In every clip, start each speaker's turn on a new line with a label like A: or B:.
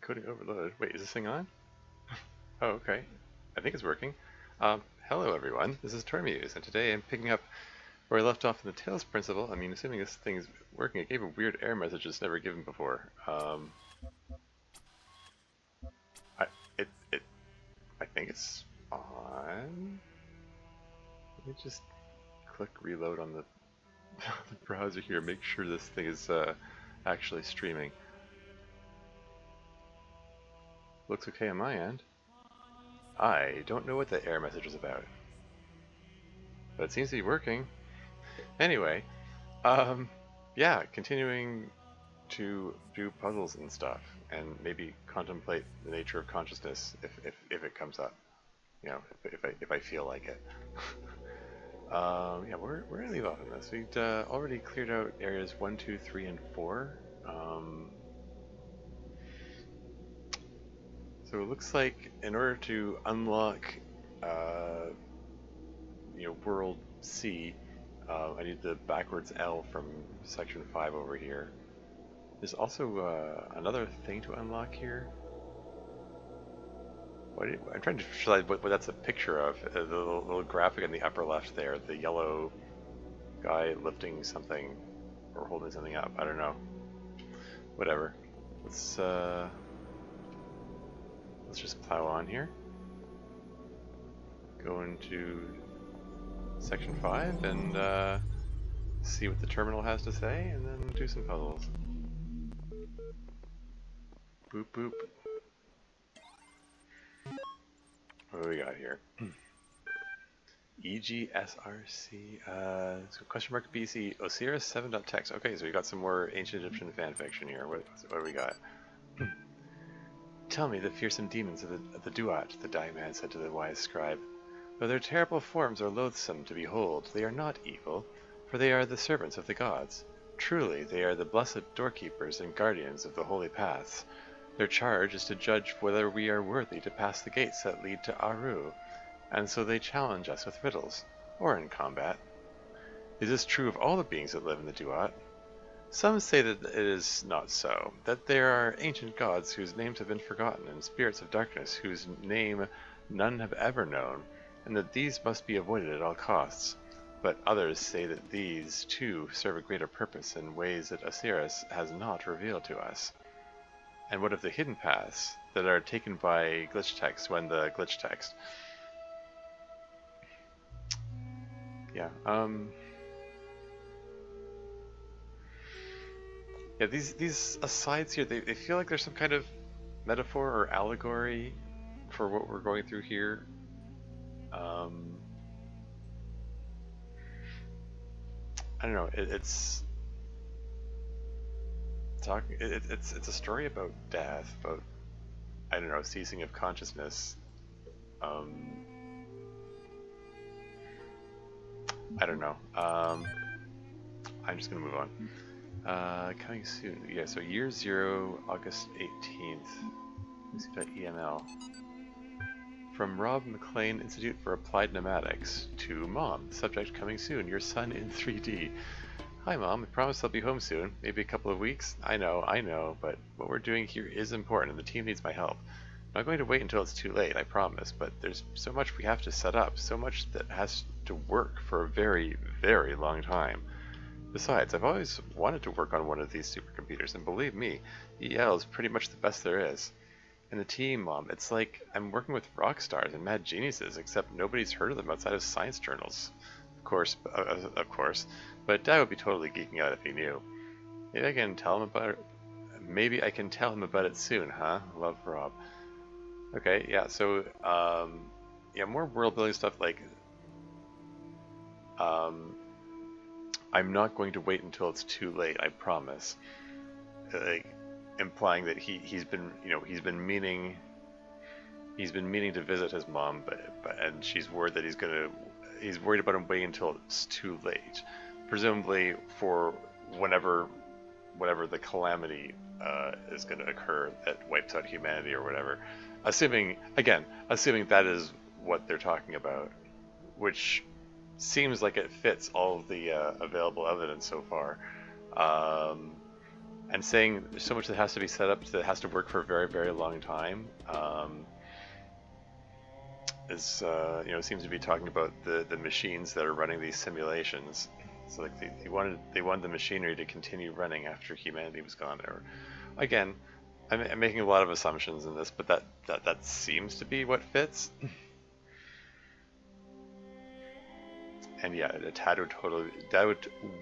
A: Encoding overloaded. Wait, is this thing on? Oh, okay. I think it's working. Hello everyone, this is Tormuse, and today I'm picking up where I left off in the Talos Principle. I mean, assuming this thing is working, it gave a weird error message it's never given before. I, it, it, I think it's on. Let me just click reload on the, the browser here, make sure this thing is actually streaming. Looks okay on my end. I don't know what the error message is about, but it seems to be working. Anyway, yeah, continuing to do puzzles and stuff, and maybe contemplate the nature of consciousness if it comes up, you know, if I feel like it. Yeah, we're gonna leave off on this. We'd already cleared out areas 1, 2, 3, and 4. So it looks like in order to unlock, World C, I need the backwards L from section 5 over here. There's also another thing to unlock here. I'm trying to visualize what that's a picture of. The little graphic in the upper left there, the yellow guy lifting something or holding something up. I don't know. Whatever. Let's just plow on here. Go into section 5 and see what the terminal has to say, and then do some puzzles. Boop boop. What do we got here? EGSRC, so question mark BC, Osiris 7.text. Okay, so we got some more ancient Egyptian fanfiction here. What do we got? Tell me the fearsome demons of the Duat, the dying man said to the wise scribe. Though their terrible forms are loathsome to behold, they are not evil, for they are the servants of the gods. Truly, they are the blessed doorkeepers and guardians of the holy paths. Their charge is to judge whether we are worthy to pass the gates that lead to Aru, and so they challenge us with riddles, or in combat. Is this true of all the beings that live in the Duat? Some say that it is not so, that there are ancient gods whose names have been forgotten, and spirits of darkness whose name none have ever known, and that these must be avoided at all costs. But others say that these, too, serve a greater purpose in ways that Osiris has not revealed to us. And what of the hidden paths that are taken by glitch text when the glitch text? Yeah, yeah, these asides here, they feel like there's some kind of metaphor or allegory for what we're going through here. I don't know. It's a story about death, about, I don't know, ceasing of consciousness. I don't know. I'm just gonna move on. Coming soon. Yeah. So year 0, August 18th. EML. From Rob McLean Institute for Applied Pneumatics to Mom. Subject coming soon. Your son in 3D. Hi Mom, I promise I'll be home soon. Maybe a couple of weeks. I know, but what we're doing here is important and the team needs my help. I'm not going to wait until it's too late, I promise, but there's so much we have to set up, so much that has to work for a very, very long time. Besides, I've always wanted to work on one of these supercomputers, and believe me, EL is pretty much the best there is. And the team, Mom, it's like I'm working with rock stars and mad geniuses, except nobody's heard of them outside of science journals. Of course, but Dad would be totally geeking out if he knew. Maybe I can tell him about it. Maybe I can tell him about it soon, huh? Love, Rob. Okay, yeah. So, yeah, more world building stuff. Like, I'm not going to wait until it's too late. I promise. Like, implying that he's been meaning to visit his mom, and she's worried that he's worried about him waiting until it's too late, presumably for whenever the calamity is going to occur that wipes out humanity or whatever. Assuming that is what they're talking about, which seems like it fits all of the available evidence so far. and saying there's so much that has to be set up that has to work for a very, very long time, is seems to be talking about the machines that are running these simulations. So like they wanted the machinery to continue running after humanity was gone. Or again, I'm making a lot of assumptions in this, but that seems to be what fits. And yeah, Dad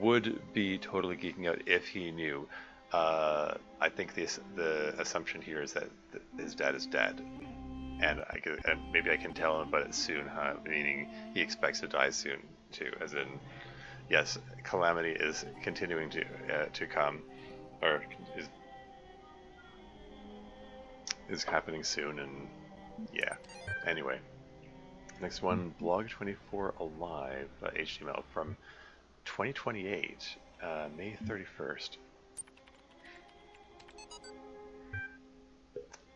A: would be totally geeking out if he knew. I think the assumption here is that his dad is dead, and maybe I can tell him about it soon, huh? Meaning he expects to die soon too. As in, yes, calamity is continuing to come, or is happening soon, and yeah. Anyway. Next one, blog24 alive, HTML from 2028, May 31st.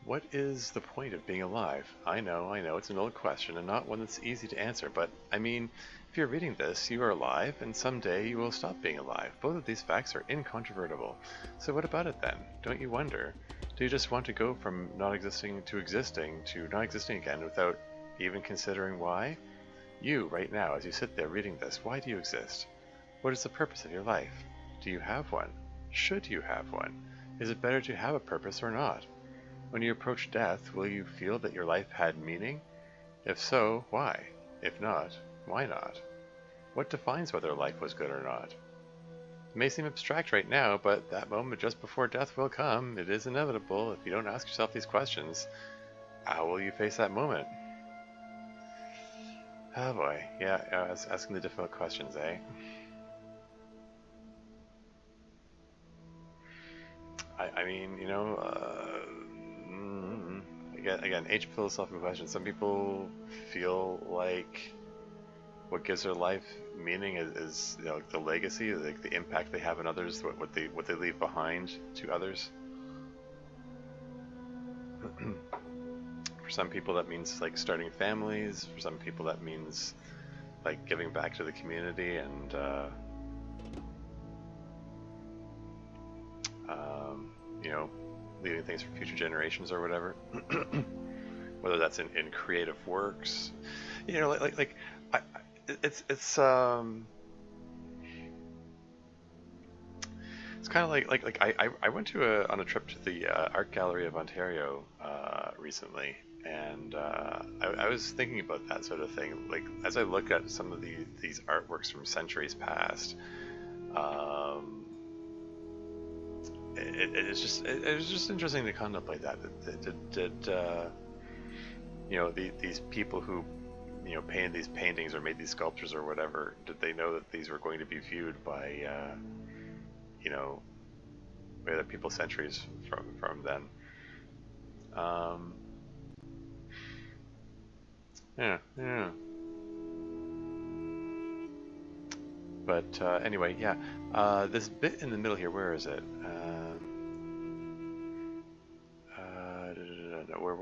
A: What is the point of being alive? I know, it's an old question and not one that's easy to answer, but I mean, if you're reading this, you are alive, and someday you will stop being alive. Both of these facts are incontrovertible. So what about it then? Don't you wonder? Do you just want to go from not existing to not existing again without even considering why? You, right now, as you sit there reading this, why do you exist? What is the purpose of your life? Do you have one? Should you have one? Is it better to have a purpose or not? When you approach death, will you feel that your life had meaning? If so, why? If not, why not? What defines whether life was good or not? It may seem abstract right now, but that moment just before death will come. It is inevitable. If you don't ask yourself these questions, how will you face that moment? Oh boy, yeah, asking the difficult questions, eh? I mean, again, age philosophical questions. Some people feel like what gives their life meaning is the legacy, like the impact they have on others, what they leave behind to others. For some people that means like starting families. For some people that means like giving back to the community and leaving things for future generations or whatever. Whether that's in creative works, it's kind of like I went on a trip to the Art Gallery of Ontario recently, and I was thinking about that sort of thing. Like as I look at some of these artworks from centuries past, it was just interesting to contemplate that. These people who painted these paintings or made these sculptures or whatever, did they know that these were going to be viewed by by other people centuries from then? Yeah. But anyway, yeah. This bit in the middle here, where is it? Where?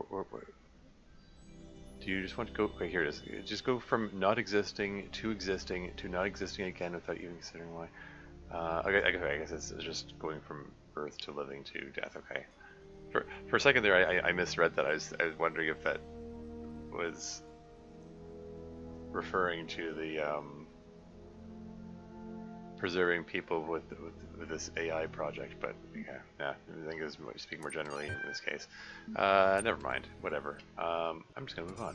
A: Do you just want to go? Okay, here it is. Just go from not existing to not existing again without even considering why. Okay, I guess it's just going from birth to living to death. Okay. For a second there, I misread that. I was wondering if that was referring to the preserving people with this AI project, but yeah, I think it was speaking more generally in this case. Never mind, whatever. I'm just gonna move on.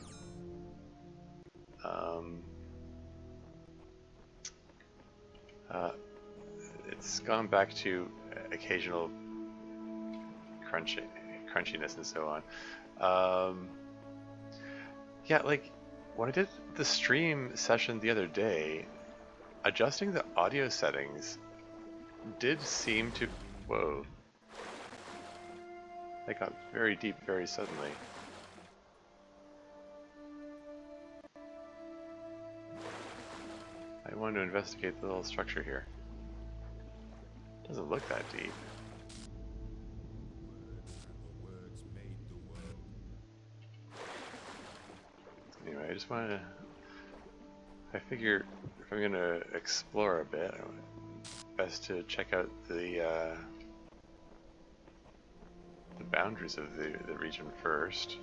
A: It's gone back to occasional crunchiness and so on. Yeah, like when I did the stream session the other day, adjusting the audio settings did seem to... Whoa. That got very deep very suddenly. I want to investigate the little structure here. Doesn't look that deep. Anyway, I just wanted to... I figure if I'm going to explore a bit, best to check out the boundaries of the region first.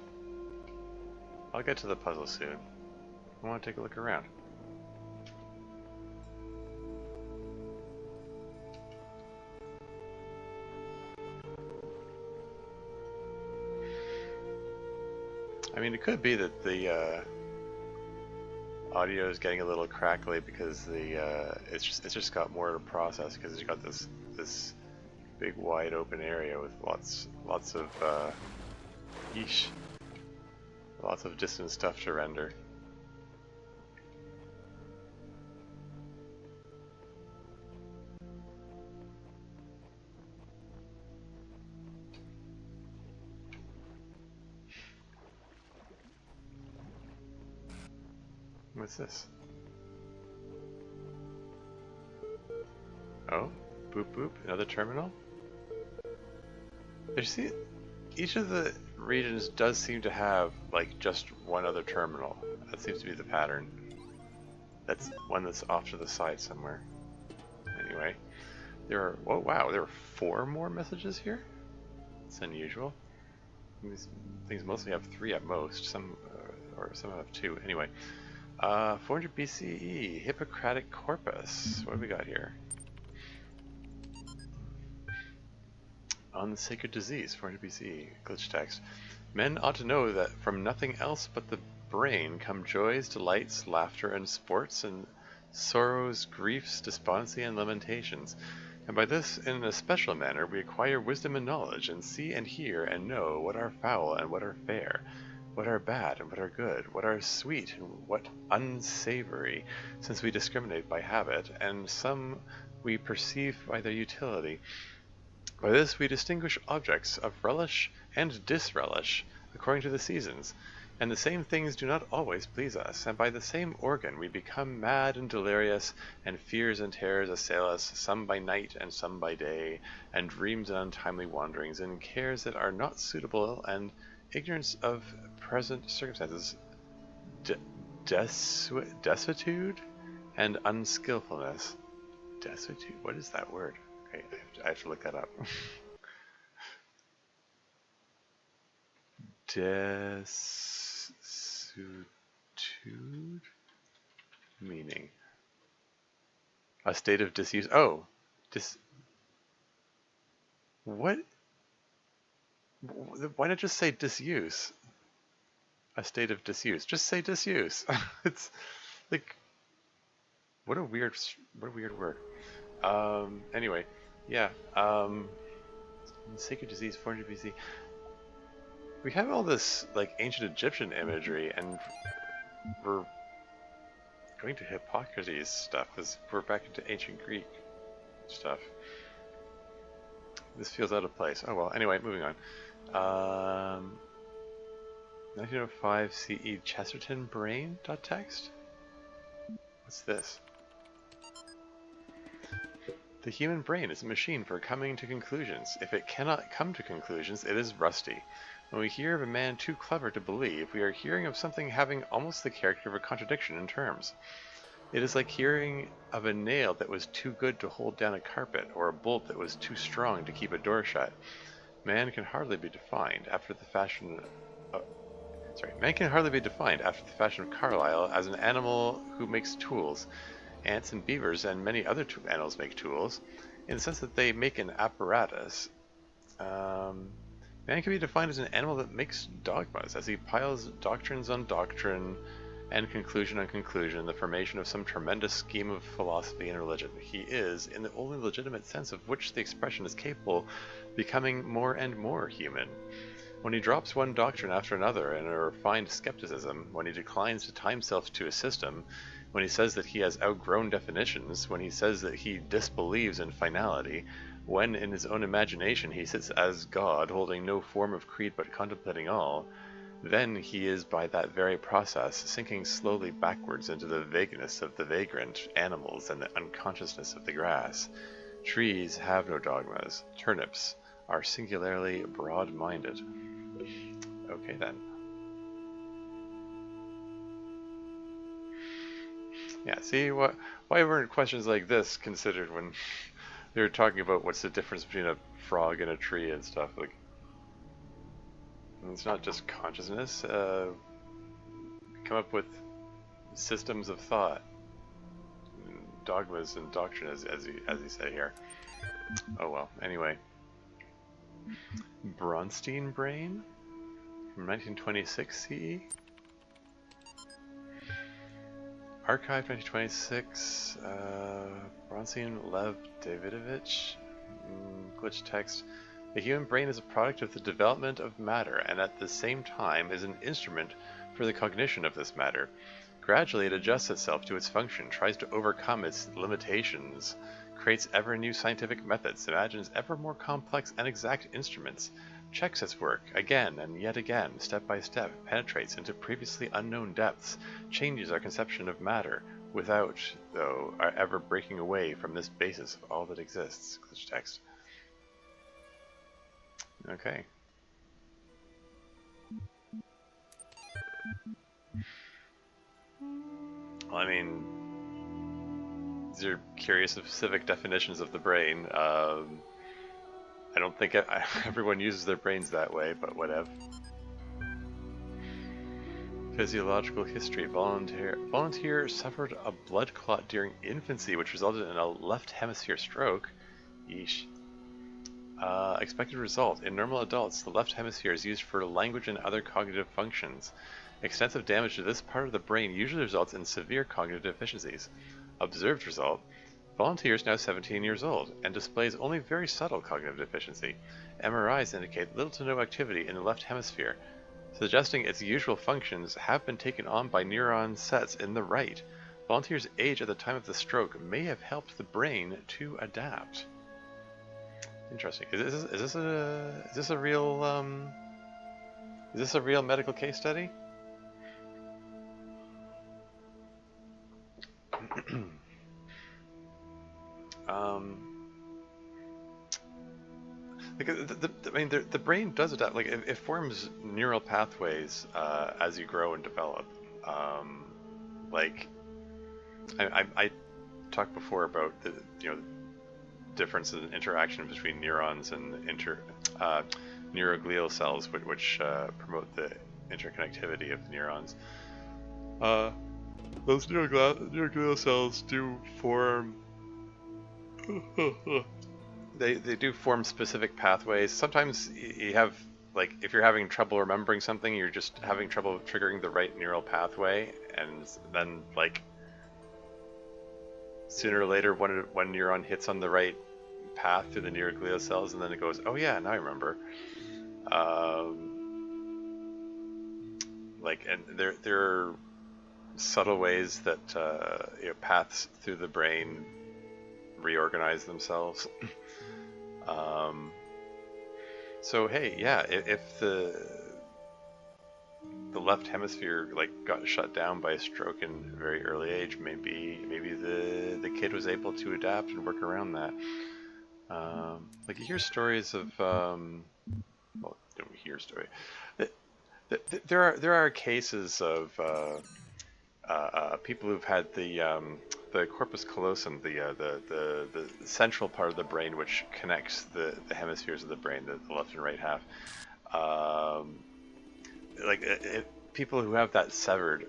A: I'll get to the puzzle soon. I want to take a look around. I mean, it could be that the audio is getting a little crackly because it's just got more to process because it's got this big wide open area with lots of yeesh, lots of distant stuff to render. What's this? Oh, boop boop, another terminal? You see, each of the regions does seem to have like just one other terminal. That seems to be the pattern. That's one that's off to the side somewhere. Anyway, there are, oh wow, there are 4 more messages here? It's unusual. These things mostly have 3 at most, some have 2. Anyway, 400 BCE, Hippocratic Corpus. What do we got here? On the sacred disease, 400 BCE, glitch text. Men ought to know that from nothing else but the brain come joys, delights, laughter, and sports, and sorrows, griefs, despondency, and lamentations. And by this, in a special manner, we acquire wisdom and knowledge, and see and hear and know what are foul and what are fair, what are bad and what are good, what are sweet and what unsavory, since we discriminate by habit, and some we perceive by their utility. By this we distinguish objects of relish and disrelish, according to the seasons, and the same things do not always please us, and by the same organ we become mad and delirious, and fears and terrors assail us, some by night and some by day, and dreams and untimely wanderings, and cares that are not suitable, and ignorance of present circumstances, desuetude, and unskillfulness. Desuetude? What is that word? Okay, I have to look that up. Desuetude? Meaning? A state of disuse. Oh! What? Why not just say disuse? A state of disuse. Just say disuse. It's like, what a weird word. Anyway, yeah. Sacred disease, 400 BC. We have all this like ancient Egyptian imagery, and we're going to Hippocrates stuff because we're back into ancient Greek stuff. This feels out of place. Oh well. Anyway, moving on. 1905 CE Chesterton brain. Text. What's this? The human brain is a machine for coming to conclusions. If it cannot come to conclusions, it is rusty. When we hear of a man too clever to believe, we are hearing of something having almost the character of a contradiction in terms. It is like hearing of a nail that was too good to hold down a carpet, or a bolt that was too strong to keep a door shut. Man can hardly be defined after the fashion of Carlyle as an animal who makes tools. Ants and beavers and many other animals make tools, in the sense that they make an apparatus. Man can be defined as an animal that makes dogmas, as he piles doctrines on doctrine and conclusion on conclusion, the formation of some tremendous scheme of philosophy and religion. He is, in the only legitimate sense of which the expression is capable, becoming more and more human. When he drops one doctrine after another in a refined skepticism, when he declines to tie himself to a system, when he says that he has outgrown definitions, when he says that he disbelieves in finality, when in his own imagination he sits as God, holding no form of creed but contemplating all, then he is by that very process sinking slowly backwards into the vagueness of the vagrant animals and the unconsciousness of the grass. Trees have no dogmas. Turnips are singularly broad-minded. Okay then. Yeah, see, why weren't questions like this considered when they were talking about what's the difference between a frog and a tree and stuff? Like, It's not just consciousness. Come up with systems of thought, dogmas and doctrine, as you say here. Oh well. Anyway, Bronstein brain from 1926 CE. Archive 1926. Bronstein Lev Davidovich. Glitch text. The human brain is a product of the development of matter, and at the same time is an instrument for the cognition of this matter. Gradually it adjusts itself to its function, tries to overcome its limitations, creates ever new scientific methods, imagines ever more complex and exact instruments, checks its work again and yet again, step by step, penetrates into previously unknown depths, changes our conception of matter, without, though, ever breaking away from this basis of all that exists. Glitch text. Okay. Well, I mean, these are curious specific definitions of the brain. I don't think everyone uses their brains that way, but whatever. Physiological history. Volunteer suffered a blood clot during infancy, which resulted in a left hemisphere stroke. Yeesh. Expected result. In normal adults, the left hemisphere is used for language and other cognitive functions. Extensive damage to this part of the brain usually results in severe cognitive deficiencies. Observed result. Volunteer is now 17 years old and displays only very subtle cognitive deficiency. MRIs indicate little to no activity in the left hemisphere, suggesting its usual functions have been taken on by neuron sets in the right. Volunteer's age at the time of the stroke may have helped the brain to adapt. Interesting. Is this a real medical case study? The brain does adapt. Like it forms neural pathways as you grow and develop. I talked before about the difference in interaction between neurons and neuroglial cells, which promote the interconnectivity of the neurons. Those neuroglial cells do form. They do form specific pathways. Sometimes you have, like, if you're having trouble remembering something, you're just having trouble triggering the right neural pathway, and then, like, sooner or later one neuron hits on the right path through the neuroglial cells, and then it goes, oh yeah, now I remember. And there are subtle ways that paths through the brain reorganize themselves. So hey, yeah, if the left hemisphere got shut down by a stroke in a very early age, maybe the kid was able to adapt and work around that. You hear stories of well, don't hear story. There are cases of people who've had the corpus callosum, the central part of the brain which connects the hemispheres of the brain, the left and right half. People who have that severed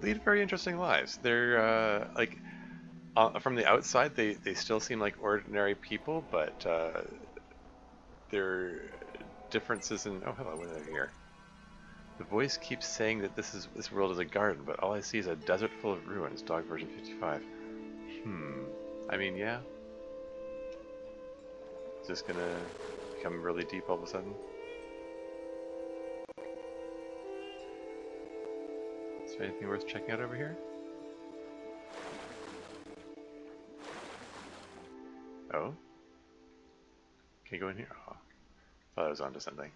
A: lead very interesting lives. They're from the outside, they still seem like ordinary people, but there are differences in. Oh, hello, what did I hear? The voice keeps saying that this world is a garden, but all I see is a desert full of ruins. Dog version 55. I mean, yeah. Is this gonna become really deep all of a sudden? Is there anything worth checking out over here? Oh? Can you go in here? Oh, thought I was onto something.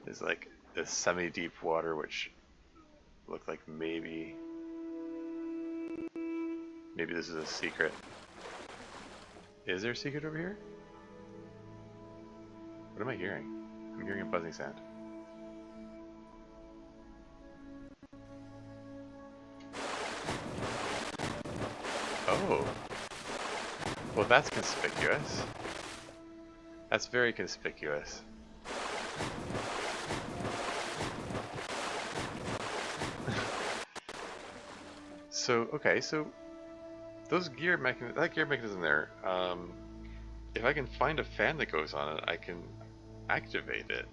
A: There's like this semi-deep water which looked like maybe this is a secret. Is there a secret over here? What am I hearing? I'm hearing a buzzing sound. Oh. Well, that's conspicuous. That's very conspicuous. So, okay, so those that gear mechanism there, if I can find a fan that goes on it, I can activate it.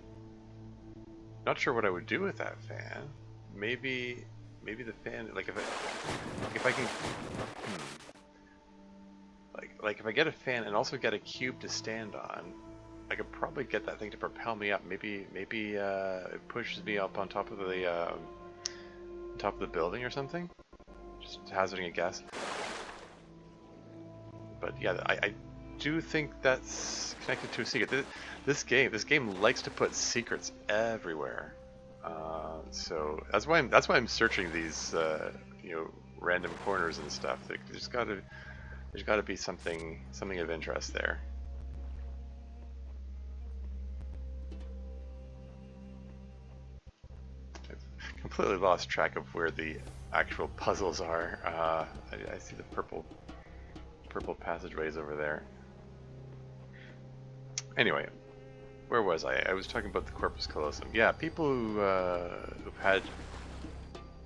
A: Not sure what I would do with that fan. Maybe the fan, like if I can, like if I get a fan and also get a cube to stand on, I could probably get that thing to propel me up. Maybe it pushes me up on top of the building or something. Just hazarding a guess. But yeah, I do think that's connected to a secret. This game likes to put secrets everywhere. So that's why I'm searching these random corners and stuff. There's got to be something of interest there. I've completely lost track of where the actual puzzles are. I see the purple passageways over there. Anyway, where was I? I was talking about the corpus callosum. Yeah, people who've had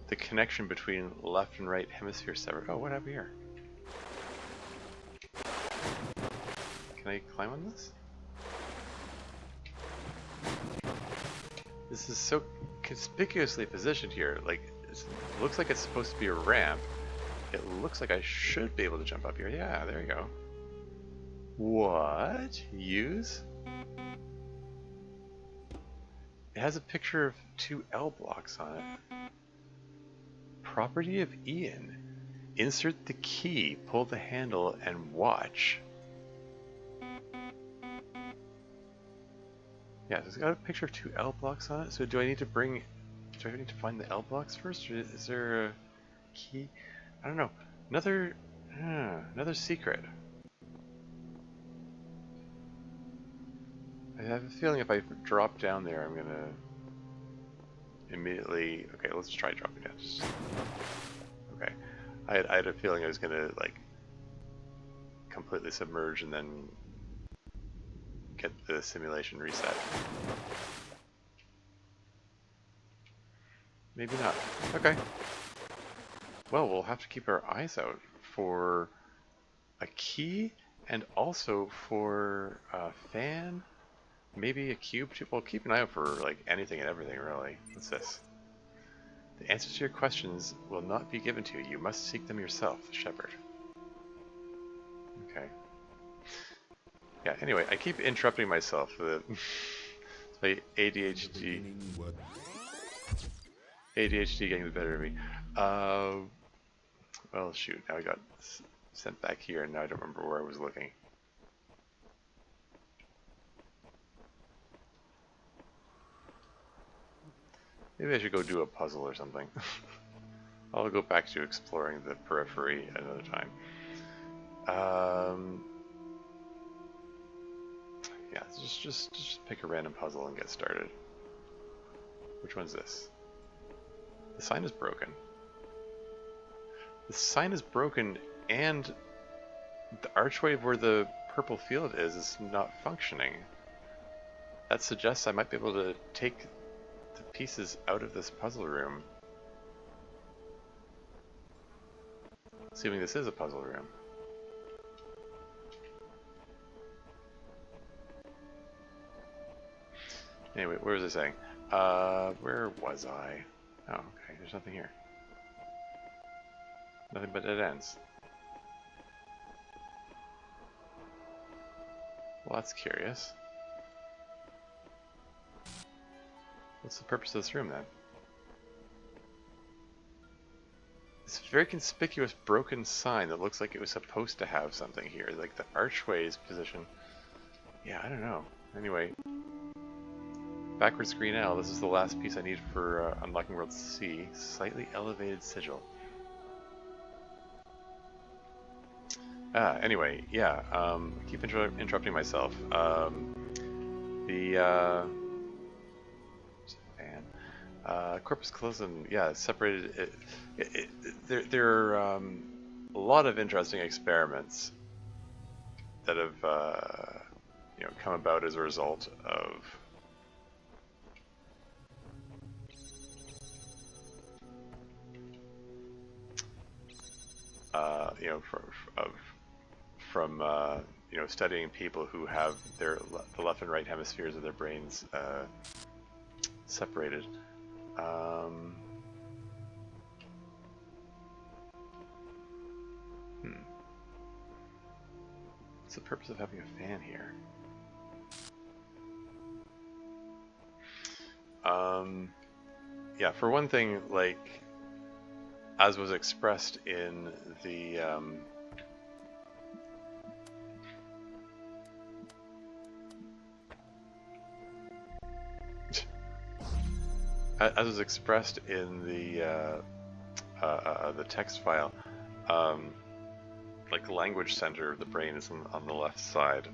A: the connection between left and right hemisphere severed. Oh, what happened here? Can I climb on this? This is so conspicuously positioned here. Like, it looks like it's supposed to be a ramp. It looks like I should be able to jump up here. Yeah, there you go. What? Use? It has a picture of 2 L blocks on it. Property of Ian. Insert the key, pull the handle, and watch. Yeah, so it's got a picture of 2 L blocks on it. So do I need to find the L blocks first, or is there a key? I don't know. Another secret. I have a feeling if I drop down there, I'm gonna immediately. Okay, let's try dropping down. Okay, I had a feeling I was gonna like completely submerge and then get the simulation reset. Maybe not. Okay. Well, we'll have to keep our eyes out for a key and also for a fan. Maybe a cube too. Well, keep an eye out for like anything and everything, really. What's this? The answers to your questions will not be given to you. You must seek them yourself, the shepherd. Okay. Yeah, anyway, I keep interrupting myself. It's my ADHD. ADHD getting the better of me. Well, shoot, now I got sent back here, and now I don't remember where I was looking. Maybe I should go do a puzzle or something. I'll go back to exploring the periphery another time. Yeah, just pick a random puzzle and get started. Which one's this? The sign is broken. The sign is broken, and the archway where the purple field is not functioning. That suggests I might be able to take the pieces out of this puzzle room. Assuming this is a puzzle room. Anyway, where was I saying? Where was I? Oh, okay, there's nothing here. Nothing but dead ends. Well, that's curious. What's the purpose of this room, then? This very conspicuous broken sign that looks like it was supposed to have something here. Like the archway is positioned. Yeah, I don't know. Anyway. Backward screen L. This is the last piece I need for unlocking World C. Slightly elevated sigil. Anyway, yeah. I keep interrupting myself. Corpus callosum, yeah, separated. There are a lot of interesting experiments that have come about as a result of from studying people who have the left and right hemispheres of their brains separated. What's the purpose of having a fan here? Yeah, for one thing, like, as was expressed in the as was expressed in the text file, like the language center of the brain is on the left side.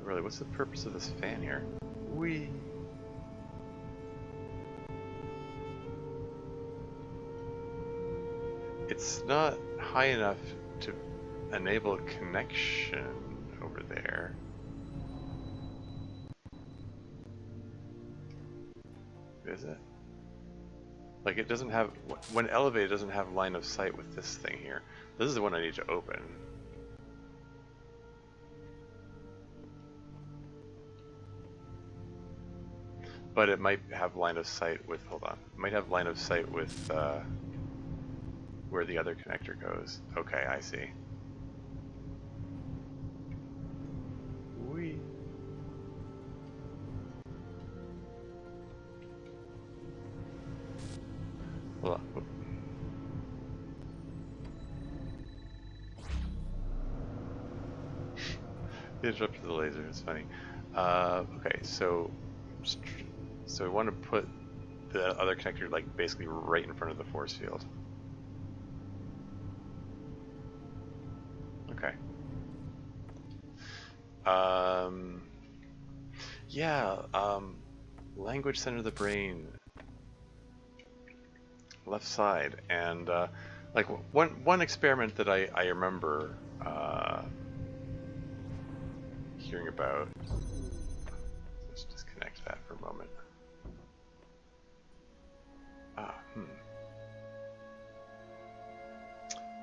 A: Really, what's the purpose of this fan here? Whee! It's not high enough to enable a connection over there. Is it? Like, it doesn't have, when elevated, it doesn't have line of sight with this thing here. This is the one I need to open. But it might have line of sight with, hold on, it might have line of sight with where the other connector goes. Okay, I see. Whee! Hold on. Whoop. Interrupted the laser, it's funny. Okay, so I want to put the other connector like basically right in front of the force field. Okay. Yeah, language center of the brain, left side, and like one experiment that I remember hearing about. Let's disconnect that for a moment.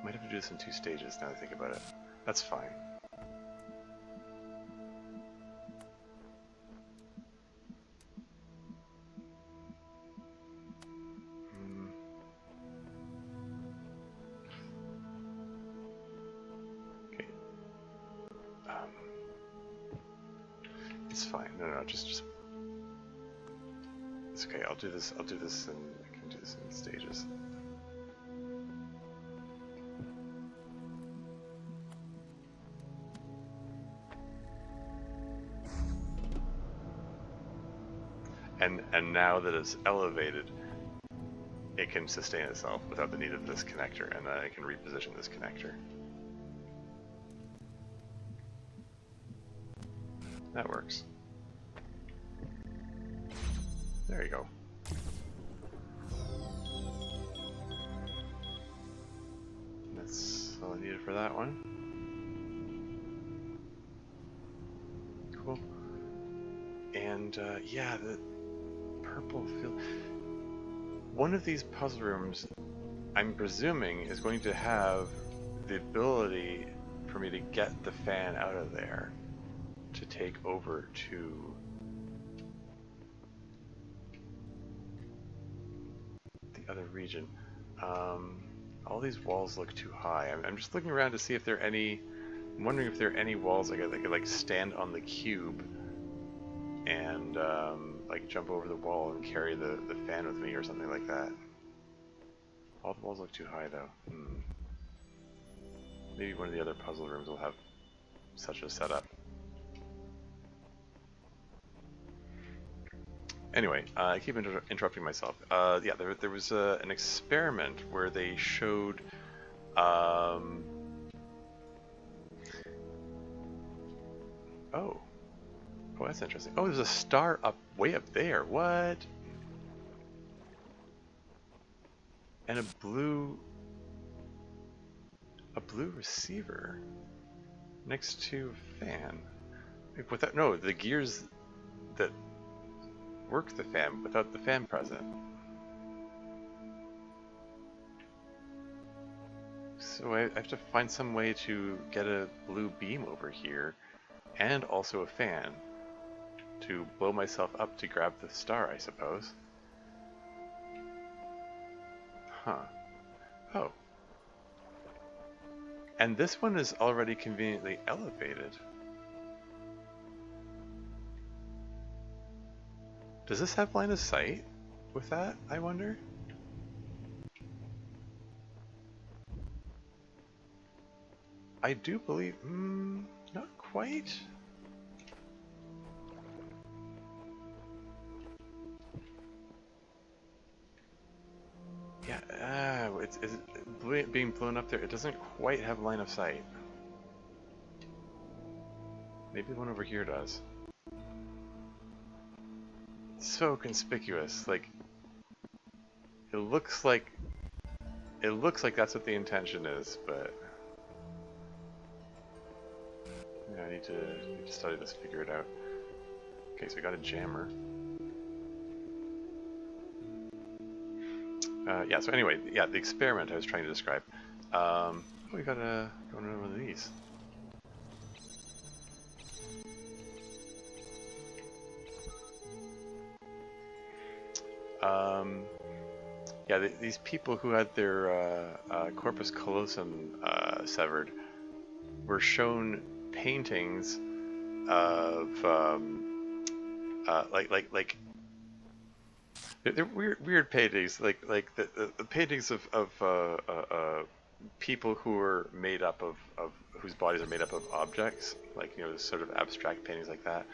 A: Might have to do this in 2 stages now that I think about it. That's fine. Okay. It's fine. No, just. It's okay. I'll do this. I can do this in stages. And now that it's elevated, it can sustain itself without the need of this connector, and then I can reposition this connector. That works. There you go. That's all I needed for that one. Cool. And yeah, the purple field. One of these puzzle rooms, I'm presuming, is going to have the ability for me to get the fan out of there to take over to the other region. All these walls look too high. I'm just looking around to see if there are any. I'm wondering if there are any walls I could like stand on the cube and like jump over the wall and carry the fan with me or something like that. All the walls look too high though. Maybe one of the other puzzle rooms will have such a setup. Anyway, I keep interrupting myself. Yeah, there was an experiment where they showed Oh, that's interesting. Oh, there's a star way up there. What? And a blue blue receiver next to a fan. Like, without, no, the gears that work the fan without the fan present. So I have to find some way to get a blue beam over here and also a fan to blow myself up to grab the star, I suppose. Huh. Oh. And this one is already conveniently elevated. Does this have line of sight with that, I wonder? I do believe... not quite. Yeah, it's being blown up there. It doesn't quite have line of sight. Maybe the one over here does. It's so conspicuous. Like, it looks like that's what the intention is, but yeah, I need to study this, figure it out. Okay, so I got a jammer. Yeah, so anyway, yeah, the experiment I was trying to describe. We got one of these. Yeah, these people who had their corpus callosum severed were shown paintings of like they're weird paintings, like the paintings of people who are made up of whose bodies are made up of objects, like, you know, sort of abstract paintings like that,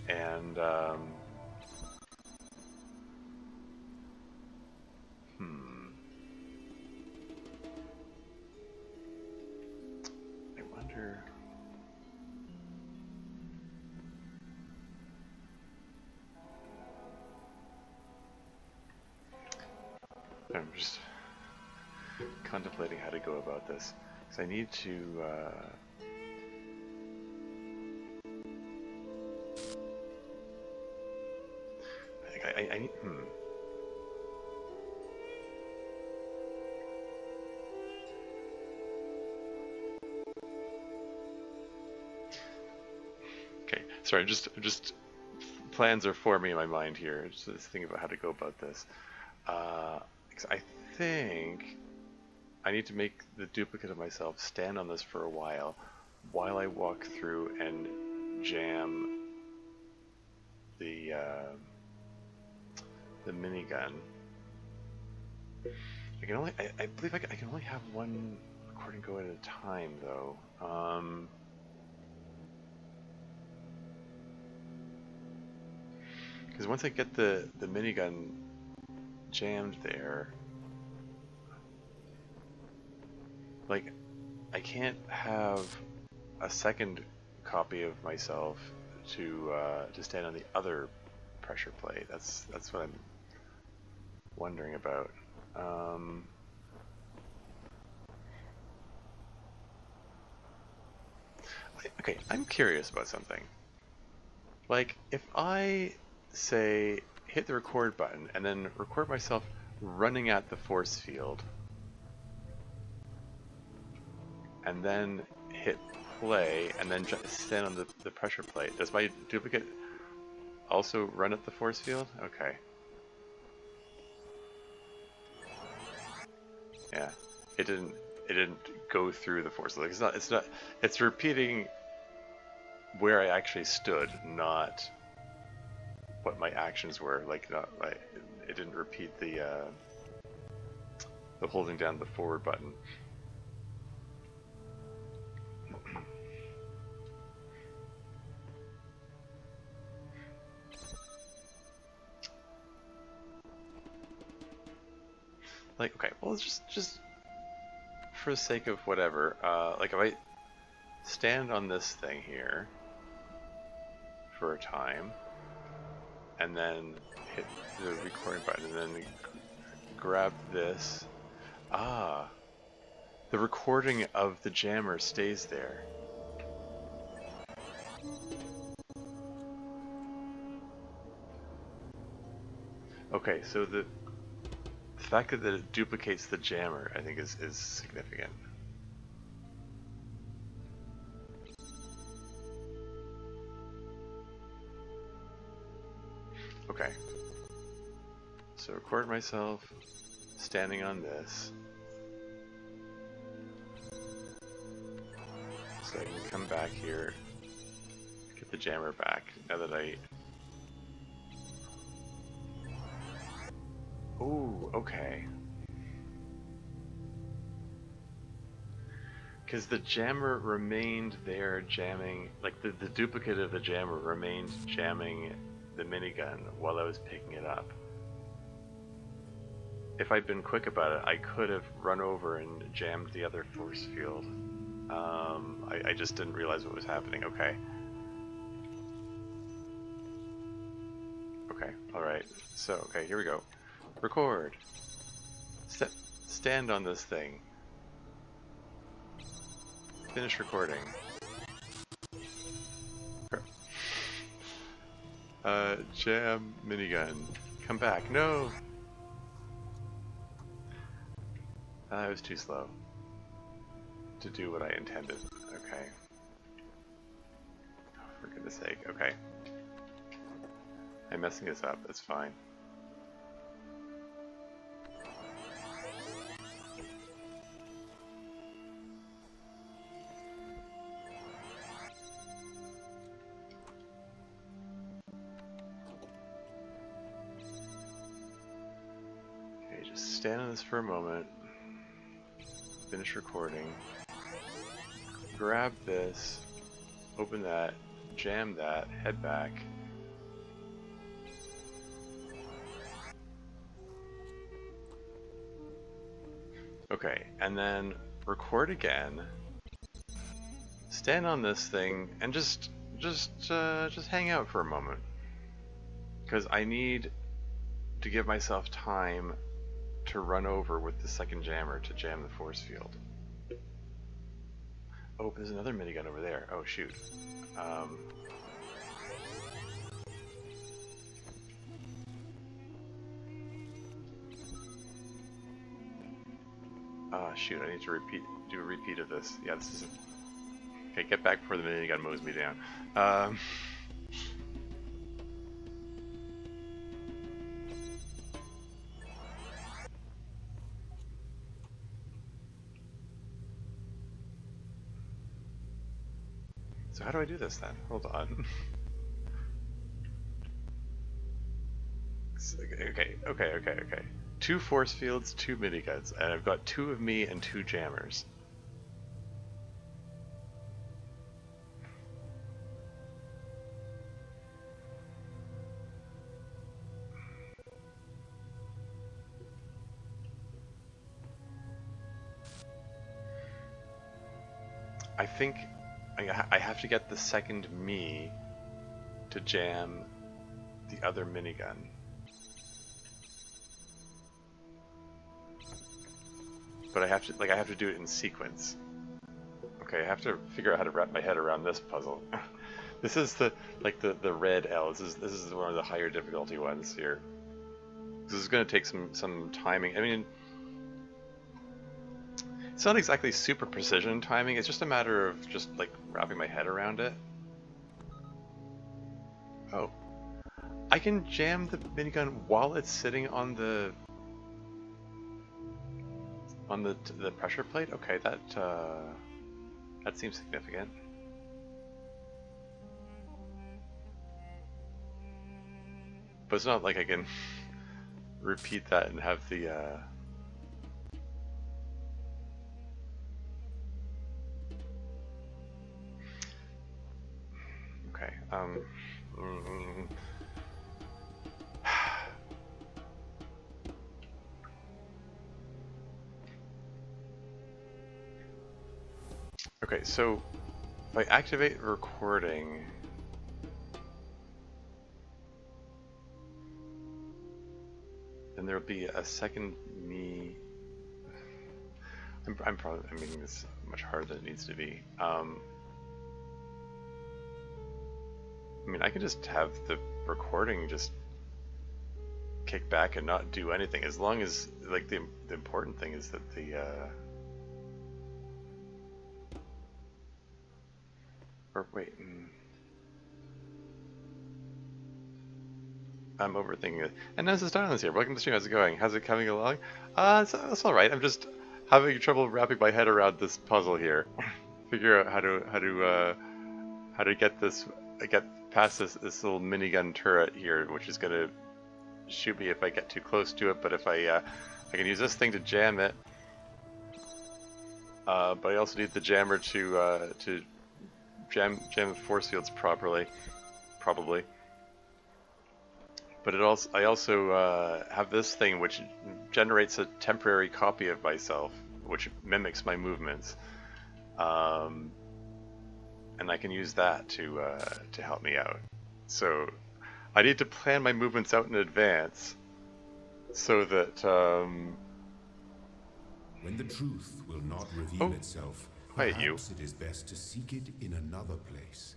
A: and I wonder. I'm just contemplating how to go about this, because I need to I need Okay, sorry, just plans are forming in my mind here. Just thinking about how to go about this. 'Cause I think I need to make the duplicate of myself stand on this for a while I walk through and jam the minigun. I believe I can only have one recording go at a time, though. Because once I get the minigun jammed there, like, I can't have a second copy of myself to stand on the other pressure plate. That's what I'm wondering about. Okay, I'm curious about something. Like, if I say hit the record button and then record myself running at the force field, and then hit play and then stand on the pressure plate, does my duplicate also run at the force field? Okay. Yeah, it didn't go through the force. Like, it's repeating where I actually stood, not what my actions were. Like, it didn't repeat the holding down the forward button. Like, okay, well, just for the sake of whatever, like, if I stand on this thing here for a time, and then hit the recording button, and then grab this. The recording of the jammer stays there. Okay, so the fact that it duplicates the jammer, I think, is significant. Okay. So record myself standing on this. So I can come back here, get the jammer back, now that I... Ooh, okay. Because the jammer remained there jamming, like the duplicate of the jammer remained jamming the minigun while I was picking it up. If I'd been quick about it, I could have run over and jammed the other force field. I just didn't realize what was happening. Okay. Okay, alright. So, okay, here we go. Record. Stand on this thing. Finish recording. Jam minigun. Come back. No! I was too slow to do what I intended. Okay. Oh, for goodness sake. Okay. I'm messing this up. That's fine. Okay, just stand on this for a moment. Finish recording. Grab this. Open that. Jam that. Head back. Okay, and then record again. Stand on this thing and just hang out for a moment, because I need to give myself time to run over with the second jammer to jam the force field. Oh, there's another minigun over there. Oh shoot. Shoot, I need to do a repeat of this. Yeah, this is... Okay, get back before the minigun mows me down. So how do I do this then? Hold on. Okay. 2 force fields, 2 miniguns, and I've got 2 of me and 2 jammers. I think I have to get the second me to jam the other minigun. But I have to do it in sequence. Okay, I have to figure out how to wrap my head around this puzzle. This is the red L. This is one of the higher difficulty ones here. This is going to take some timing. I mean, it's not exactly super precision timing. It's just a matter of just like wrapping my head around it. Oh, I can jam the minigun while it's sitting on the pressure plate. Okay, that seems significant. But it's not like I can repeat that and have the okay. Okay, so if I activate recording, then there'll be a second me. I'm making this much harder than it needs to be. I mean, I can just have the recording just kick back and not do anything, as long as, like, the important thing is that the or wait, I'm overthinking it. And Nemesis Diamonds here. Welcome to the stream. How's it going? How's it coming along? It's all right. I'm just having trouble wrapping my head around this puzzle here. Figure out how to get past this little minigun turret here, which is gonna shoot me if I get too close to it. But if I can use this thing to jam it. But I also need the jammer to jam the force fields properly, probably. But I also have this thing which generates a temporary copy of myself, which mimics my movements, and I can use that to help me out. So I need to plan my movements out in advance, so that
B: when the truth will not reveal itself, perhaps it is best to seek it in another place.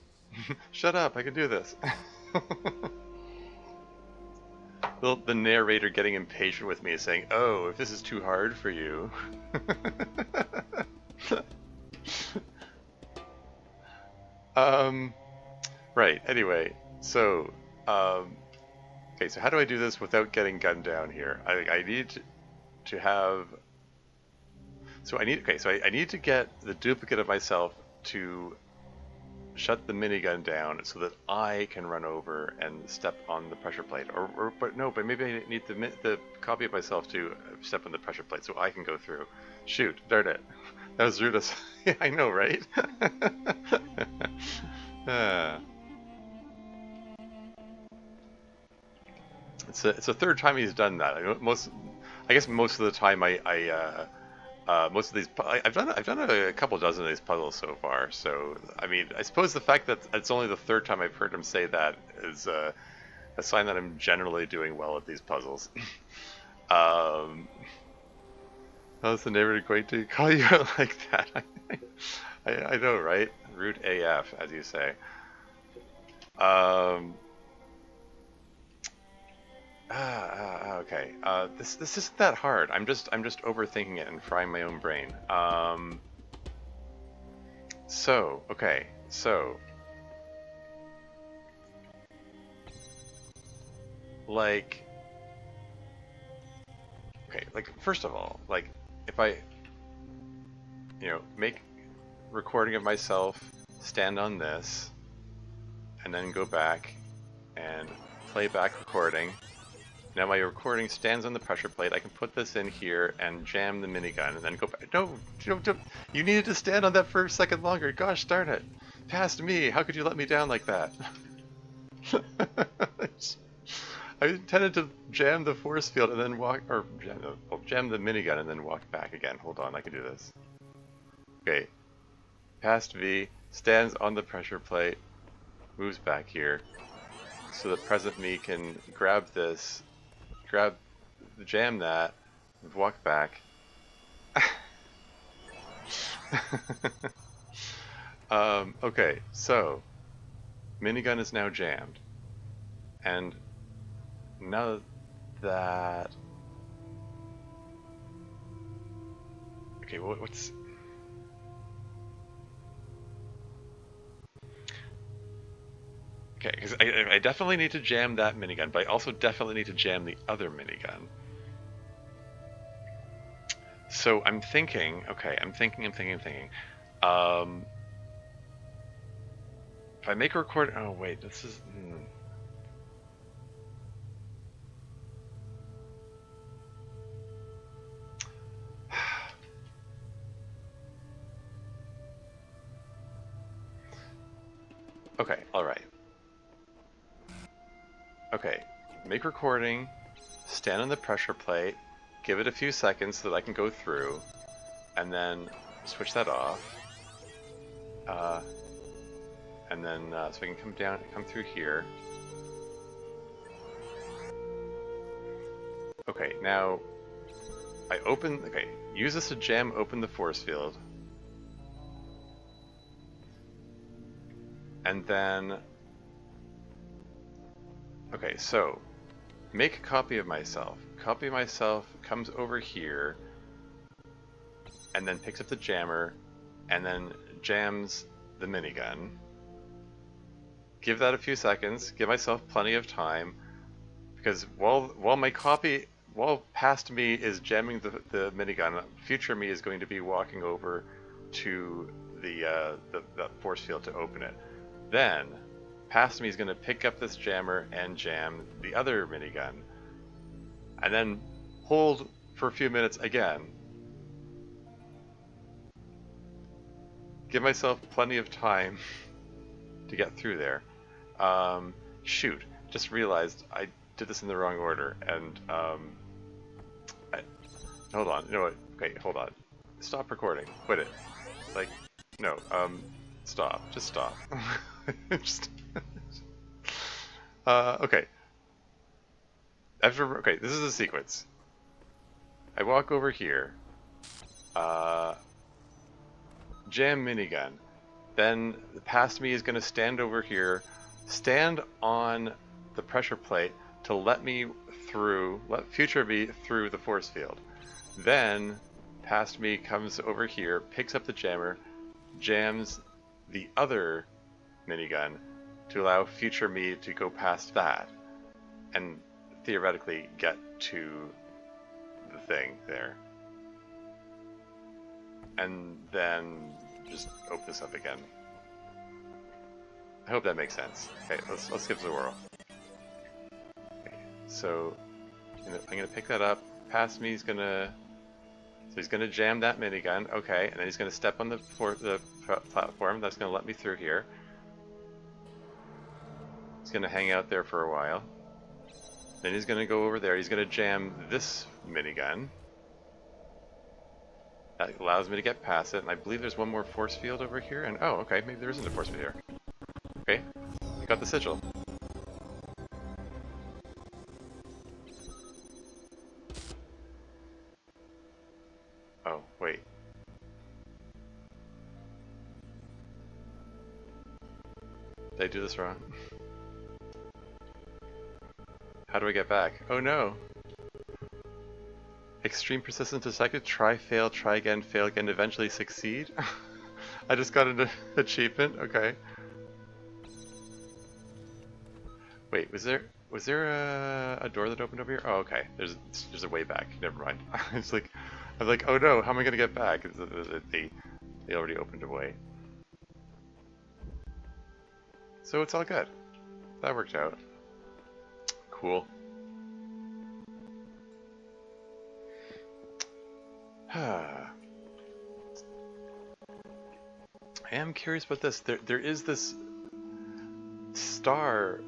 A: Shut up! I can do this. The narrator getting impatient with me, saying, "Oh, if this is too hard for you." Right. Anyway, so okay. So how do I do this without getting gunned down here? I need to have. So I need. Okay. So I need to get the duplicate of myself to shut the minigun down so that I can run over and step on the pressure plate. But maybe I need the copy of myself to step on the pressure plate so I can go through. Shoot, darn it. That was rude. Yeah, I know, right? It's a third time he's done that. I guess most of the time most of these, I've done a couple dozen of these puzzles so far. So I mean, I suppose the fact that it's only the third time I've heard him say that is a sign that I'm generally doing well at these puzzles. How's the neighbor going to call you out like that? I know, right? Rude AF, as you say. Okay. This isn't that hard. I'm just overthinking it and frying my own brain. Okay. Like, okay. Like, first of all, like, if I, make recording of myself, stand on this, and then go back and play back recording. Now my recording stands on the pressure plate. I can put this in here and jam the minigun and then go back. No, you needed to stand on that for a second longer. Gosh darn it. Past me. How could you let me down like that? I intended to jam the force field and then jam the minigun and then walk back again. Hold on, I can do this. Okay. Past V, stands on the pressure plate, moves back here, so the present me can grab this, jam that, walk back. Okay, so minigun is now jammed, and now that, okay, what's, okay, because I definitely need to jam that minigun, but I also definitely need to jam the other minigun. So I'm thinking, okay, I'm thinking. If I make a record, oh wait, this is, okay, alright. Okay, make recording, stand on the pressure plate, give it a few seconds so that I can go through, and then switch that off. And then, so I can come through here. Okay, now, okay, use this to jam open the force field. And then, okay, so make a copy of myself. Copy of myself comes over here and then picks up the jammer and then jams the minigun. Give that a few seconds, give myself plenty of time, because while past me is jamming the minigun, future me is going to be walking over to the force field to open it. Then, past me is going to pick up this jammer and jam the other minigun, and then hold for a few minutes again. Give myself plenty of time to get through there. Shoot, just realized I did this in the wrong order, and hold on, you know what? Okay, hold on. Stop recording. Quit it. Like, no. Stop. Just stop. Just. Okay. Okay, this is the sequence. I walk over here. Jam minigun. Then past me is going to stand over here, stand on the pressure plate to let future me through the force field. Then past me comes over here, picks up the jammer, jams the other minigun to allow future me to go past that and theoretically get to the thing there. And then just open this up again. I hope that makes sense. Okay, let's give it a whirl. Okay, so I'm gonna pick that up. Past me, he's gonna jam that minigun. Okay, and then he's gonna step on the platform. That's gonna let me through here. He's gonna hang out there for a while. Then he's gonna go over there. He's gonna jam this minigun. That allows me to get past it, and I believe there's one more force field over here, and oh, okay, maybe there isn't a force field here. Okay, we got the sigil. Oh, wait. Did I do this wrong? How do I get back? Oh no! Extreme persistence detected. Try, fail, try again, fail again, eventually succeed. I just got an achievement. Okay. Wait, was there a door that opened over here? Oh, okay. There's a way back. Never mind. I was like, oh no, how am I gonna get back? They already opened a way. So it's all good. That worked out. Cool. I am curious about this. There is this star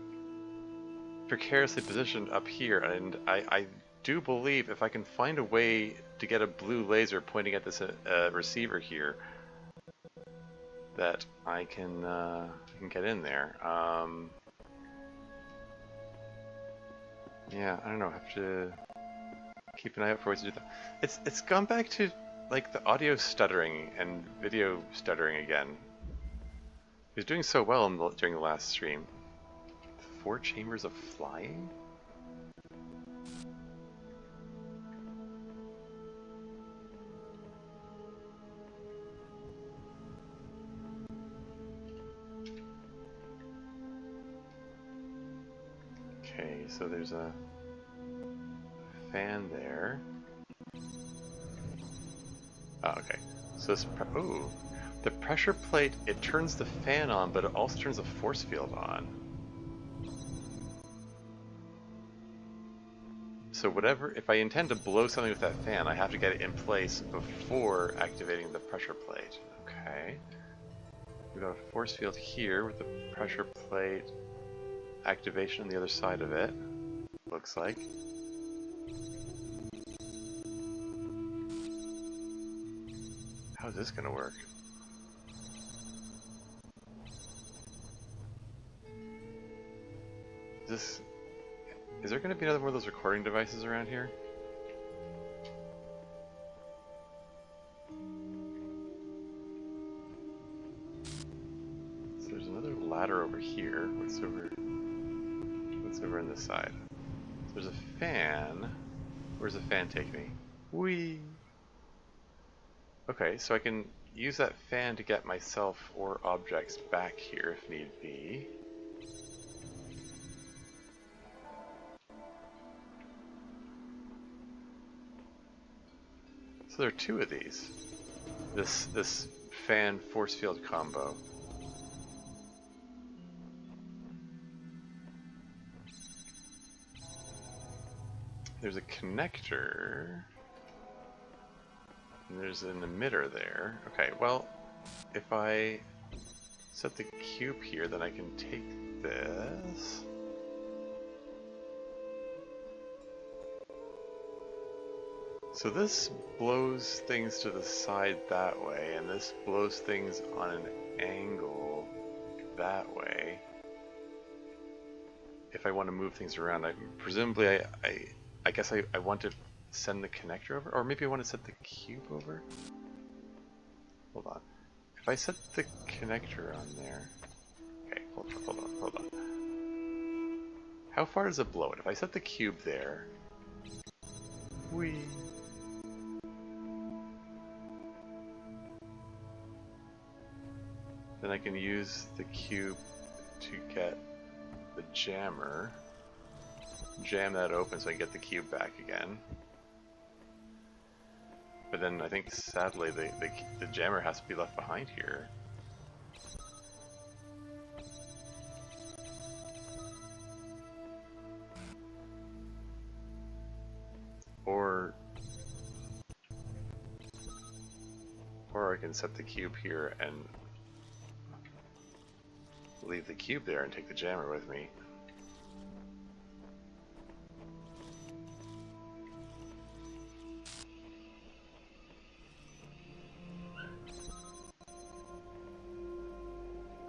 A: precariously positioned up here, and I do believe if I can find a way to get a blue laser pointing at this receiver here, that I can get in there. Yeah, I don't know. I have to keep an eye out for ways to do that. It's gone back to like the audio stuttering and video stuttering again. He was doing so well during the last stream. 4 chambers of flying? Okay, so there's a fan there. Oh, okay. So this the pressure plate, it turns the fan on, but it also turns the force field on. So if I intend to blow something with that fan, I have to get it in place before activating the pressure plate. Okay. We've got a force field here with the pressure plate activation on the other side of it, looks like. How's this gonna work? Is there gonna be another one of those recording devices around here? ladder over here. What's over on this side? So there's a fan. Where's the fan take me? Whee! Okay, so I can use that fan to get myself or objects back here if need be. So there are two of these. This fan force field combo. There's a connector. And there's an emitter there. Okay, well, if I set the cube here, then I can take this. So this blows things to the side that way, and this blows things on an angle that way. If I want to move things around, presumably I guess I want to send the connector over, or maybe I want to set the cube over. Hold on. If I set the connector on there, okay, hold on. How far does it blow it? If I set the cube there, whee. Then I can use the cube to get the jammer, jam that open so I can get the cube back again. But then I think sadly the jammer has to be left behind here. Or I can set the cube here and leave the cube there and take the jammer with me.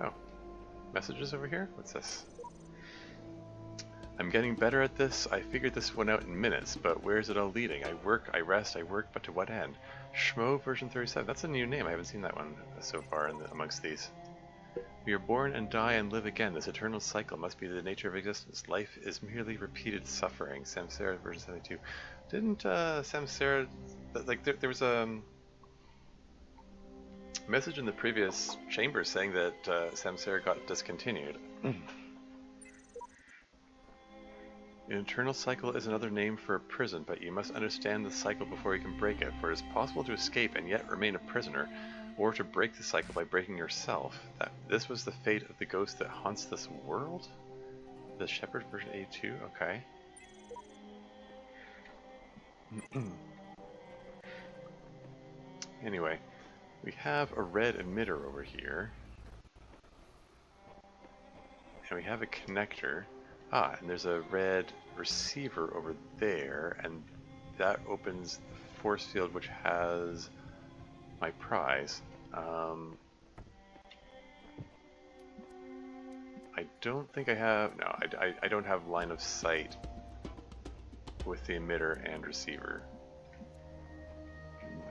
A: Oh, messages over here? What's this? I'm getting better at this. I figured this one out in minutes, but where's it all leading? I work, I rest, I work, but to what end? Schmo version 37. That's a new name. I haven't seen that one so far amongst these. We are born and die and live again. This eternal cycle must be the nature of existence. Life is merely repeated suffering. Samsara version 72. Didn't Samsara, like there was a message in the previous chamber saying that Samsara got discontinued. An eternal cycle is another name for a prison, but you must understand the cycle before you can break it, for it is possible to escape and yet remain a prisoner, or to break the cycle by breaking yourself. This was the fate of the ghost that haunts this world? The Shepherd version 82? Okay. Anyway, we have a red emitter over here. And we have a connector. Ah, and there's a red receiver over there, and that opens the force field which has my prize. I don't think I have, no, I don't have line of sight with the emitter and receiver.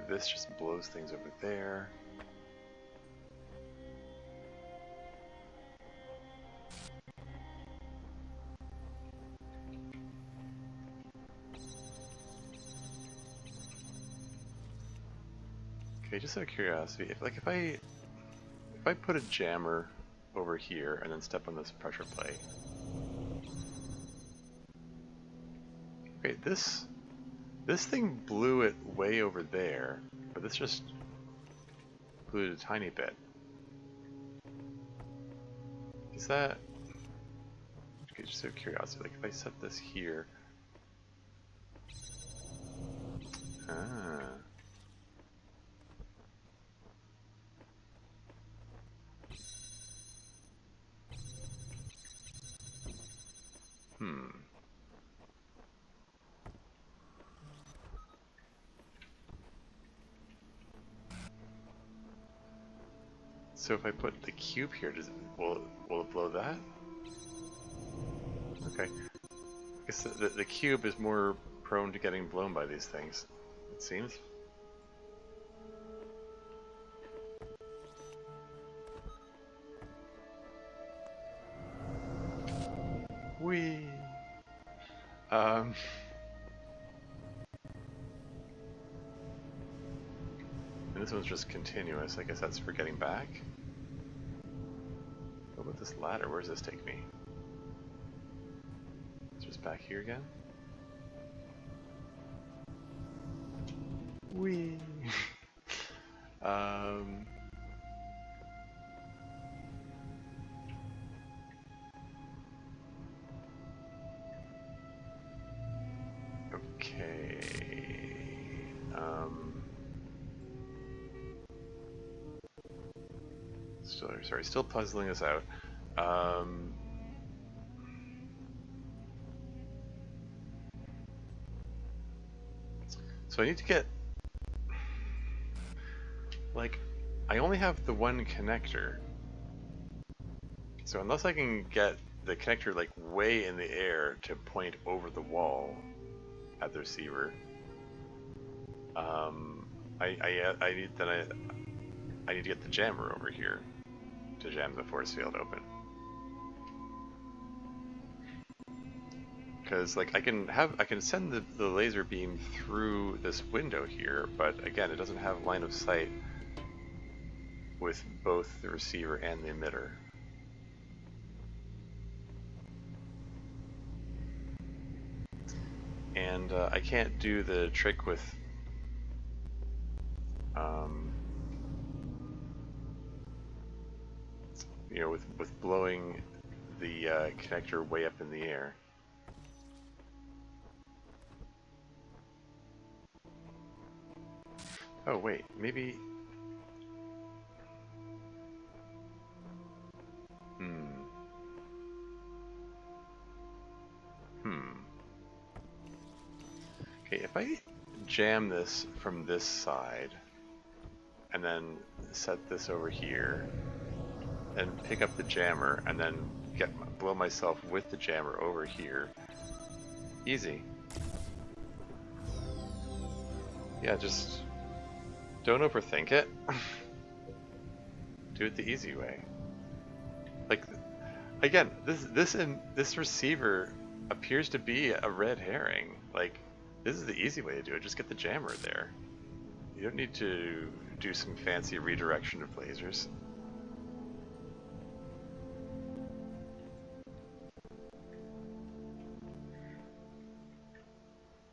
A: This just blows things over there. Okay, just out of curiosity, if I put a jammer over here and then step on this pressure plate. Okay, this thing blew it way over there, but this just blew it a tiny bit. Is that... Okay, just out of curiosity, like if I set this here... Ah... So if I put the cube here, will it blow that? Okay. I guess the cube is more prone to getting blown by these things, it seems. Um, and this one's just continuous. I guess that's for getting back. What about this ladder? Where does this take me? It's just back here again? Whee! Okay. Still puzzling this out. So I need to get, like, I only have the one connector. So unless I can get the connector like way in the air to point over the wall at the receiver, I need to get the jammer over here to jam the force field open. Because like I can send the laser beam through this window here, but again it doesn't have line of sight with both the receiver and the emitter. And I can't do the trick with you know, with blowing the connector way up in the air. Oh wait, maybe. Okay, if I jam this from this side and then set this over here and pick up the jammer and then blow myself with the jammer over here, easy. Yeah, just don't overthink it. Do it the easy way. Like, again, this receiver appears to be a red herring. Like, this is the easy way to do it. Just get the jammer there. You don't need to do some fancy redirection of lasers.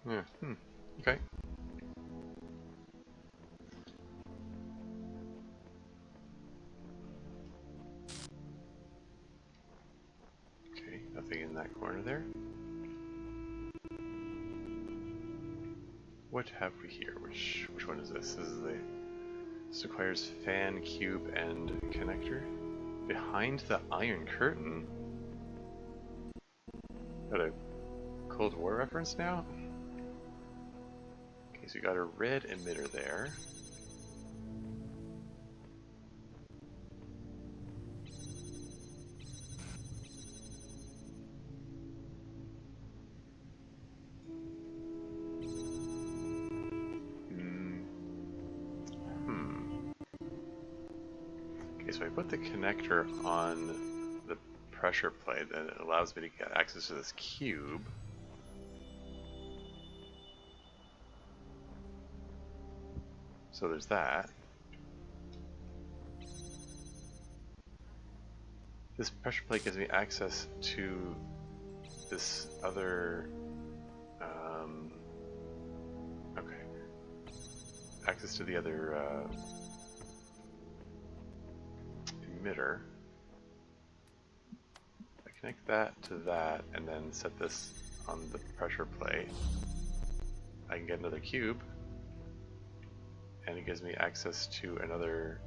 A: Yeah. Okay. Okay, nothing in that corner there. What have we here? Which one is this? This requires fan, cube, and connector. Behind the Iron Curtain? Got a Cold War reference now? Okay, so you got a red emitter there. Okay, so I put the connector on the pressure plate and it allows me to get access to this cube. So there's that. This pressure plate gives me access to this other, okay, access to the other emitter. I connect that to that and then set this on the pressure plate. I can get another cube, and it gives me access to another,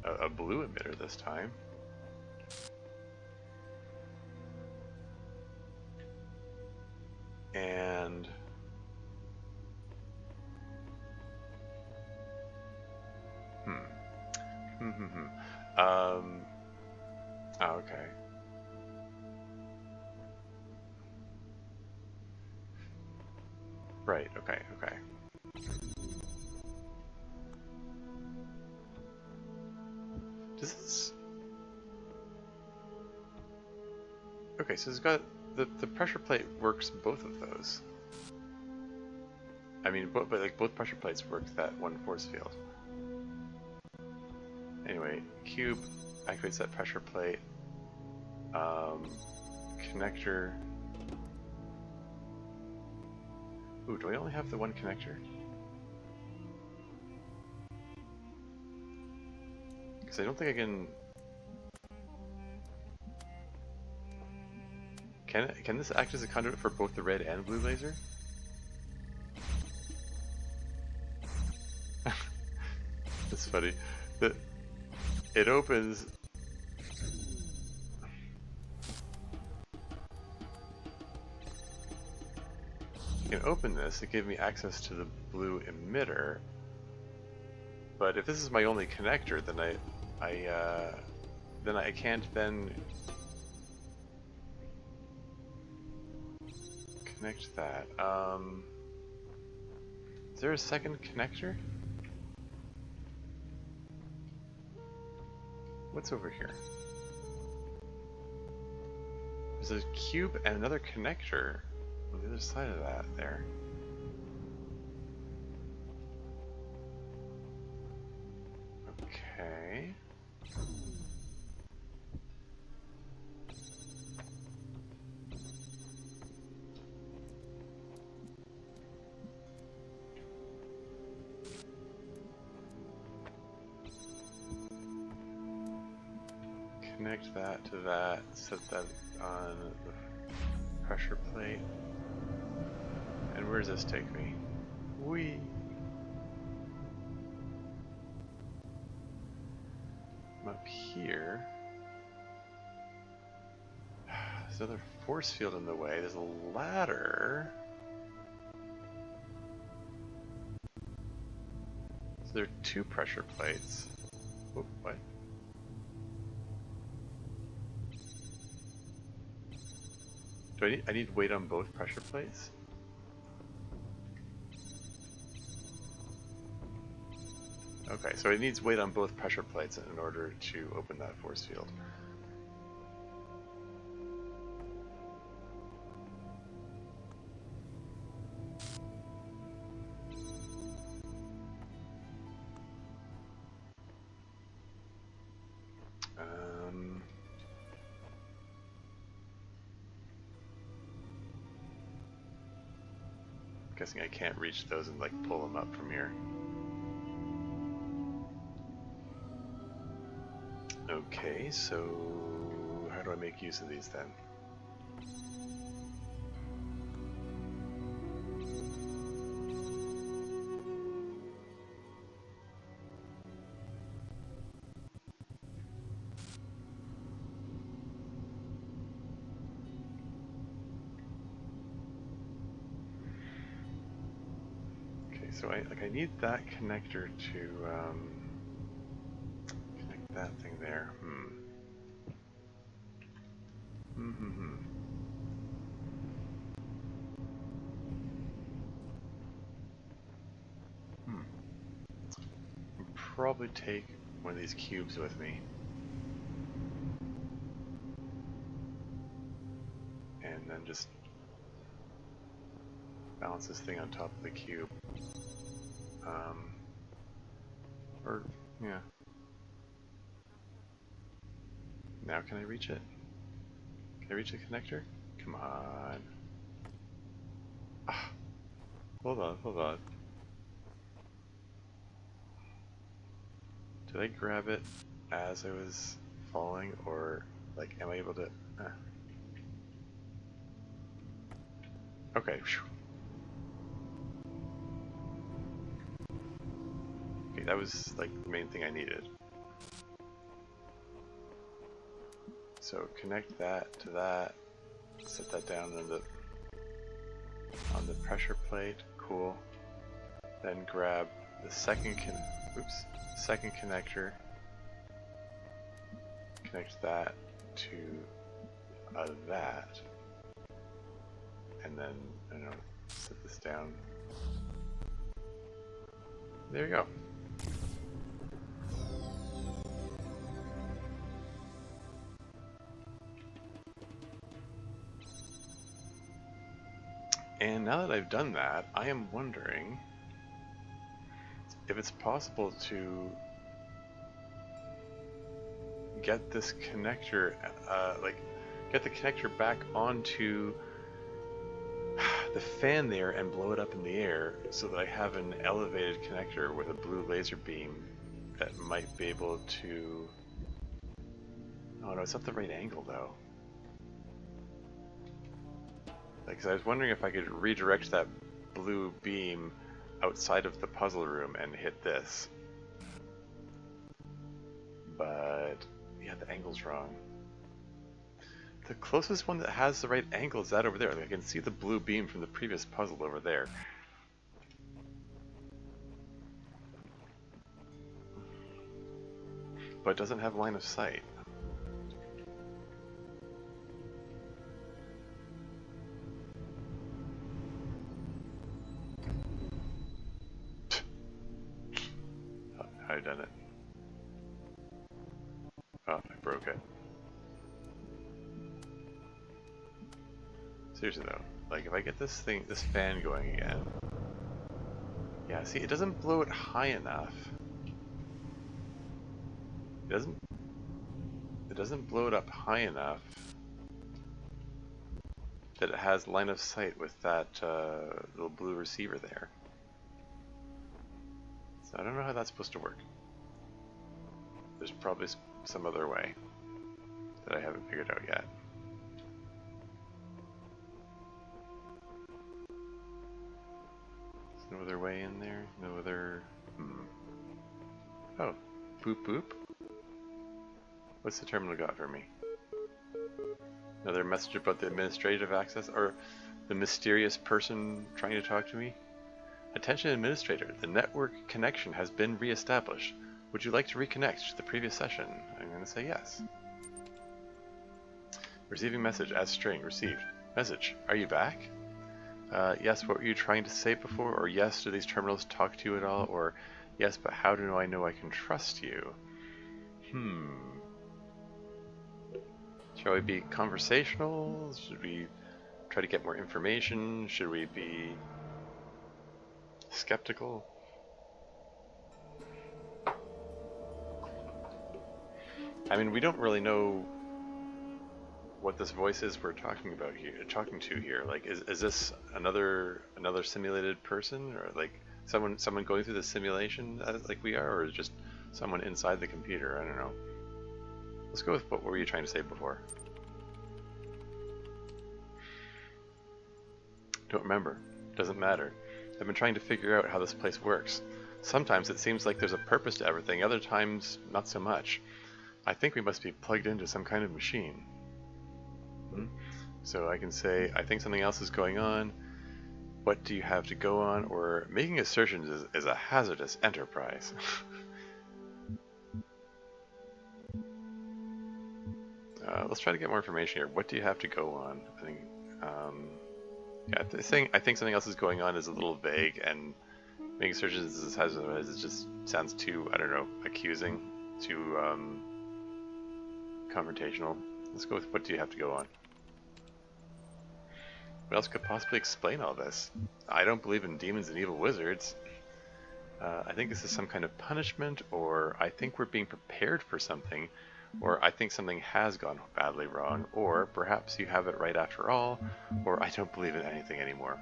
A: a blue emitter this time. And oh, okay. Right, okay. Does this... Okay, so it's got the pressure plate works both of those. I mean, but like both pressure plates work that one force field. Anyway, cube activates that pressure plate. Connector. Ooh, do I only have the one connector? Because I don't think I can. Can this act as a conduit for both the red and blue laser? That's funny. It opens. You can open this. It gave me access to the blue emitter. But if this is my only connector, then I can't then connect that. Is there a second connector? What's over here? There's a cube and another connector on the other side of that there. Okay. Connect that to that, set that on the pressure plate. And where does this take me? Whee! I'm up here. There's another force field in the way. There's a ladder. So there are two pressure plates. Oh, what? Do I need weight on both pressure plates? Okay, so it needs weight on both pressure plates in order to open that force field. Guessing I can't reach those and like pull them up from here. Okay, so how do I make use of these then? So I need that connector to connect that thing there. I'll probably take one of these cubes with me. And then just balance this thing on top of the cube. Or, yeah. Now can I reach it? Can I reach the connector? Come on. Ah. Hold on. Did I grab it as I was falling, or, like, am I able to... Okay. Okay, that was, like, the main thing I needed. So connect that to that, set that down on the pressure plate, cool. Then grab the second connector, connect that to that, and then, I don't know, set this down. There you go. And now that I've done that, I am wondering if it's possible to get this connector, get the connector back onto the fan there and blow it up in the air so that I have an elevated connector with a blue laser beam that might be able to... Oh no, it's not the right angle though. Because I was wondering if I could redirect that blue beam outside of the puzzle room and hit this. But yeah, the angle's wrong. The closest one that has the right angle is that over there. Like, I can see the blue beam from the previous puzzle over there. But it doesn't have line of sight. Oh, I've done it. Oh, I broke it. Seriously though, like if I get this fan going again. Yeah, see, it doesn't blow it high enough. It doesn't blow it up high enough that it has line of sight with that little blue receiver there. So I don't know how that's supposed to work. There's probably some other way that I haven't figured out yet. There's no other way in there? No other... Oh, boop boop. What's the terminal got for me? Another message about the administrative access, or the mysterious person trying to talk to me? Attention administrator, the network connection has been re-established. Would you like to reconnect to the previous session? I'm going to say yes. Receiving message as string, received. Message, are you back? Yes, what were you trying to say before? Or yes, do these terminals talk to you at all? Or yes, but how do I know I can trust you? Shall we be conversational? Should we try to get more information? Should we be skeptical? I mean, we don't really know what this voice is we're talking to here. Like, is this another simulated person, or like someone going through the simulation like we are, or just someone inside the computer? I don't know. Let's go with what were you trying to say before? Don't remember. Doesn't matter. I've been trying to figure out how this place works. Sometimes it seems like there's a purpose to everything, other times not so much. I think we must be plugged into some kind of machine. So I can say, I think something else is going on. What do you have to go on? Or making assertions is a hazardous enterprise. Let's try to get more information here. What do you have to go on? I think, yeah, I think something else is going on is a little vague, and making assertions is a hazardous. It just sounds too, I don't know, accusing, too confrontational. Let's go with what do you have to go on? What else could possibly explain all this? I don't believe in demons and evil wizards. I think this is some kind of punishment, or I think we're being prepared for something, or I think something has gone badly wrong, or perhaps you have it right after all, or I don't believe in anything anymore.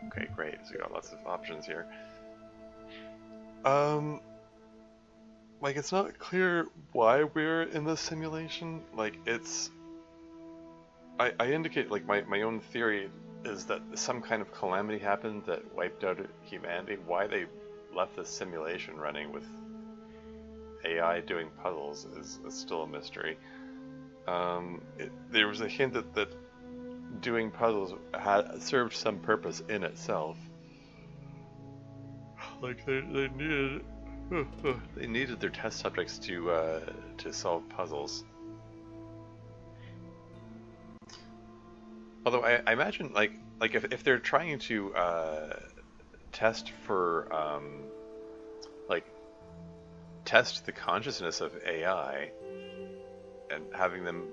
A: Okay, great. So we got lots of options here. Like, it's not clear why we're in this simulation. Like, it's... I indicate, like, my own theory is that some kind of calamity happened that wiped out humanity. Why they left this simulation running with AI doing puzzles is still a mystery. There was a hint that doing puzzles had served some purpose in itself. Like they needed their test subjects to solve puzzles. Although I imagine like if they're trying to test for like test the consciousness of AI and having them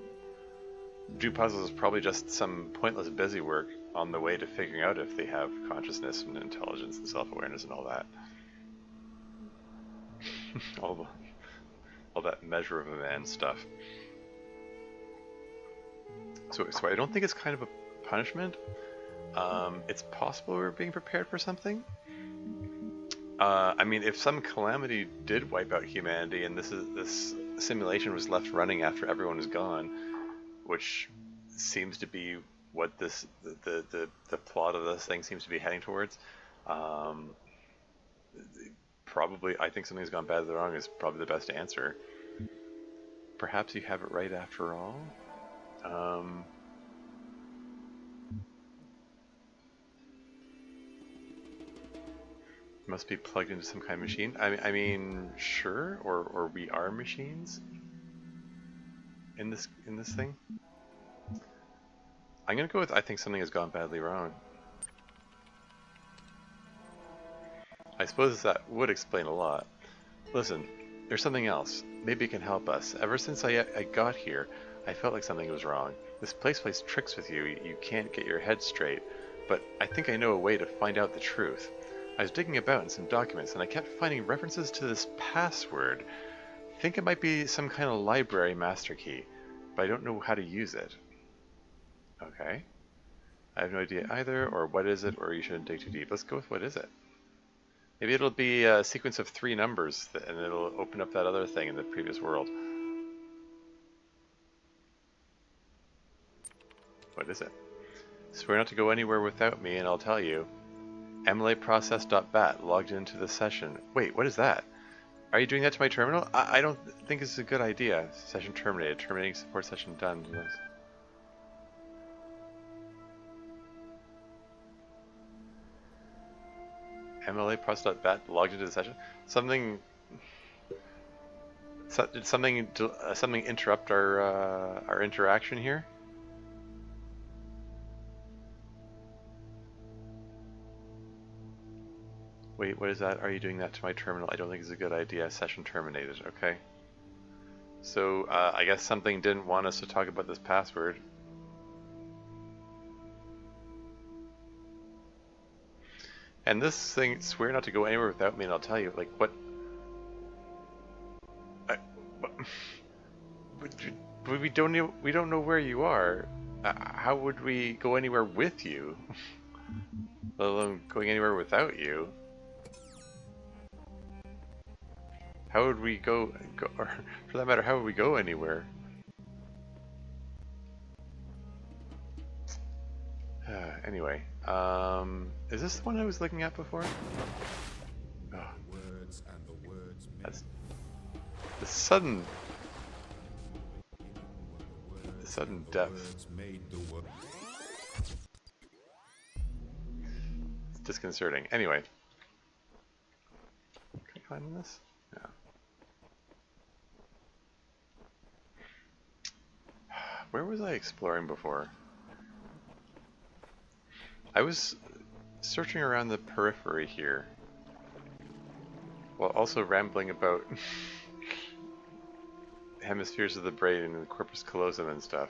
A: do puzzles is probably just some pointless busy work on the way to figuring out if they have consciousness and intelligence and self-awareness and all that. all that measure of a man stuff. So I don't think it's kind of a punishment. It's possible we're being prepared for something. I mean, if some calamity did wipe out humanity and this simulation was left running after everyone is gone, which seems to be what the plot of this thing seems to be heading towards, probably I think something's gone badly wrong is probably the best answer. Perhaps you have it right after all. Must be plugged into some kind of machine. I mean, sure, or we are machines in this thing. I'm gonna go with I think something has gone badly wrong. I suppose that would explain a lot. Listen, there's something else. Maybe it can help us. Ever since I got here, I felt like something was wrong. This place plays tricks with you. You can't get your head straight. But I think I know a way to find out the truth. I was digging about in some documents and I kept finding references to this password. I think it might be some kind of library master key, but I don't know how to use it. Okay. I have no idea either, or what is it, or you shouldn't dig too deep. Let's go with what is it. Maybe it'll be a sequence of 3 numbers and it'll open up that other thing in the previous world. What is it? Swear not to go anywhere without me and I'll tell you. MLA-process.bat logged into the session. Wait, what is that? Are you doing that to my terminal? I don't think this is a good idea. Session terminated. Terminating support session done. MLA-process.bat logged into the session? Something... Did something interrupt our interaction here? Wait, what is that? Are you doing that to my terminal? I don't think it's a good idea. Session terminated. Okay. So, I guess something didn't want us to talk about this password. And this thing, swear not to go anywhere without me and I'll tell you, like, what? We don't know where you are. How would we go anywhere with you? Let alone going anywhere without you. How would we go, or for that matter, how would we go anywhere? Anyway, is this the one I was looking at before? Oh. That's the sudden depth. It's disconcerting. Anyway, can I climb in this? No. Where was I exploring before? I was searching around the periphery here, while also rambling about hemispheres of the brain and the corpus callosum and stuff.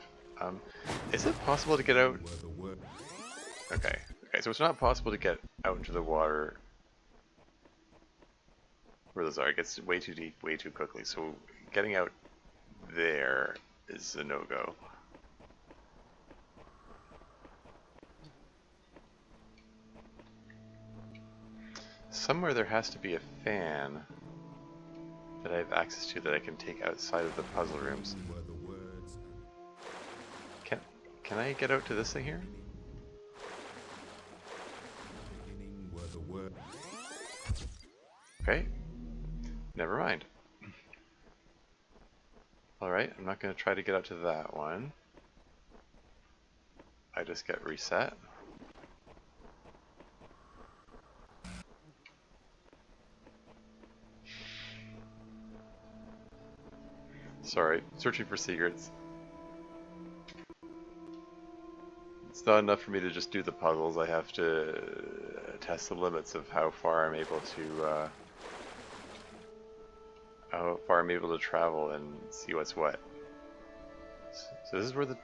A: Is it possible to get out? Okay, so it's not possible to get out into the water where those are. It gets way too deep, way too quickly, so getting out there is a no-go. Somewhere there has to be a fan that I have access to that I can take outside of the puzzle rooms. Can I get out to this thing here? Okay. Never mind. Alright, I'm not going to try to get out to that one. I just get reset. Sorry, searching for secrets. It's not enough for me to just do the puzzles. I have to test the limits of how far I'm able to travel and see what's what. So this is where the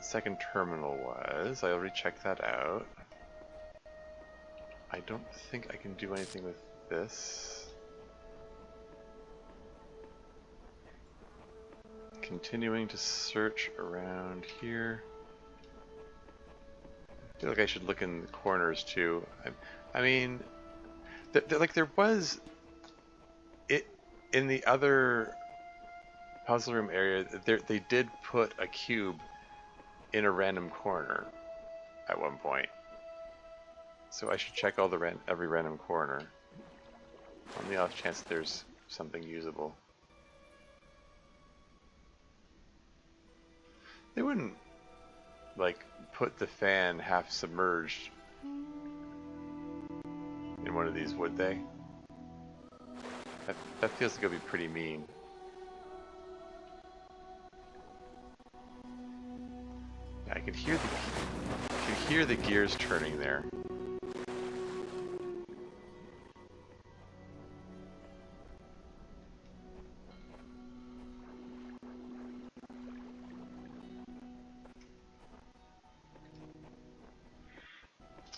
A: second terminal was. I already checked that out. I don't think I can do anything with this. Continuing to search around here. I feel like I should look in the corners too. I mean, like there was it in the other puzzle room area. They did put a cube in a random corner at one point, so I should check all the every random corner on the off chance there's something usable. They wouldn't like put the fan half submerged in one of these, would they? That feels like it would be pretty mean. Yeah, I can hear the gears turning there.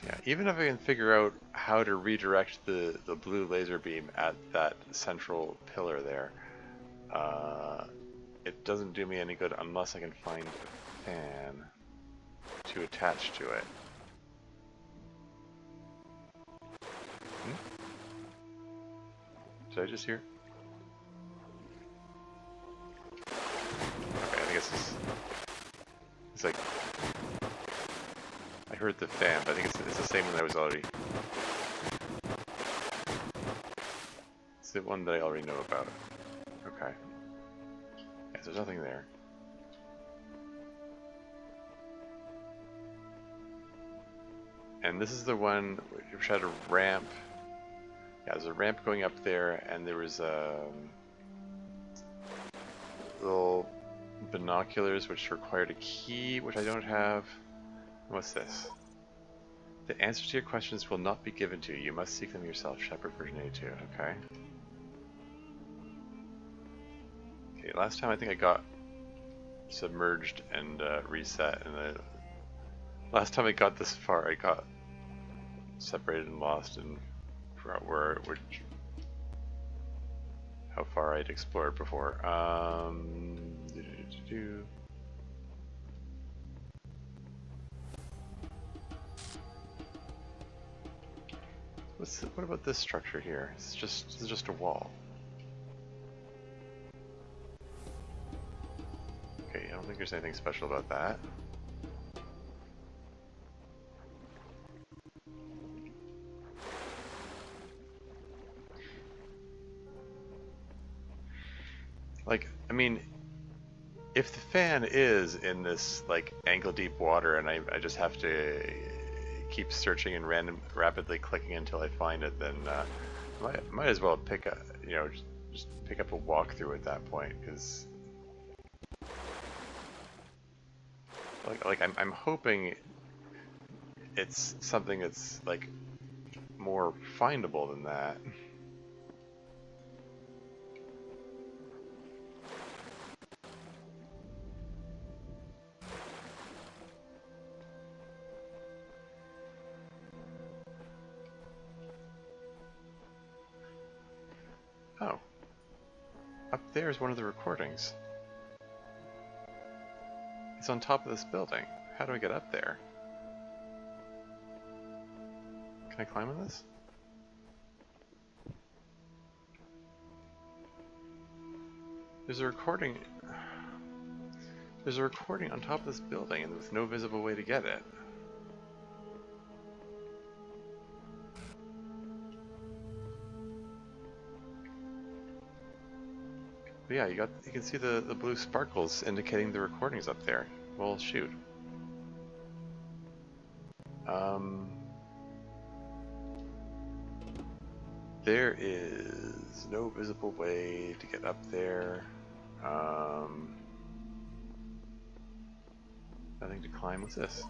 A: Yeah, even if I can figure out how to redirect the blue laser beam at that central pillar there, it doesn't do me any good unless I can find a fan to attach to it. Did I just hear? Okay, I think it's like, I heard the fan, but I think it's the same one that was already. It's the one that I already know about. Okay. Yeah, so there's nothing there. And this is the one which had a ramp. Yeah, there's a ramp going up there, and there was little binoculars which required a key, which I don't have. What's this? The answers to your questions will not be given to you. You must seek them yourself. Shepherd version A2. Okay. Okay, last time I think I got submerged and reset, and last time I got this far, I got separated and lost and forgot how far I'd explored before. What about this structure here? This is just a wall. Okay, I don't think there's anything special about that. Like, I mean, if the fan is in this like ankle-deep water, and I just have to keep searching and rapidly clicking until I find it, then might as well pick a just pick up a walkthrough at that point, because like I'm hoping it's something that's like more findable than that. Oh. Up there is one of the recordings. It's on top of this building. How do I get up there? Can I climb on this? There's a recording. There's a recording on top of this building, and with no visible way to get it. But yeah, you can see the blue sparkles indicating the recordings up there. Well, shoot. There is no visible way to get up there. Nothing to climb. What's this?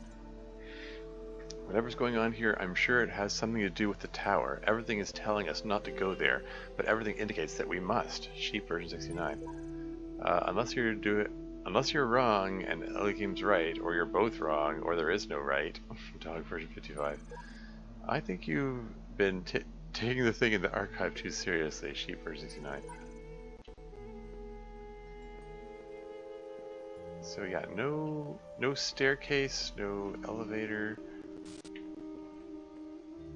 A: Whatever's going on here, I'm sure it has something to do with the tower. Everything is telling us not to go there, but everything indicates that we must. Sheep version 69. Unless you're unless you're wrong and Elegim's right, or you're both wrong, or there is no right, Dog version 55, I think you've been taking the thing in the archive too seriously, Sheep version 69. So yeah, no staircase, no elevator,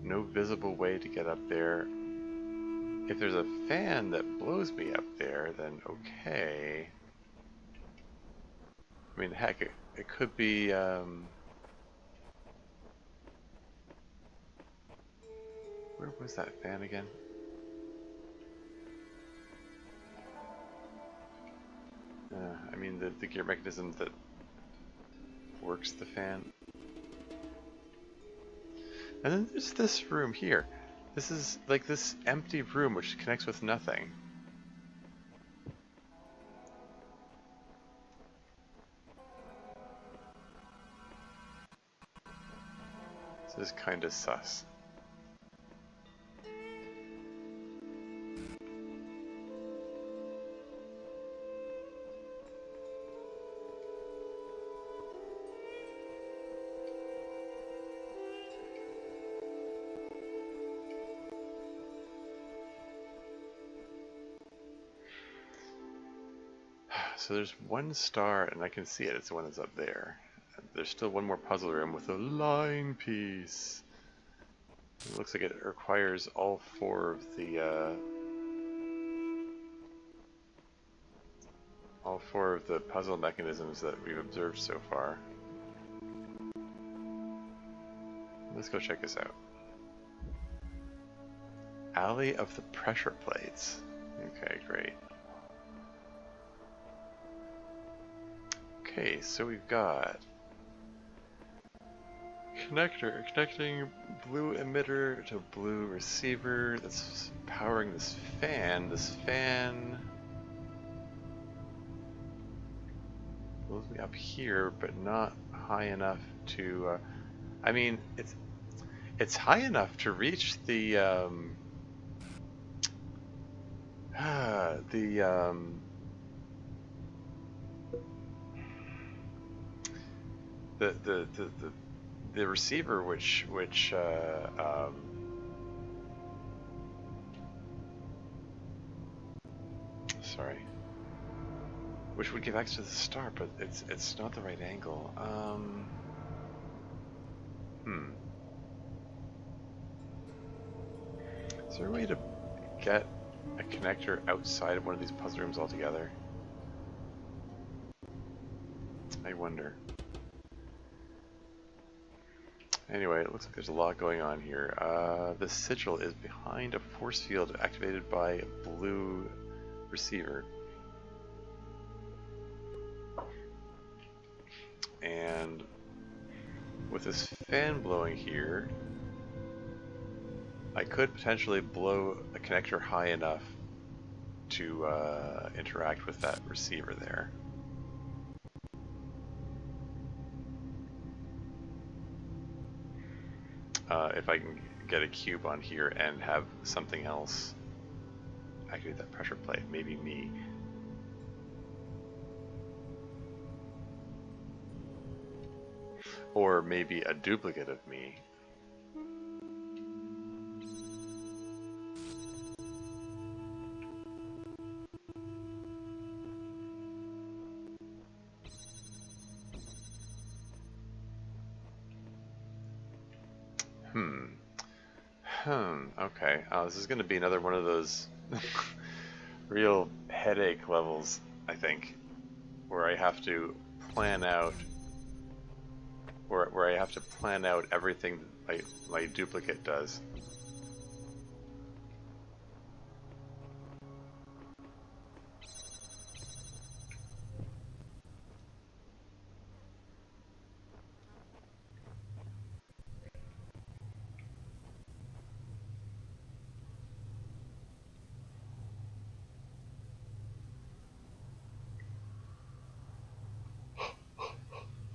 A: no visible way to get up there. If there's a fan that blows me up there, then okay. I mean, heck, it could be, where was that fan again? I mean, the gear mechanism that works the fan. And then there's this room here. This is like this empty room which connects with nothing. This is kind of sus. So there's one star, and I can see it. It's the one that's up there. There's still one more puzzle room with a line piece. It looks like it requires all four of the puzzle mechanisms that we've observed so far. Let's go check this out. Alley of the pressure plates. Okay, great. Okay, so we've got connector connecting blue emitter to blue receiver that's powering this fan. This fan blows me up here, but not high enough to. I mean, it's high enough to reach the the receiver which sorry, which would give access to the star, but it's not the right angle. Is there a way to get a connector outside of one of these puzzle rooms altogether? I wonder. Anyway, it looks like there's a lot going on here. The sigil is behind a force field activated by a blue receiver. And with this fan blowing here, I could potentially blow a connector high enough to interact with that receiver there. If I can get a cube on here and have something else activate that pressure plate, maybe me. Or maybe a duplicate of me. Okay. This is going to be another one of those real headache levels, I think, where I have to plan out, where I have to plan out everything that my duplicate does.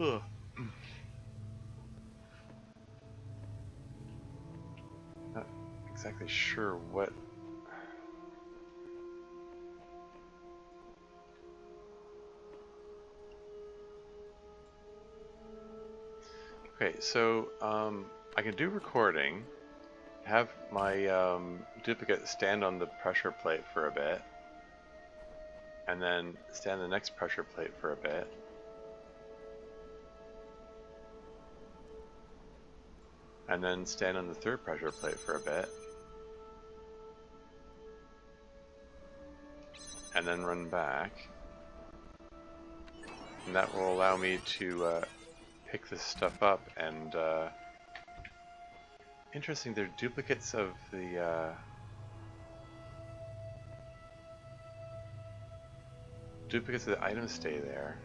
A: Ugh. Not exactly sure what. Okay, so I can do recording, have my duplicate stand on the pressure plate for a bit, and then stand on the next pressure plate for a bit. And then stand on the third pressure plate for a bit. And then run back. And that will allow me to pick this stuff up and interesting, they're duplicates of the items stay there.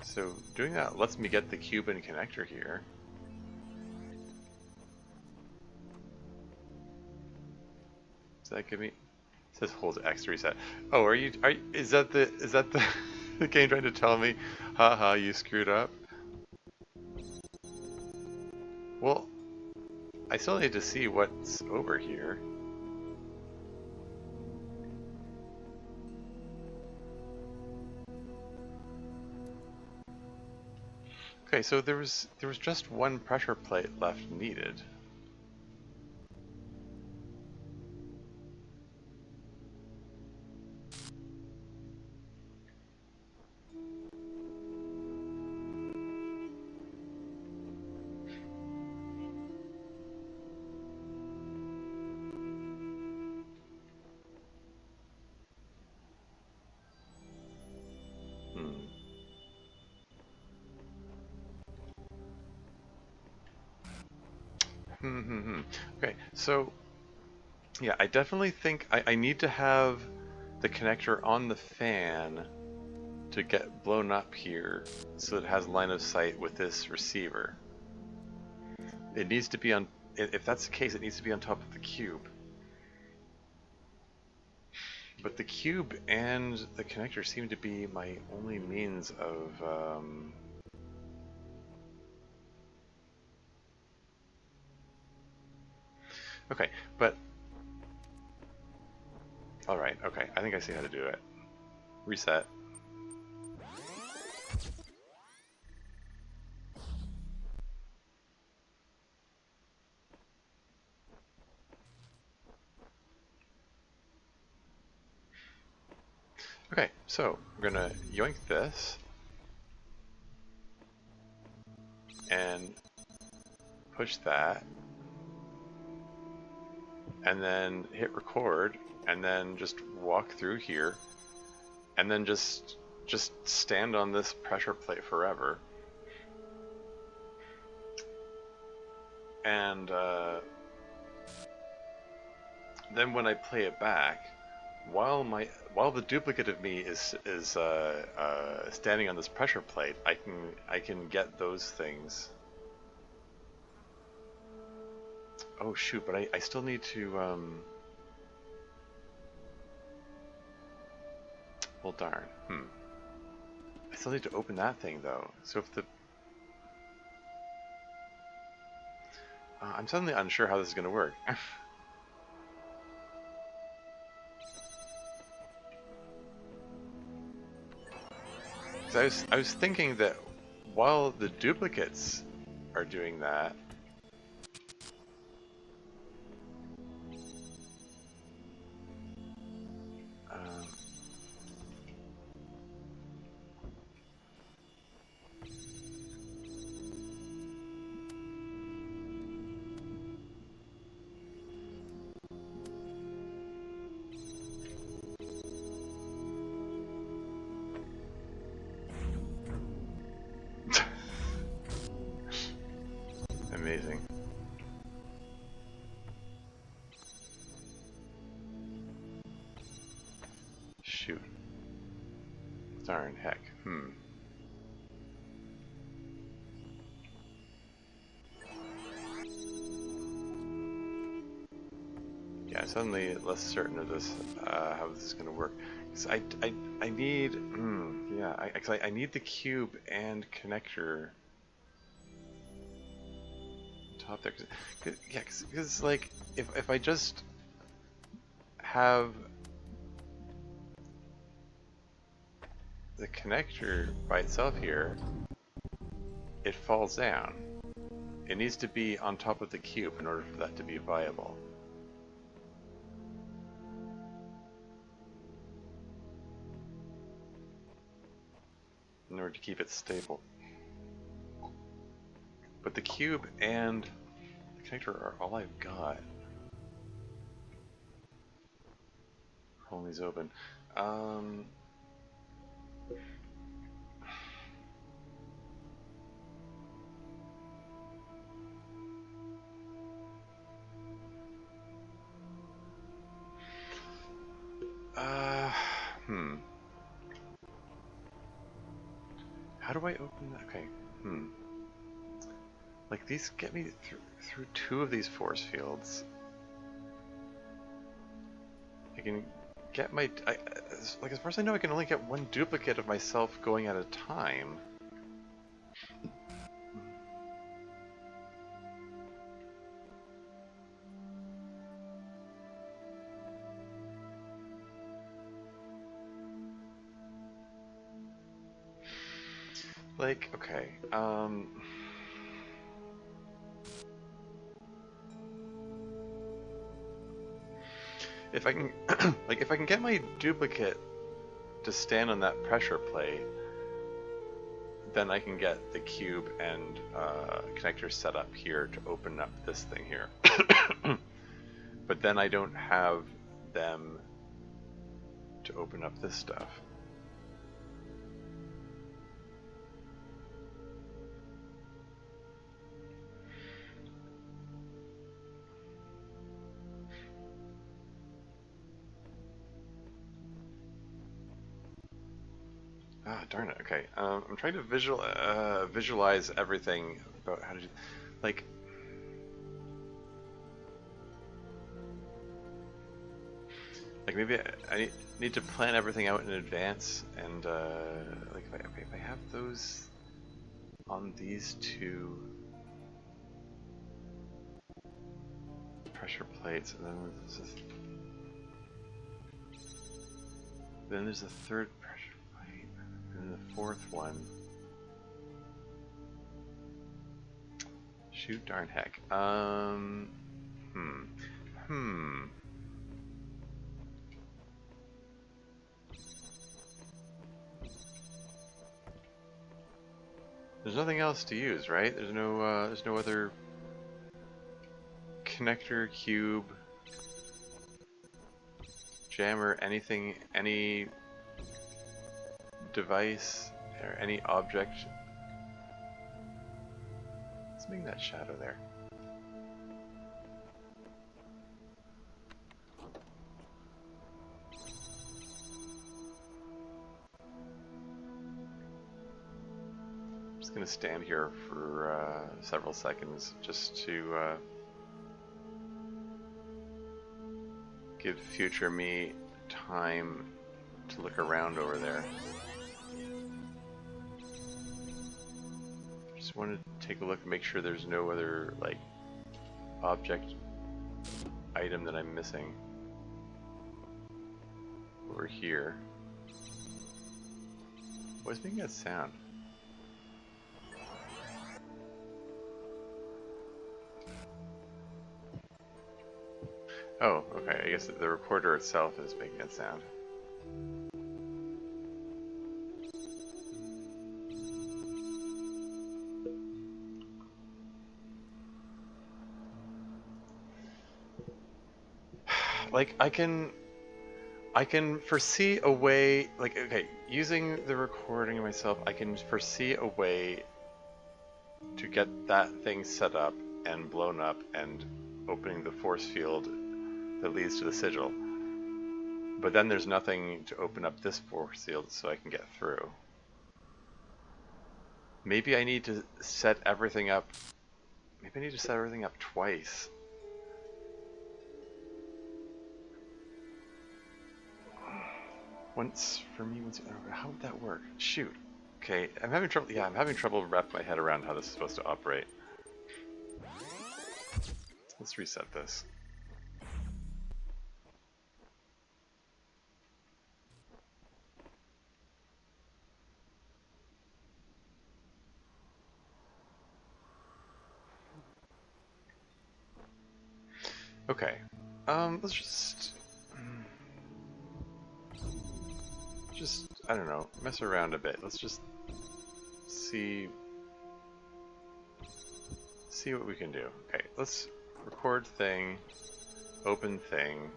A: So doing that lets me get the cube and connector here. Does that give me? It says hold X to reset. Oh, is that the the game trying to tell me, haha, you screwed up? Well, I still need to see what's over here. Okay, so there was just one pressure plate left needed. Okay, so yeah, I definitely think I need to have the connector on the fan to get blown up here so it has line of sight with this receiver. It needs to be on, if that's the case, it needs to be on top of the cube. But the cube and the connector seem to be my only means of okay, but alright, okay, I think I see how to do it. Reset. Okay, so we're gonna yoink this and push that and then hit record and then just walk through here and then just stand on this pressure plate forever. And then when I play it back, while the duplicate of me is standing on this pressure plate, I can get those things. Oh shoot! But I still need to. Well, darn. I still need to open that thing though. So if the I'm suddenly unsure how this is going to work. I was thinking that while the duplicates are doing that, amazing. Shoot. Darn heck. Yeah, suddenly less certain of this, how this is going to work. Cause I need, yeah, I need the cube and connector on top there. Cause like, if I just have the connector by itself here, it falls down. It needs to be on top of the cube in order for that to be viable. In order to keep it stable. But the cube and the connector are all I've got. Only's open. How do I open that? Okay. Like these get me through two of these force fields. I can get my like as far as I know, I can only get one duplicate of myself going at a time. Like, okay, if I can, like, if I can get my duplicate to stand on that pressure plate, then I can get the cube and connector set up here to open up this thing here. But then I don't have them to open up this stuff. Ah, darn it. Okay, I'm trying to visualize everything about how to do, like, maybe I need to plan everything out in advance, and like if I have those on these two pressure plates, and then there's a third pressure plate, and the fourth one. Shoot, darn heck. There's nothing else to use, right? There's no other connector, cube, jammer, anything, any device, or any object. Let's make that shadow there. I'm going to stand here for several seconds just to give future me time to look around over there. Just want to take a look and make sure there's no other like object item that I'm missing over here. What's making that sound? Oh, okay, I guess the recorder itself is making that sound. Like, I can foresee a way, like, okay, using the recording of myself, I can foresee a way to get that thing set up and blown up and opening the force field that leads to the sigil. But then there's nothing to open up this force field so I can get through. Maybe I need to set everything up. Maybe I need to set everything up twice. Once for me, once. How would that work? Shoot. Okay, I'm having trouble. Yeah, I'm having trouble wrapping my head around how this is supposed to operate. Let's reset this. Okay. Let's just I don't know, mess around a bit. Let's just see what we can do. Okay, let's record thing, open thing.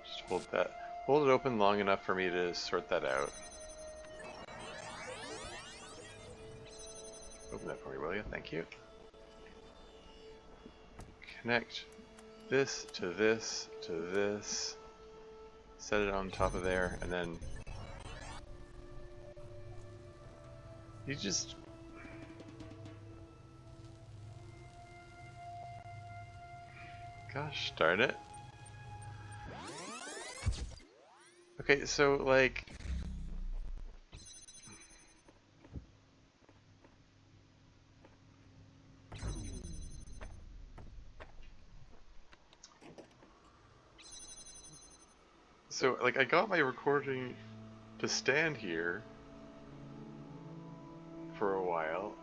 A: Just hold it open long enough for me to sort that out. Open that for me, will you? Thank you. Connect this to this to this. Set it on top of there, and then you just... Gosh darn it. Okay, so like... So, like, I got my recording to stand here for a while.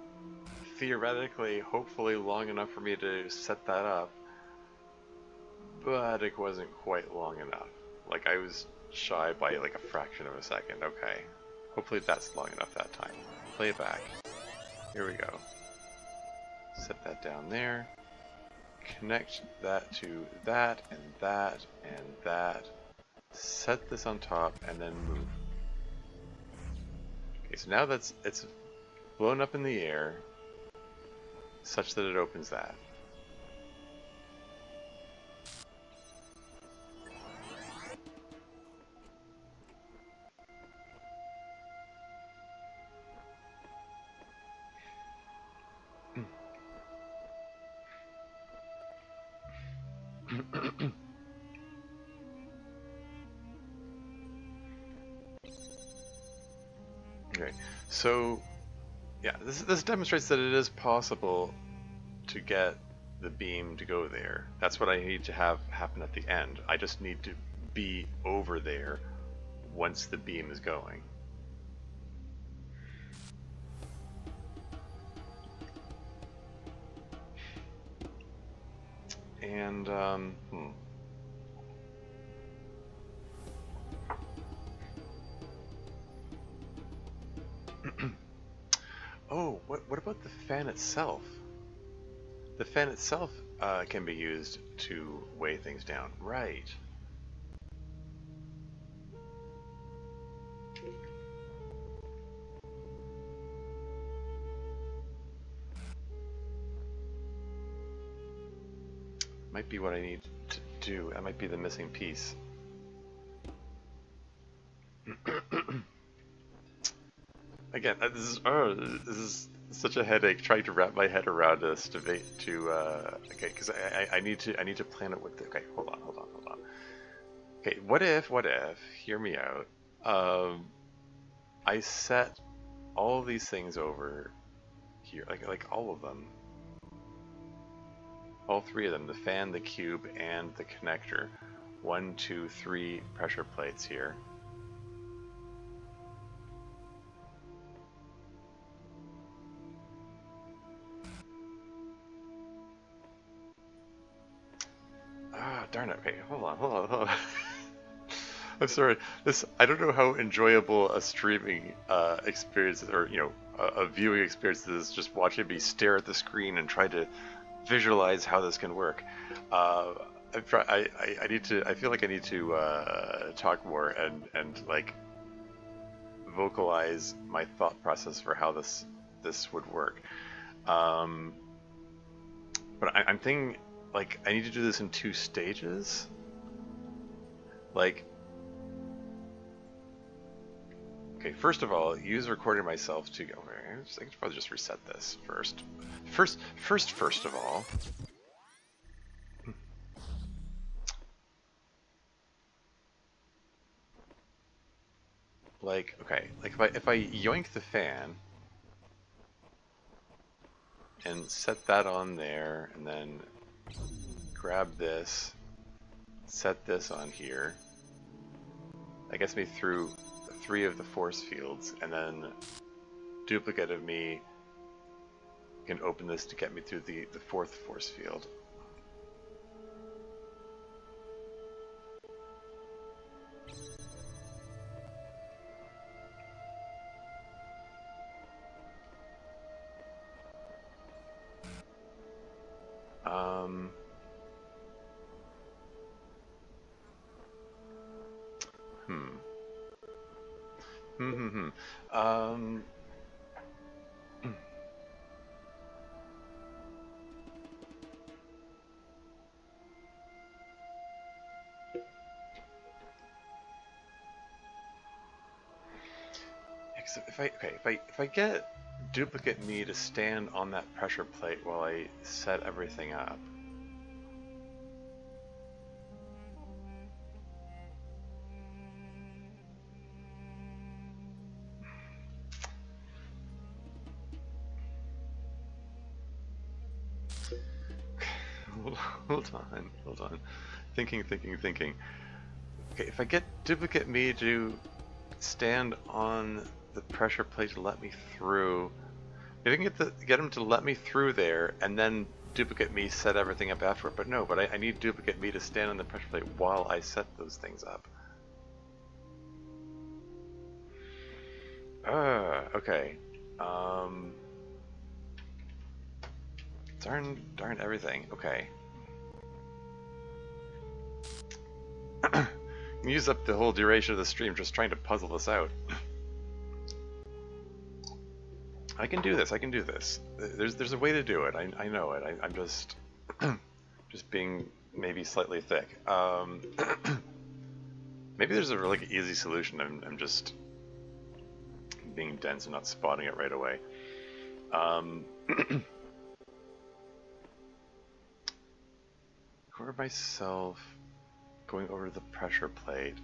A: Theoretically, hopefully long enough for me to set that up. But it wasn't quite long enough. Like, I was shy by like a fraction of a second. Okay. Hopefully that's long enough that time. Play it back. Here we go. Set that down there. Connect that to that and that and that. Set this on top and then move. Okay, so now it's blown up in the air such that it opens that. Okay, so yeah, this demonstrates that it is possible to get the beam to go there. That's what I need to have happen at the end. I just need to be over there once the beam is going. And oh, what about the fan itself? The fan itself can be used to weigh things down. Right. Might be what I need to do. That might be the missing piece. Again, this is such a headache trying to wrap my head around this okay, because I need to plan it with the, okay, hold on. Okay, what if, hear me out, I set all of these things over here, like all of them, all three of them, the fan, the cube, and the connector. 1, 2, 3 pressure plates here. Ah, darn it. Okay, hold on. I'm sorry. I don't know how enjoyable a streaming experience, or a viewing experience is. Just watching me stare at the screen and try to visualize how this can work. I feel like I need to talk more and like vocalize my thought process for how this would work. But I'm thinking, like, I need to do this in 2 stages. Like, okay, first of all, use recording myself to go. I should probably just reset this first. First of all. Like, okay, like if I yoink the fan and set that on there, and then grab this, set this on here, that gets me through 3 of the force fields, and then duplicate of me can open this to get me through the fourth force field. If I get duplicate me to stand on that pressure plate while I set everything up. Hold on. Thinking. Okay, if I get duplicate me to stand on the pressure plate to let me through, if I can get him to let me through there, and then duplicate me set everything up afterward. But no, I need duplicate me to stand on the pressure plate while I set those things up. Okay. Darn everything. Okay. Use up the whole duration of the stream just trying to puzzle this out. I can do this. There's a way to do it. I know it. I'm just just being maybe slightly thick. Maybe there's a really easy solution. I'm just being dense and not spotting it right away. Record myself going over the pressure plate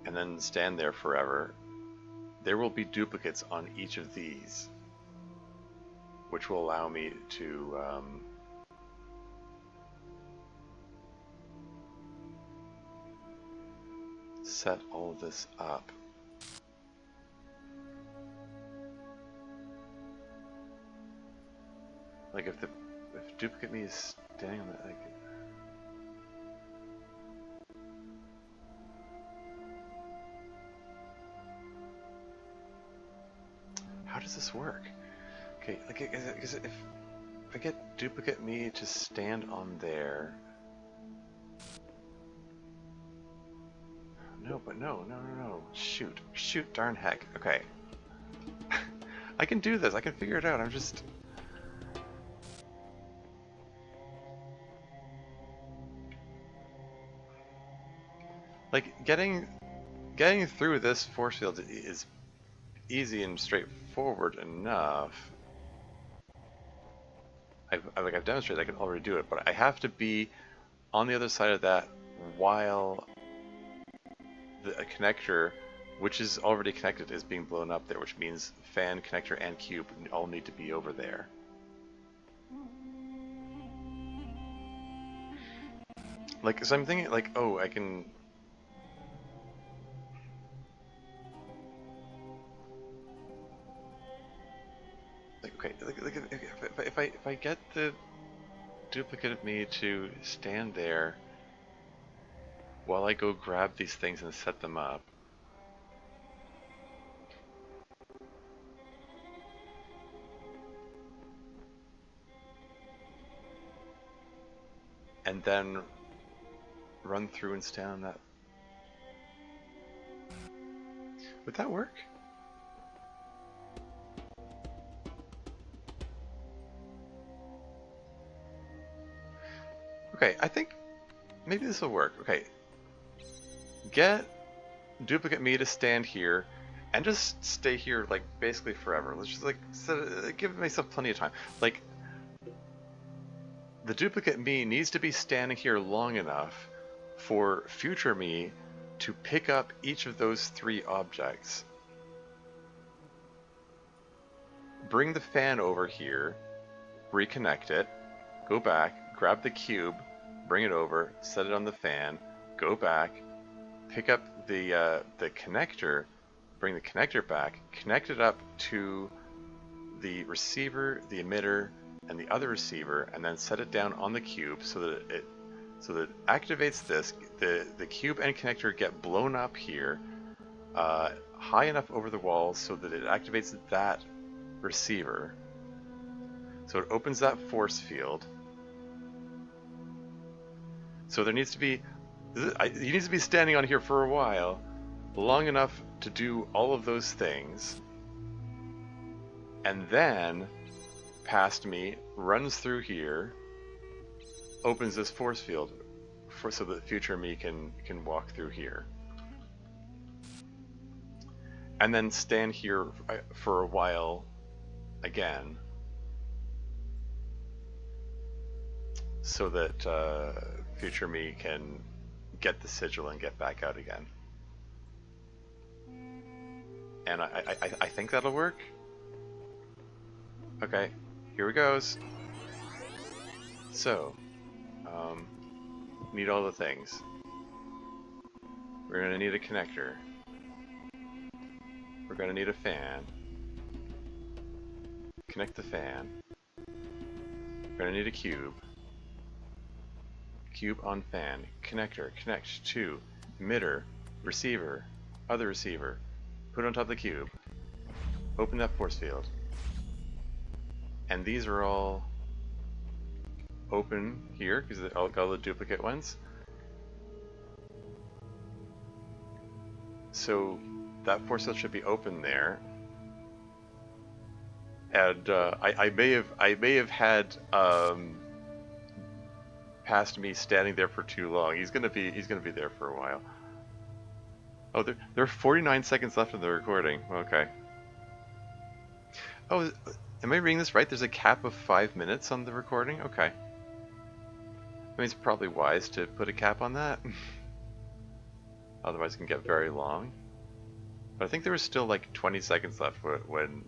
A: and then stand there forever. There will be duplicates on each of these, which will allow me to set all of this up. Like if duplicate me is standing on that, like, how does this work? Okay, like if I get duplicate me to stand on there. No, but no. Shoot, darn heck. Okay. I can do this. I can figure it out. I'm just. Like, getting through this force field is easy and straightforward enough. I've demonstrated I can already do it, but I have to be on the other side of that while the connector, which is already connected, is being blown up there, which means fan, connector, and cube all need to be over there. Like, so I'm thinking, like, oh, I can. If I get the duplicate of me to stand there while I go grab these things and set them up, and then run through and stand on that, would that work? Okay, I think maybe this will work. Okay, get duplicate me to stand here and just stay here like basically forever. Let's just like give myself plenty of time. Like, the duplicate me needs to be standing here long enough for future me to pick up each of those three objects. Bring the fan over here, reconnect it, go back, grab the cube, bring it over, set it on the fan, go back, pick up the connector, bring the connector back, connect it up to the receiver, the emitter, and the other receiver, and then set it down on the cube so that it activates this. The cube and connector get blown up here, high enough over the walls so that it activates that receiver. So it opens that force field. So there needs to be, he needs to be standing on here for a while, long enough to do all of those things, and then past me, runs through here, opens this force field so that future me can walk through here. And then stand here for a while again, so that future me can get the sigil and get back out again. And I think that'll work. Okay, here we goes. So, need all the things. We're gonna need a connector. We're gonna need a fan. Connect the fan. We're gonna need a cube. Cube on fan. Connector. Connect to emitter, receiver, other receiver. Put it on top of the cube. Open that force field. And these are all open here because they're all the duplicate ones. So that force field should be open there. And I may have had past me standing there for too long. He's gonna be there for a while. Oh, there are 49 seconds left in the recording. Okay. Oh, am I reading this right? There's a cap of 5 minutes on the recording? Okay. I mean, it's probably wise to put a cap on that. Otherwise it can get very long. But I think there was still like 20 seconds left when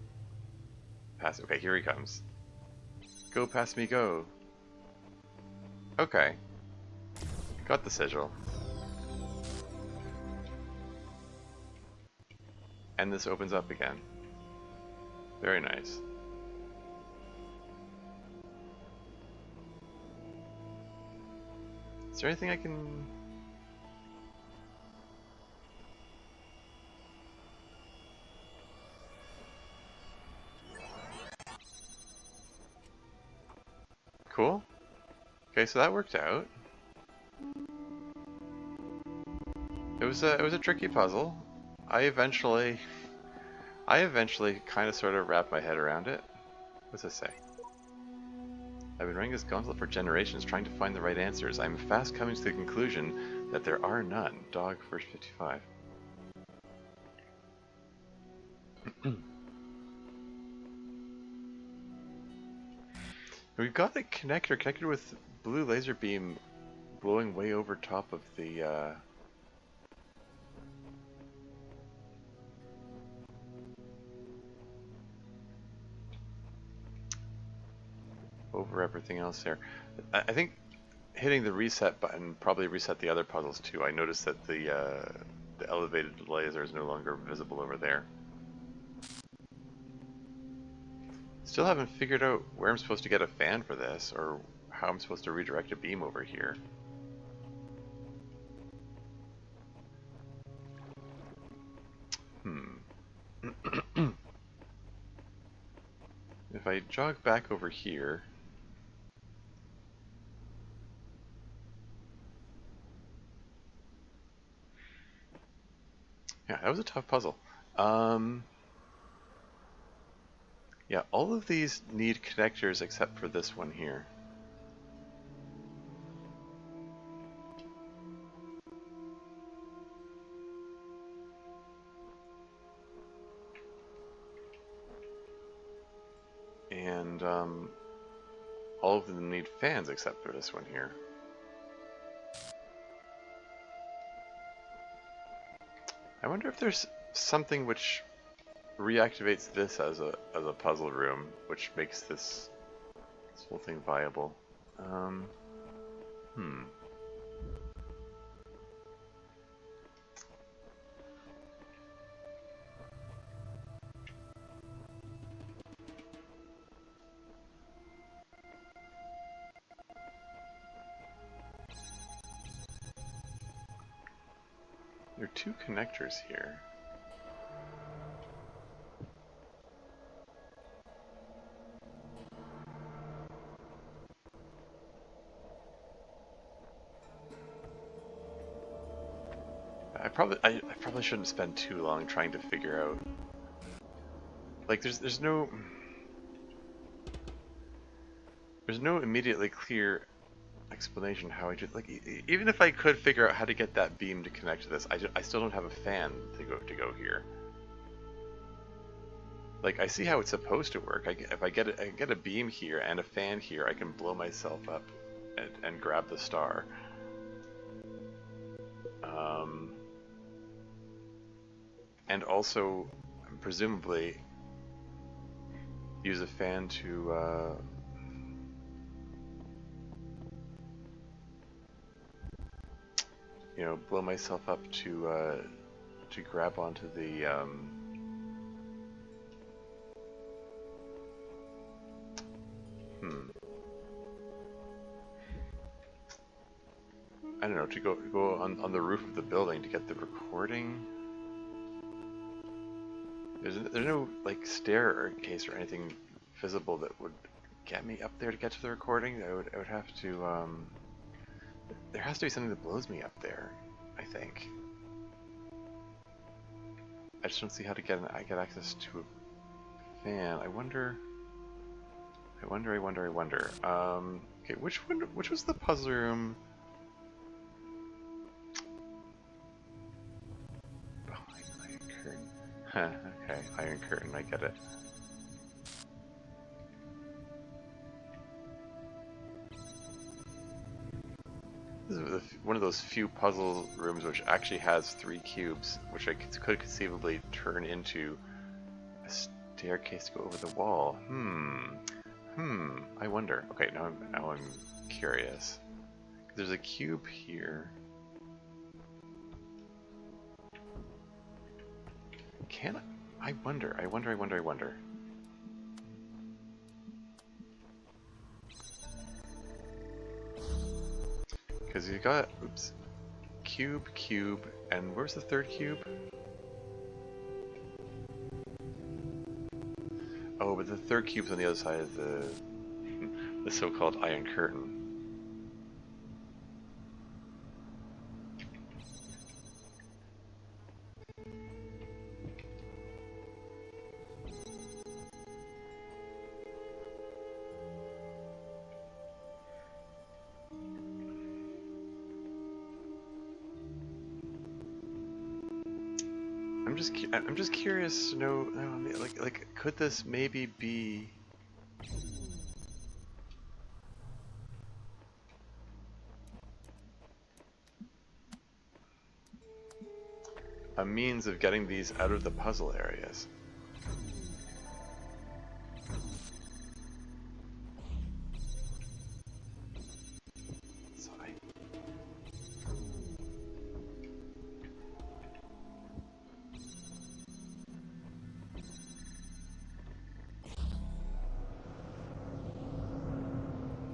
A: past. Okay, here he comes. Go past me, go. Okay. Got the sigil. And this opens up again. Very nice. Is there anything I can... Cool. Okay, so that worked out. It was a tricky puzzle. I eventually kind of sort of wrapped my head around it. What's this say? I've been running this gauntlet for generations, trying to find the right answers. I'm fast coming to the conclusion that there are none. Dog first 55. We've got a connector connected with blue laser beam blowing way over top of the over everything else there. I think hitting the reset button probably reset the other puzzles too. I noticed that the elevated laser is no longer visible over there. Still haven't figured out where I'm supposed to get a fan for this, or how I'm supposed to redirect a beam over here. If I jog back over here... Yeah, that was a tough puzzle. Yeah, all of these need connectors except for this one here. And all of them need fans except for this one here. I wonder if there's something which reactivates this as a puzzle room, which makes this whole thing viable. There are two connectors here. I probably shouldn't spend too long trying to figure out. Like there's no immediately clear explanation how I just like even if I could figure out how to get that beam to connect to this, I still don't have a fan to go here. Like I see how it's supposed to work. If I get a beam here and a fan here, I can blow myself up and grab the star. And also, presumably, use a fan to you know, blow myself up to grab onto the I don't know, to go on the roof of the building to get the recording. There's no like staircase or anything visible that would get me up there to get to the recording. I would have to there has to be something that blows me up there, I think. I just don't see how to get access to a fan. I wonder. Okay, which was the puzzle room? Behind Iron Curtain. Huh, okay, Iron Curtain, I get it. This is one of those few puzzle rooms which actually has 3 cubes, which I could conceivably turn into a staircase to go over the wall. I wonder. Okay, now I'm curious. There's a cube here. Can I wonder. Because you got, oops, cube, and where's the third cube? Oh, but the third cube's on the other side of the so-called Iron Curtain. I'm just curious to know, like, could this maybe be a means of getting these out of the puzzle areas?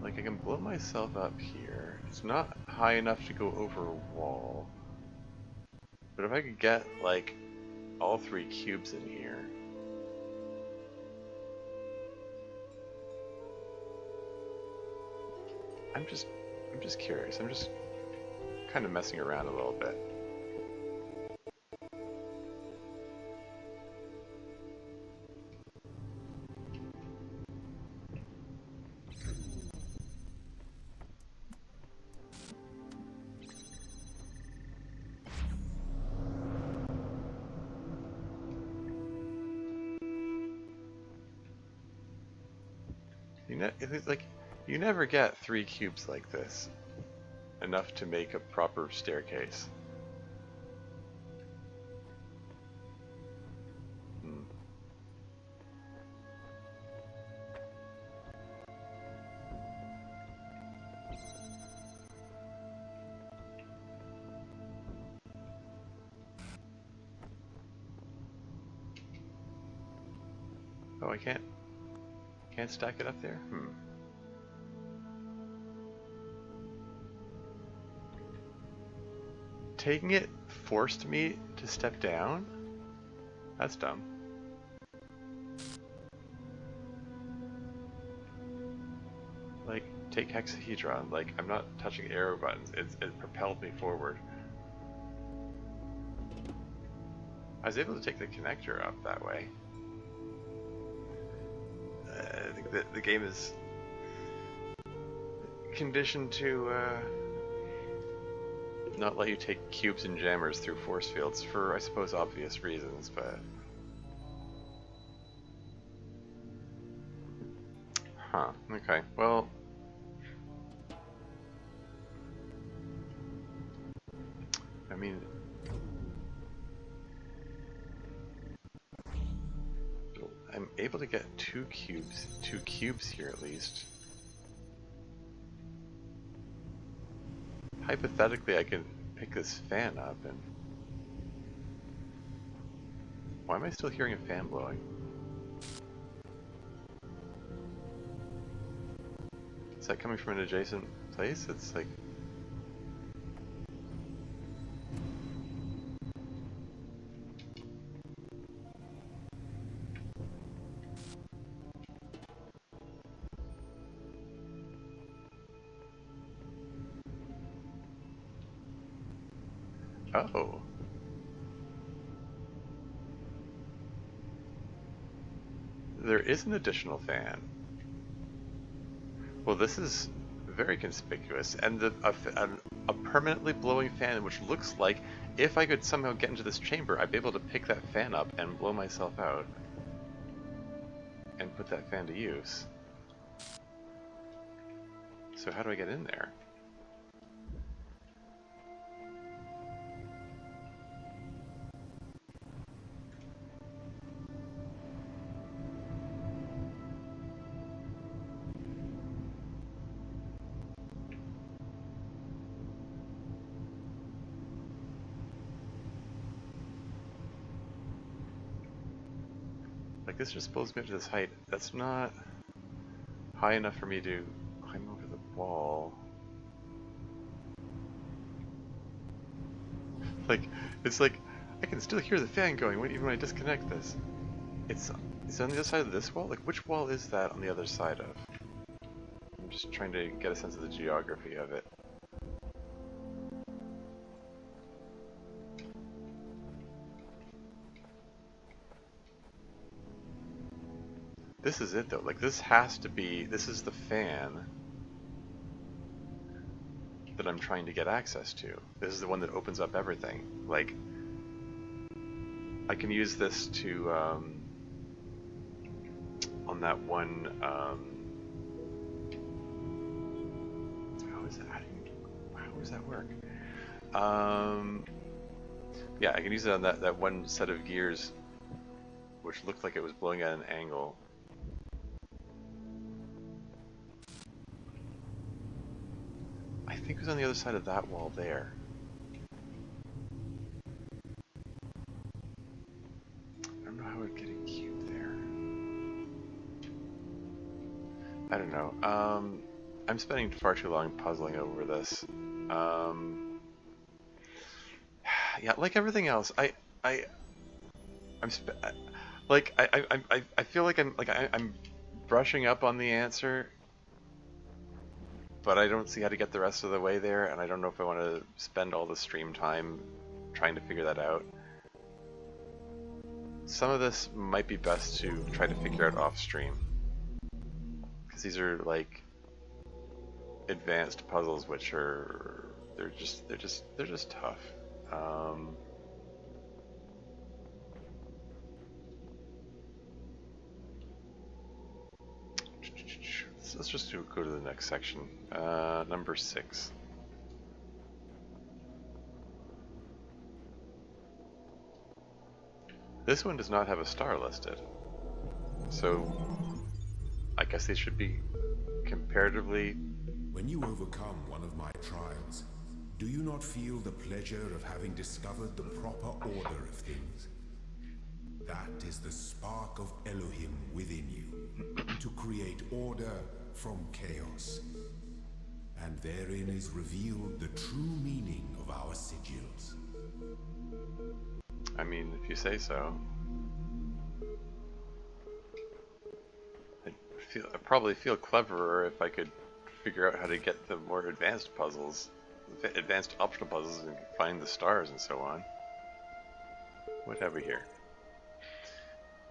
A: Like, I can blow myself up here. It's not high enough to go over a wall. But if I could get, like, all 3 cubes in here. I'm just curious. I'm just kind of messing around a little bit. It's like, you never get 3 cubes like this. Enough to make a proper staircase. Oh, I can't stack it up there? Taking it forced me to step down? That's dumb. Like, take hexahedron. Like, I'm not touching arrow buttons. It propelled me forward. I was able to take the connector up that way. I think that the game is conditioned to not let you take cubes and jammers through force fields for, I suppose, obvious reasons, but... Huh, okay, well... I mean... I'm able to get two cubes here at least. Hypothetically, I could pick this fan up and... Why am I still hearing a fan blowing? Is that coming from an adjacent place? It's like... Oh. There is an additional fan. Well, this is very conspicuous, and a permanently blowing fan, which looks like if I could somehow get into this chamber, I'd be able to pick that fan up and blow myself out and put that fan to use. So how do I get in there? Like, this just pulls me up to this height. That's not high enough for me to climb over the wall. Like, it's like, I can still hear the fan going even when I disconnect this. It's on the other side of this wall? Like, which wall is that on the other side of? I'm just trying to get a sense of the geography of it. This is it though, like this has to be, this is the fan that I'm trying to get access to. This is the one that opens up everything. Like, I can use this to, on that one, how does that work? Yeah, I can use it on that one set of gears, which looked like it was blowing at an angle. I think it was on the other side of that wall there. I don't know how I'd get a cube there. I don't know. I'm spending far too long puzzling over this. Yeah, like everything else, I feel like I'm brushing up on the answer, but I don't see how to get the rest of the way there, and I don't know if I want to spend all the stream time trying to figure that out. Some of this might be best to try to figure out off stream, because these are like advanced puzzles, which are they're just tough. Let's just go to the next section. Number 6. This one does not have a star listed, so I guess they should be comparatively...
B: When you overcome one of my trials, do you not feel the pleasure of having discovered the proper order of things? That is the spark of Elohim within you, to create order from chaos. And therein is revealed the true meaning of our sigils.
A: I mean, if you say so. I'd probably feel cleverer if I could figure out how to get the more advanced puzzles, advanced optional puzzles, and find the stars and so on. What have we here?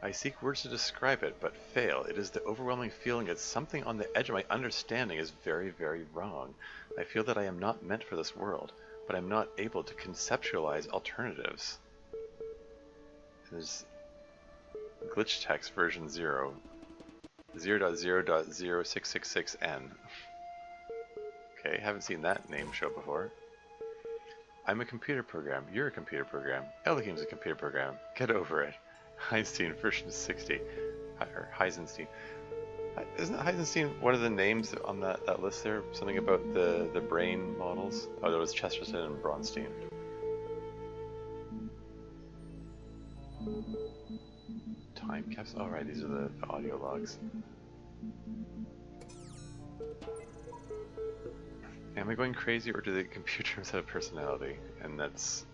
A: I seek words to describe it, but fail. It is the overwhelming feeling that something on the edge of my understanding is very, very wrong. I feel that I am not meant for this world, but I'm not able to conceptualize alternatives. There's glitch text version 0. 0.0.0666N. Okay, haven't seen that name show before. I'm a computer program. You're a computer program. Elohim's a computer program. Get over it. Einstein version 60. Or Heisenstein. Isn't Heisenstein one of the names on that list there? Something about the brain models? Oh, there was Chesterton and Bronstein. Time capsule? Oh, right, these are the audio logs. Am I going crazy, or do the computers have personality? And that's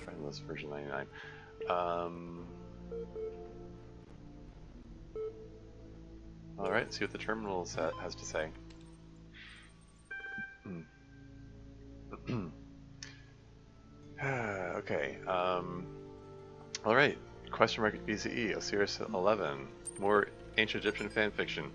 A: friendless version 99. Alright, see what the terminal has to say. Okay, alright. Question mark BCE, Osiris 11. More ancient Egyptian fanfiction.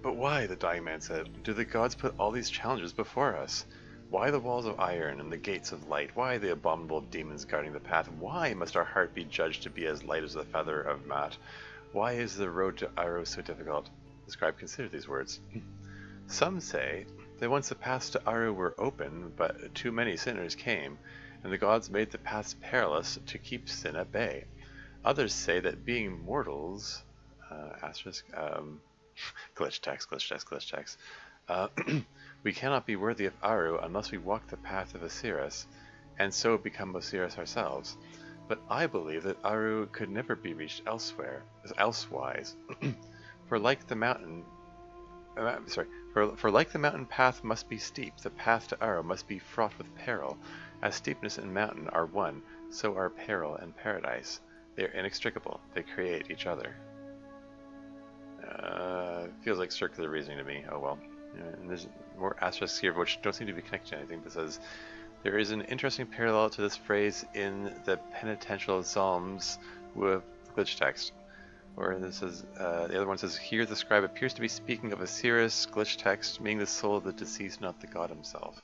A: But why, the dying man said, do the gods put all these challenges before us? Why the walls of iron and the gates of light? Why the abominable demons guarding the path? Why must our heart be judged to be as light as the feather of Mat? Why is the road to Aro so difficult? The scribe considered these words. Some say that once the paths to Aro were open, but too many sinners came, and the gods made the paths perilous to keep sin at bay. Others say that being mortals... glitch text. We cannot be worthy of Aru unless we walk the path of Osiris, and so become Osiris ourselves. But I believe that Aru could never be reached elsewise. For like the mountain, for like the mountain path must be steep, the path to Aru must be fraught with peril. As steepness and mountain are one, so are peril and paradise. They are inextricable. They create each other. Feels like circular reasoning to me. Oh well. And there's more asterisks here which don't seem to be connected to anything, but says there is an interesting parallel to this phrase in the penitential psalms with glitch text. Or this is the other one says here the scribe appears to be speaking of Osiris, glitch text, meaning the soul of the deceased, not the god himself.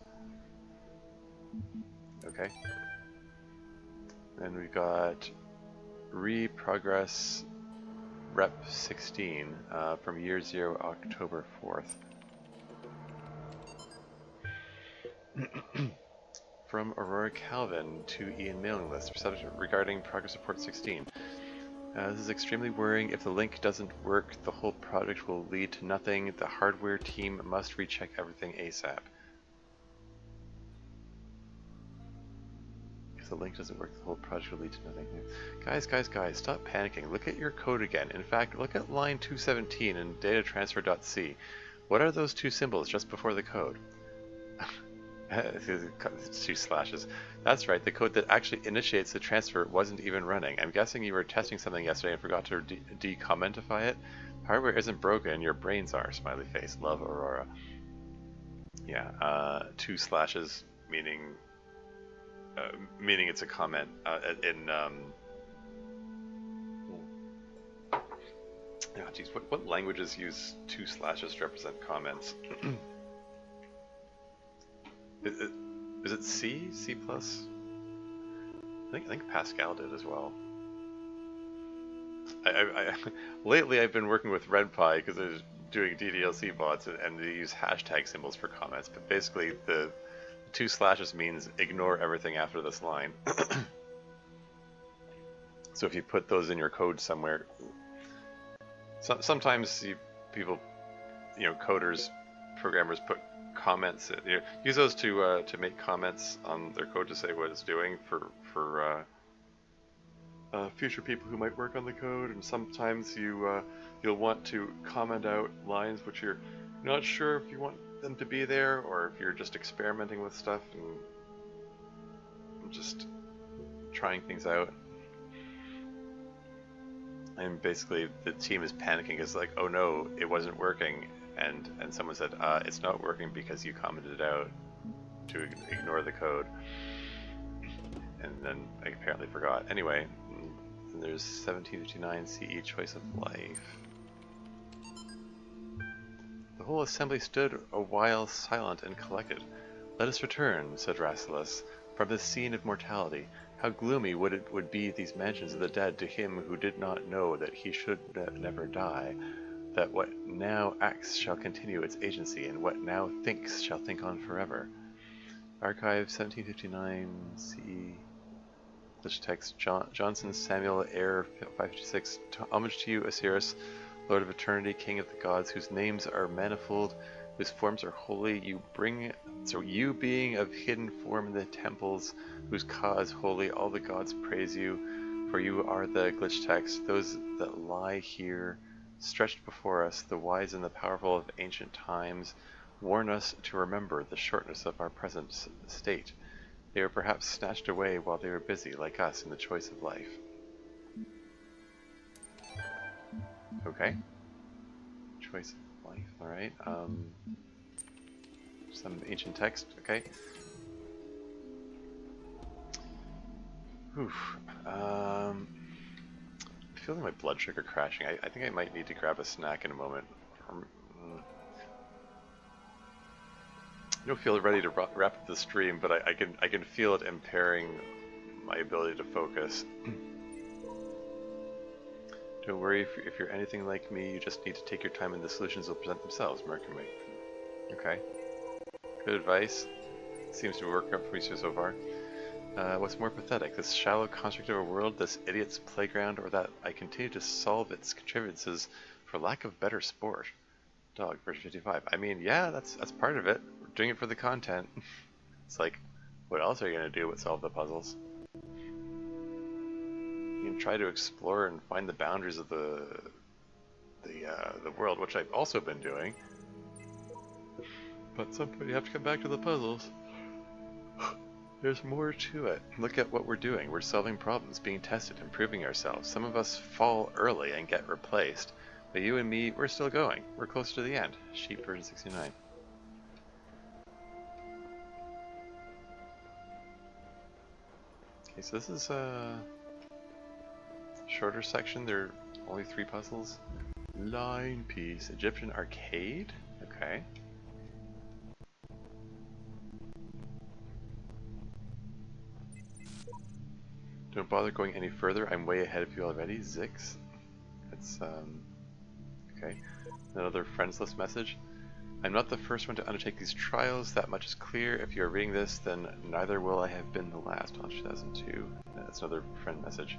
A: Okay. Then we've got Reprogress Rep 16 from year 0, October 4th. From Aurora Calvin to Ian mailing list regarding progress report 16. This is extremely worrying. If the link doesn't work, the whole project will lead to nothing. The hardware team must recheck everything ASAP. If the link doesn't work, the whole project will lead to nothing. Guys, stop panicking. Look at your code again. In fact, look at line 217 in datatransfer.c. What are those two symbols just before the code? Two slashes. That's right, the code that actually initiates the transfer wasn't even running. I'm guessing you were testing something yesterday and forgot to decommentify it. Hardware isn't broken, your brains are. Smiley face. Love, Aurora. Yeah, two slashes meaning it's a comment oh geez, what languages use two slashes to represent comments? Is it C? C+? I think Pascal did as well. Lately I've been working with RedPie because I was doing DDLC bots and they use hashtag symbols for comments, but basically the two slashes means ignore everything after this line. So if you put those in your code somewhere, sometimes people, coders, programmers put comments, use those to make comments on their code to say what it's doing for future people who might work on the code. And sometimes you'll want to comment out lines which you're not sure if you want them to be there, or if you're just experimenting with stuff. And just trying things out. And basically the team is panicking. It's like, oh no, it wasn't working. And someone said, it's not working because you commented out to ignore the code. And then I apparently forgot. Anyway, and there's 1759 CE choice of life. The whole assembly stood a while silent and collected. Let us return, said Rassilus, from this scene of mortality. How gloomy would be these mansions of the dead to him who did not know that he should never die, that what now acts shall continue its agency, and what now thinks shall think on forever. Archive 1759 CE. Glitch text Johnson Samuel Air 556. Homage to you, Osiris, Lord of Eternity, King of the Gods, whose names are manifold, whose forms are holy. You being of hidden form in the temples, whose cause holy, all the gods praise you, for you are the glitch text. Those that lie here, stretched before us, the wise and the powerful of ancient times, warn us to remember the shortness of our present state. They were perhaps snatched away while they were busy, like us, in the choice of life. Okay. Choice of life, alright. Some ancient text, okay. Oof. I'm feeling my blood sugar crashing. I think I might need to grab a snack in a moment. I don't feel ready to wrap up the stream, but I can feel it impairing my ability to focus. Don't worry, if you're anything like me, you just need to take your time and the solutions will present themselves, Mercury. Okay. Good advice. Seems to be working out for me so far. What's more pathetic, this shallow construct of a world, this idiot's playground, or that I continue to solve its contrivances for lack of better sport? Dog, version 55. I mean, yeah, that's part of it. We're doing it for the content. It's like, what else are you going to do but solve the puzzles? You can try to explore and find the boundaries of the world, which I've also been doing. But at some point you have to come back to the puzzles. There's more to it. Look at what we're doing. We're solving problems, being tested, improving ourselves. Some of us fall early and get replaced. But you and me, we're still going. We're close to the end. Sheep version 69. Okay, so this is a shorter section. There are only 3 puzzles. Line piece. Egyptian arcade? Okay. Don't bother going any further. I'm way ahead of you already. Zix. That's, okay. Another friends list message. I'm not the first one to undertake these trials. That much is clear. If you are reading this, then neither will I have been the last. On 2002. That's another friend message.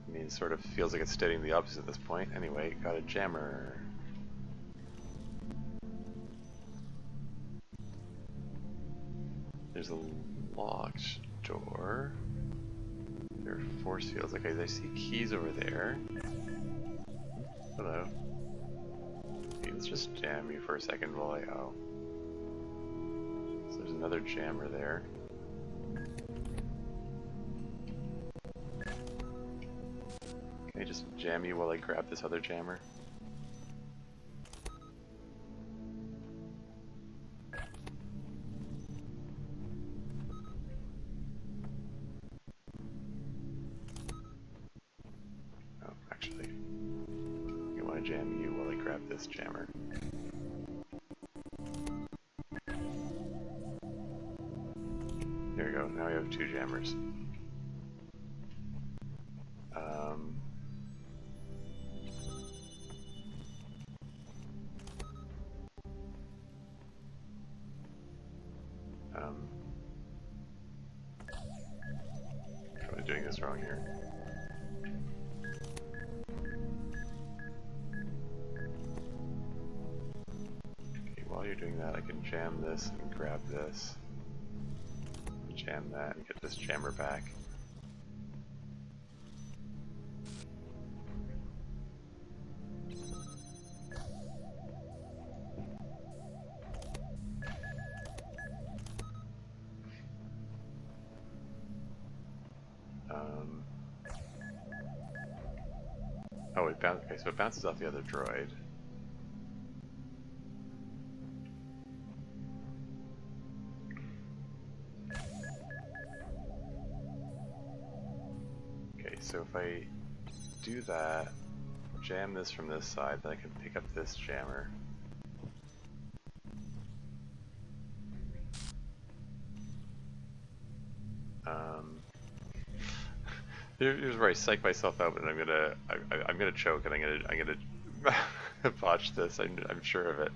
A: I mean, it sort of feels like it's stating the opposite at this point. Anyway, got a jammer. There's a locked door. There are force fields. Okay, I see keys over there. Hello. Okay, let's just jam you for a second while I go. So there's another jammer there. Can I just jam you while I grab this other jammer? Oh, actually, I want to jam you while I grab this jammer. There we go, now we have 2 jammers. Probably doing this wrong here. Okay, while you're doing that, I can jam this and grab this. Jam that and get this jammer back. Um, oh, okay, so it bounces off the other droid. Okay, so if I do that, jam this from this side, then I can pick up this jammer. Here's where I psych myself out, and I'm gonna choke, and I'm gonna botch this. I'm sure of it.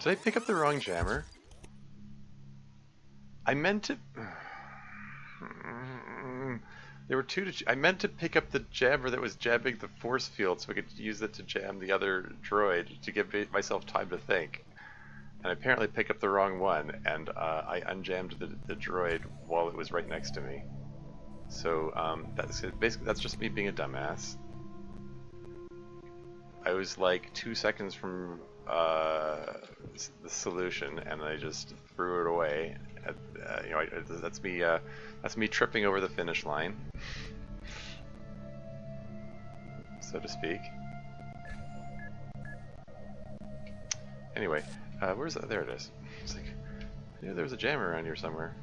A: Did I pick up the wrong jammer? I meant to. There were two to. I meant to pick up the jammer that was jamming the force field, so I could use it to jam the other droid to give myself time to think. And I apparently picked up the wrong one, and I unjammed the droid while it was right next to me. So that's basically that's just me being a dumbass. I was like 2 seconds from the solution, and I just threw it away. You know, that's me tripping over the finish line, so to speak. Anyway, where's that? There it is. It's like, I knew there was a jammer around here somewhere.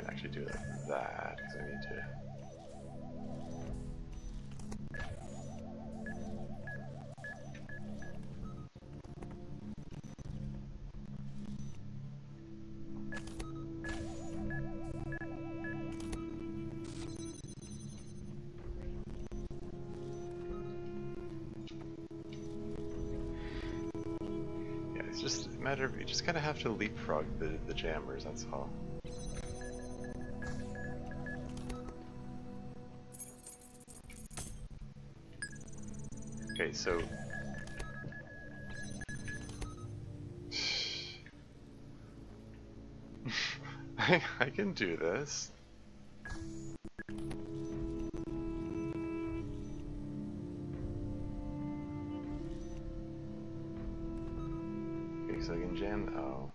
A: Actually do that because I need to. Yeah, it's just a matter of you just kind of have to leapfrog the jammers. That's all. Okay, so I can do this. Okay, so I can jam. Oh.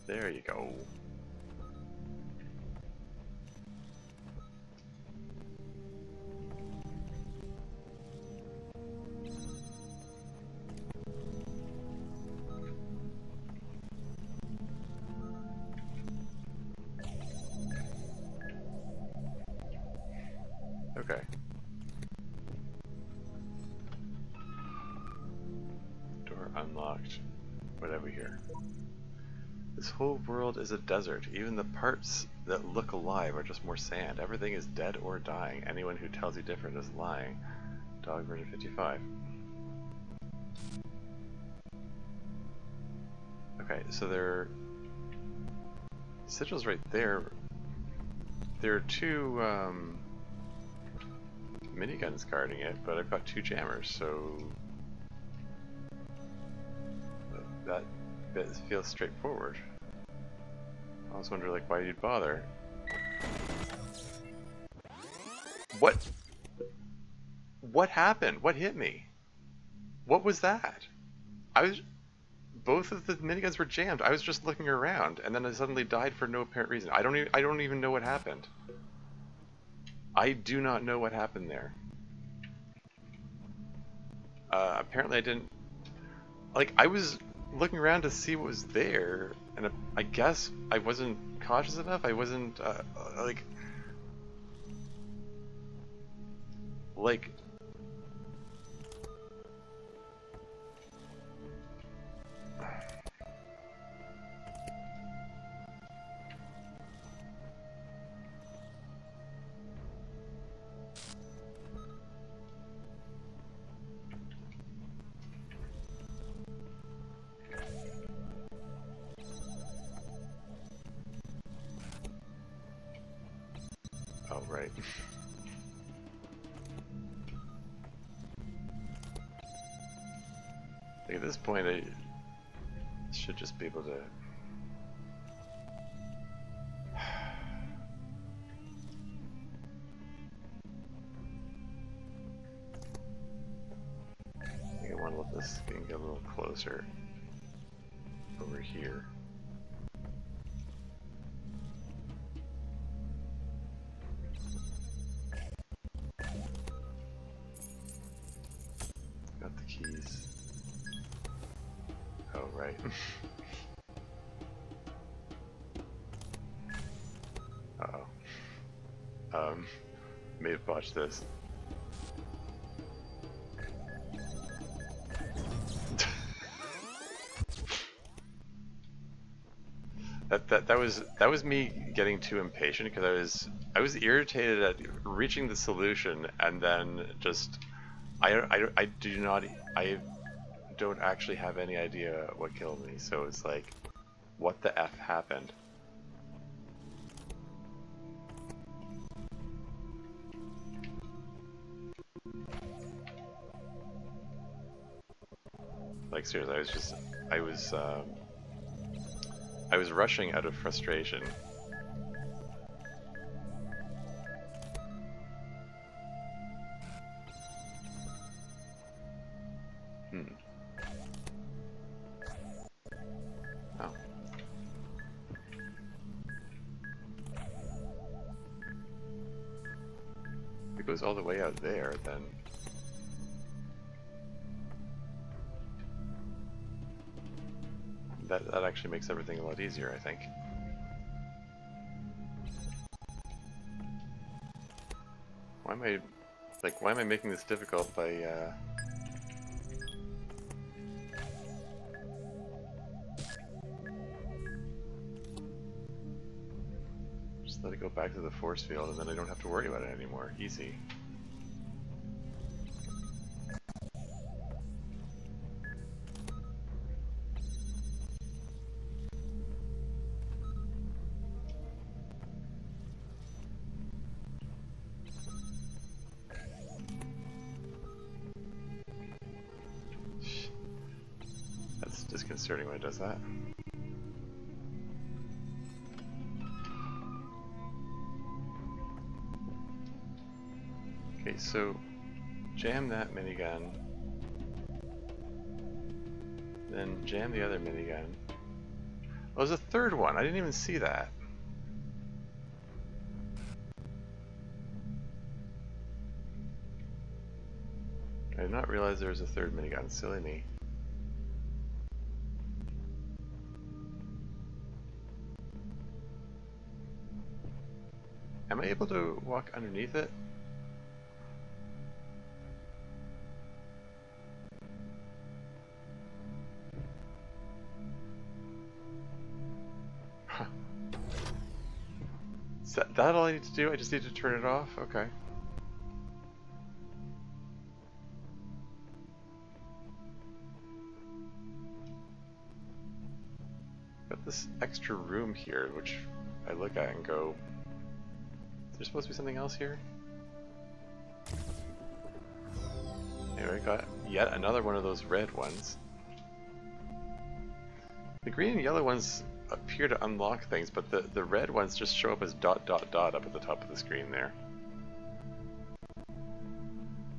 A: There you go. Okay. Door unlocked. What have we here? This whole world is a desert. Even the parts that look alive are just more sand. Everything is dead or dying. Anyone who tells you different is lying. Dog version 55. Okay, so there... Sigil's right there. There are two miniguns guarding it, but I've got two jammers, so... That bit feels straightforward. I was wondering, like, why you'd bother. What? What happened? What hit me? What was that? Both of the miniguns were jammed. I was just looking around, and then I suddenly died for no apparent reason. I don't even know what happened. I do not know what happened there. Apparently I didn't... Like, I was looking around to see what was there, and I guess I wasn't cautious enough. I wasn't, like... right. Like at this point, I should just be able to. I think I want to let this thing get a little closer over here. Got the keys. Oh, right. Uh-oh. May have botched this. That was me getting too impatient because I was irritated at reaching the solution and then just I don't actually have any idea what killed me, so it's like, what the F happened? Like seriously, I was rushing out of frustration. Oh. If it goes all the way out there, then that actually makes everything a lot easier, I think. Why am I making this difficult by just let it go back to the force field and then I don't have to worry about it anymore. Easy. That's disconcerting when it does that. Okay, so jam that minigun, then jam the other minigun. Oh, there's a third one. I didn't even see that. I did not realize there was a third minigun. Silly me. Am I able to walk underneath it? Huh. Is that all I need to do? I just need to turn it off? Okay. Got this extra room here, which I look at and go, is there supposed to be something else here? Anyway, got yet another one of those red ones. The green and yellow ones appear to unlock things, but the red ones just show up as ... up at the top of the screen there.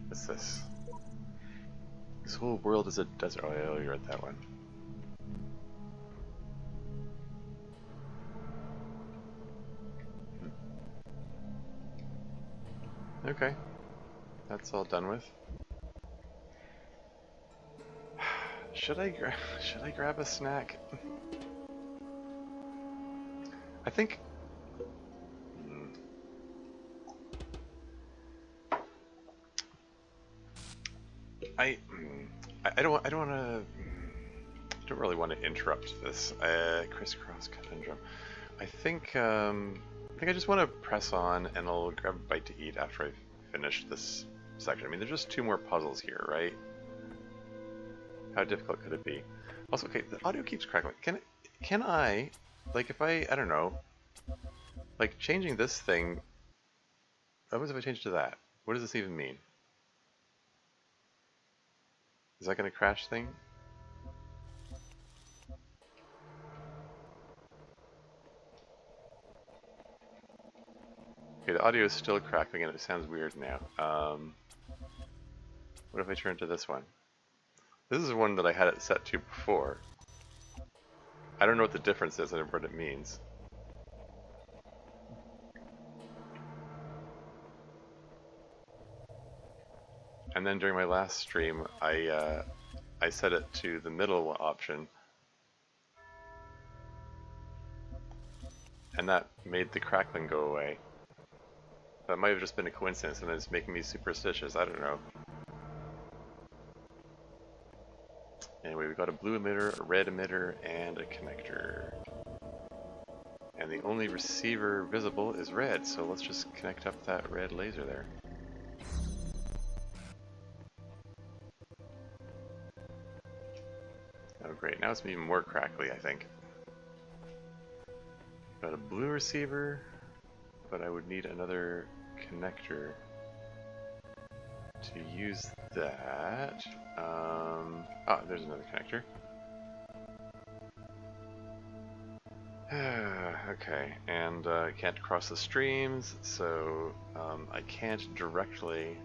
A: What's this? This whole world is a desert. Oh, you're at that one. Okay, that's all done with. Should I grab a snack? I think. I don't really want to interrupt this crisscross conundrum. I think I just want to press on, and I'll grab a bite to eat after I finish this section. I mean, there's just 2 more puzzles here, right? How difficult could it be? Also, okay, the audio keeps crackling. Can I, like, if I don't know, like changing this thing What if I change to that? What does this even mean? Is that going to crash thing? Okay, the audio is still crackling and it sounds weird now. What if I turn to this one? This is one that I had it set to before. I don't know what the difference is and what it means. And then during my last stream, I set it to the middle option, and that made the crackling go away. That might have just been a coincidence, and it's making me superstitious. I don't know. Anyway, we've got a blue emitter, a red emitter, and a connector. And the only receiver visible is red, so let's just connect up that red laser there. Oh great, now it's even more crackly, I think. Got a blue receiver, but I would need another connector to use that. There's another connector. Okay, and I can't cross the streams, so I can't directly...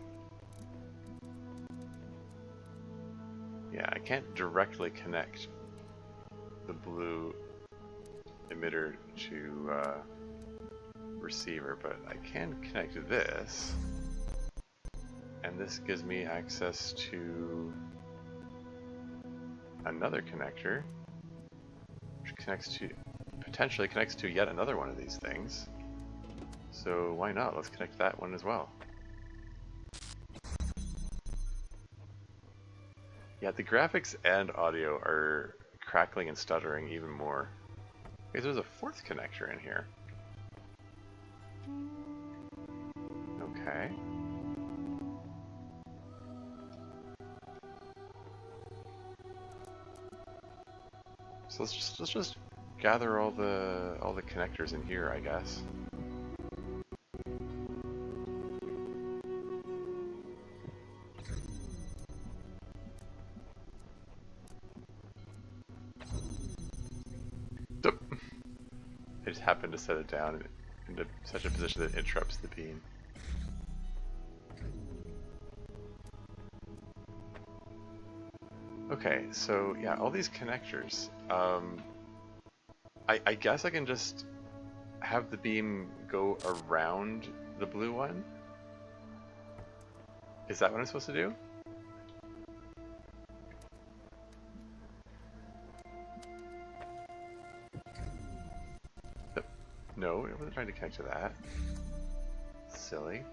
A: Yeah, I can't directly connect the blue emitter to receiver, but I can connect this, and this gives me access to another connector, which potentially connects to yet another one of these things. So why not? Let's connect that one as well. Yeah, the graphics and audio are crackling and stuttering even more. Okay, so there's a fourth connector in here. Okay. So let's just gather all the connectors in here, I guess. I just happened to set it down into such a position that it interrupts the beam. Okay, so yeah, all these connectors. I guess I can just have the beam go around the blue one? Is that what I'm supposed to do? No, I wasn't trying to connect to that. Silly.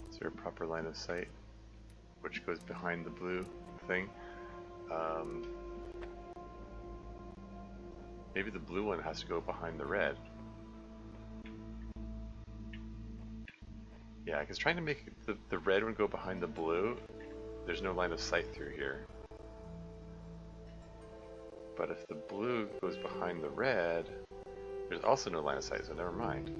A: Is there a proper line of sight which goes behind the blue thing? Maybe the blue one has to go behind the red. Yeah, because trying to make the red one go behind the blue, there's no line of sight through here. But if the blue goes behind the red, there's also no line of sight, so never mind.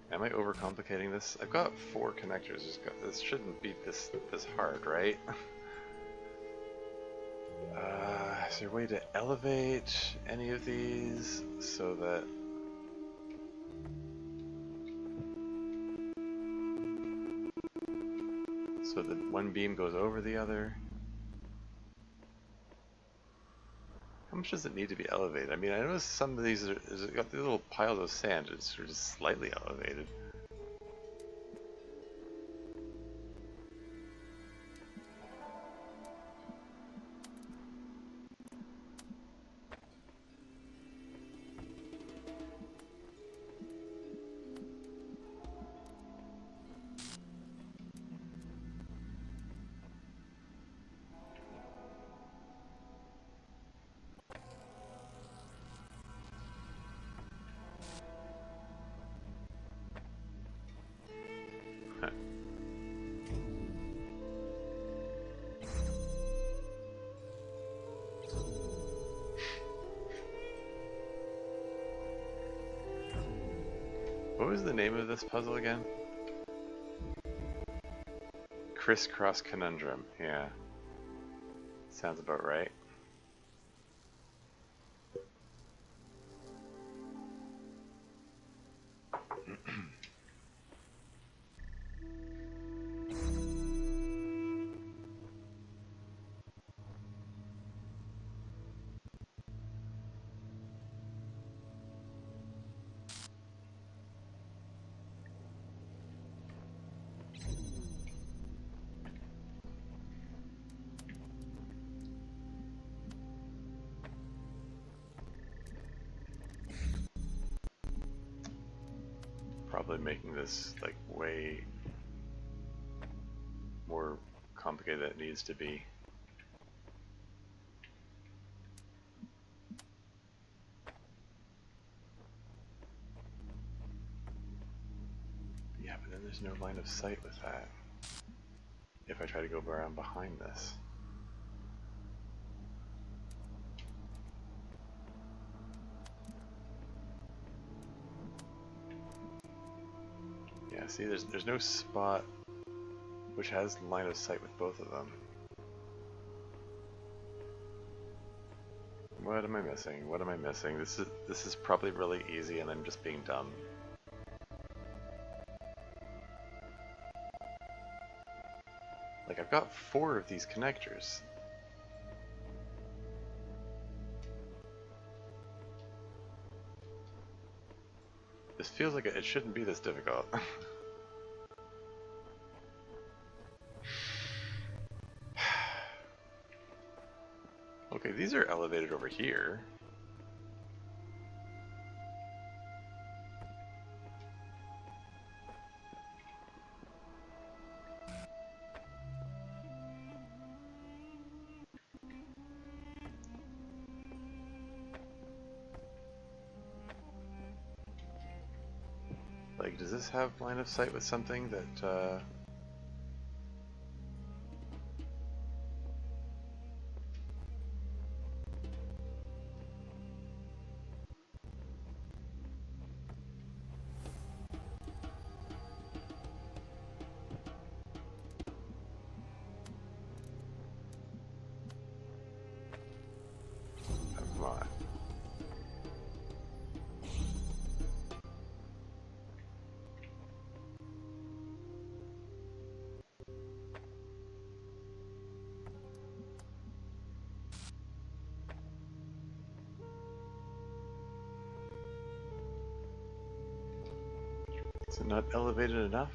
A: Am I overcomplicating this? I've got 4 connectors. This shouldn't be this hard, right? Is there a way to elevate any of these so that one beam goes over the other? How much does it need to be elevated? I mean, I noticed some of these it's got these little piles of sand. It's sort of just slightly elevated. was the name of this puzzle again? Crisscross Conundrum. Yeah. Sounds about right. Probably making this like way more complicated than it needs to be. Yeah, but then there's no line of sight with that. If I try to go around behind this. Yeah, see, there's no spot which has line of sight with both of them. What am I missing? What am I missing? This is probably really easy and I'm just being dumb. Like, I've got 4 of these connectors. This feels like it shouldn't be this difficult. Okay, these are elevated over here. Like, does this have line of sight with something that, come on. Is it not elevated enough?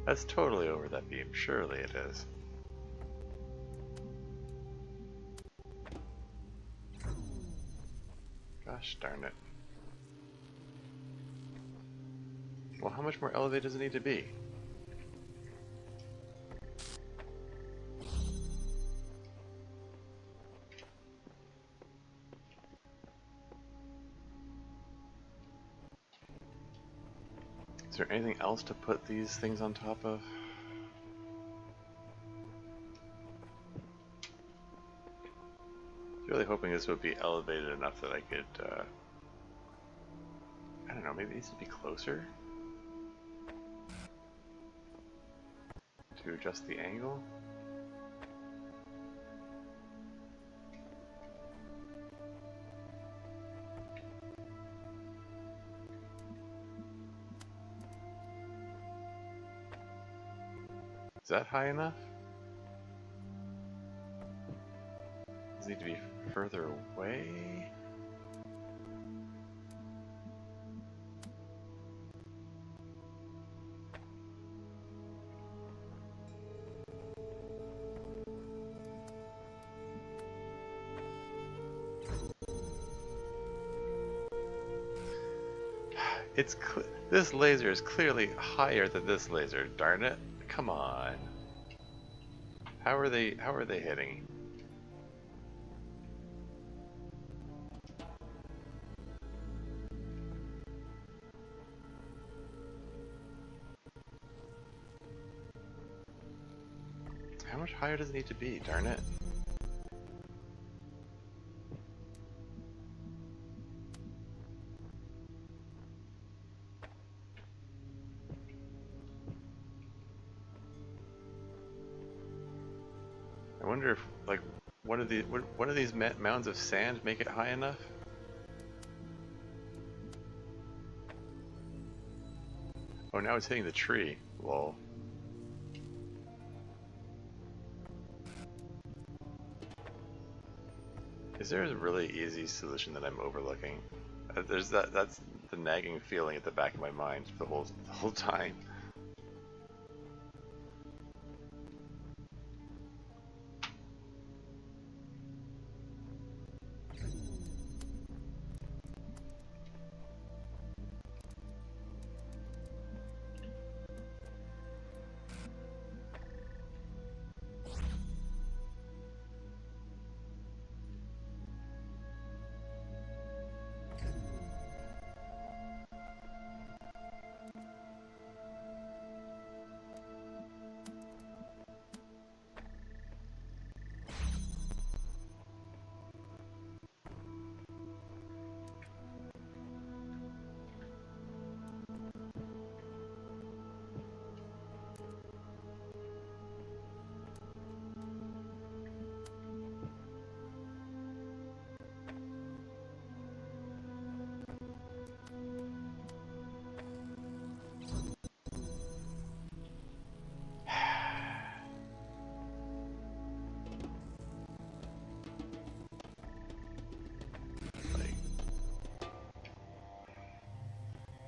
A: That's totally over that beam. Surely it is. Gosh darn it. Well, how much more elevated does it need to be? Is there anything else to put these things on top of? I was really hoping this would be elevated enough that I could, I don't know, maybe it needs to be closer to adjust the angle? Is that high enough? Does it need to be further away? This laser is clearly higher than this laser, darn it. Come on. How are they hitting? How much higher does it need to be, darn it? wonder if, like, one of these mounds of sand make it high enough? Oh, now it's hitting the tree. Lol. Is there a really easy solution that I'm overlooking? That's the nagging feeling at the back of my mind the whole time.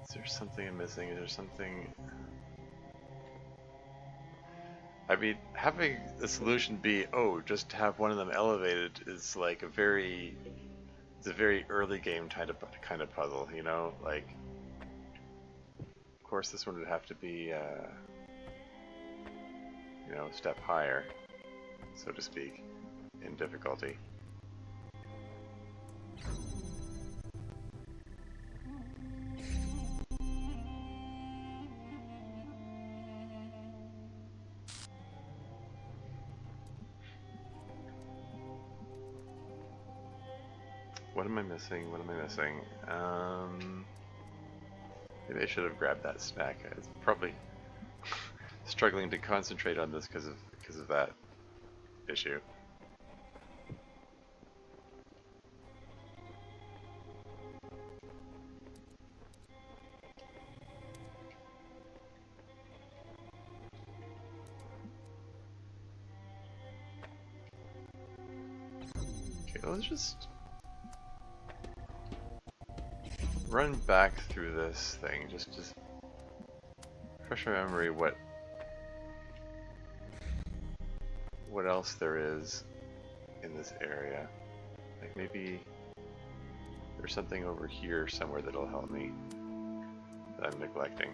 A: Is there something I'm missing? Is there something... I mean, having the solution be, oh, just have one of them elevated is like it's a very early game kind of puzzle, you know? Like, of course this one would have to be, you know, a step higher, so to speak, in difficulty. What am I missing? What am I missing? Maybe I should have grabbed that snack. It's probably struggling to concentrate on this because of that issue. Okay, let's just run back through this thing. Just refresh my memory what else there is in this area. Like maybe there's something over here somewhere that'll help me that I'm neglecting.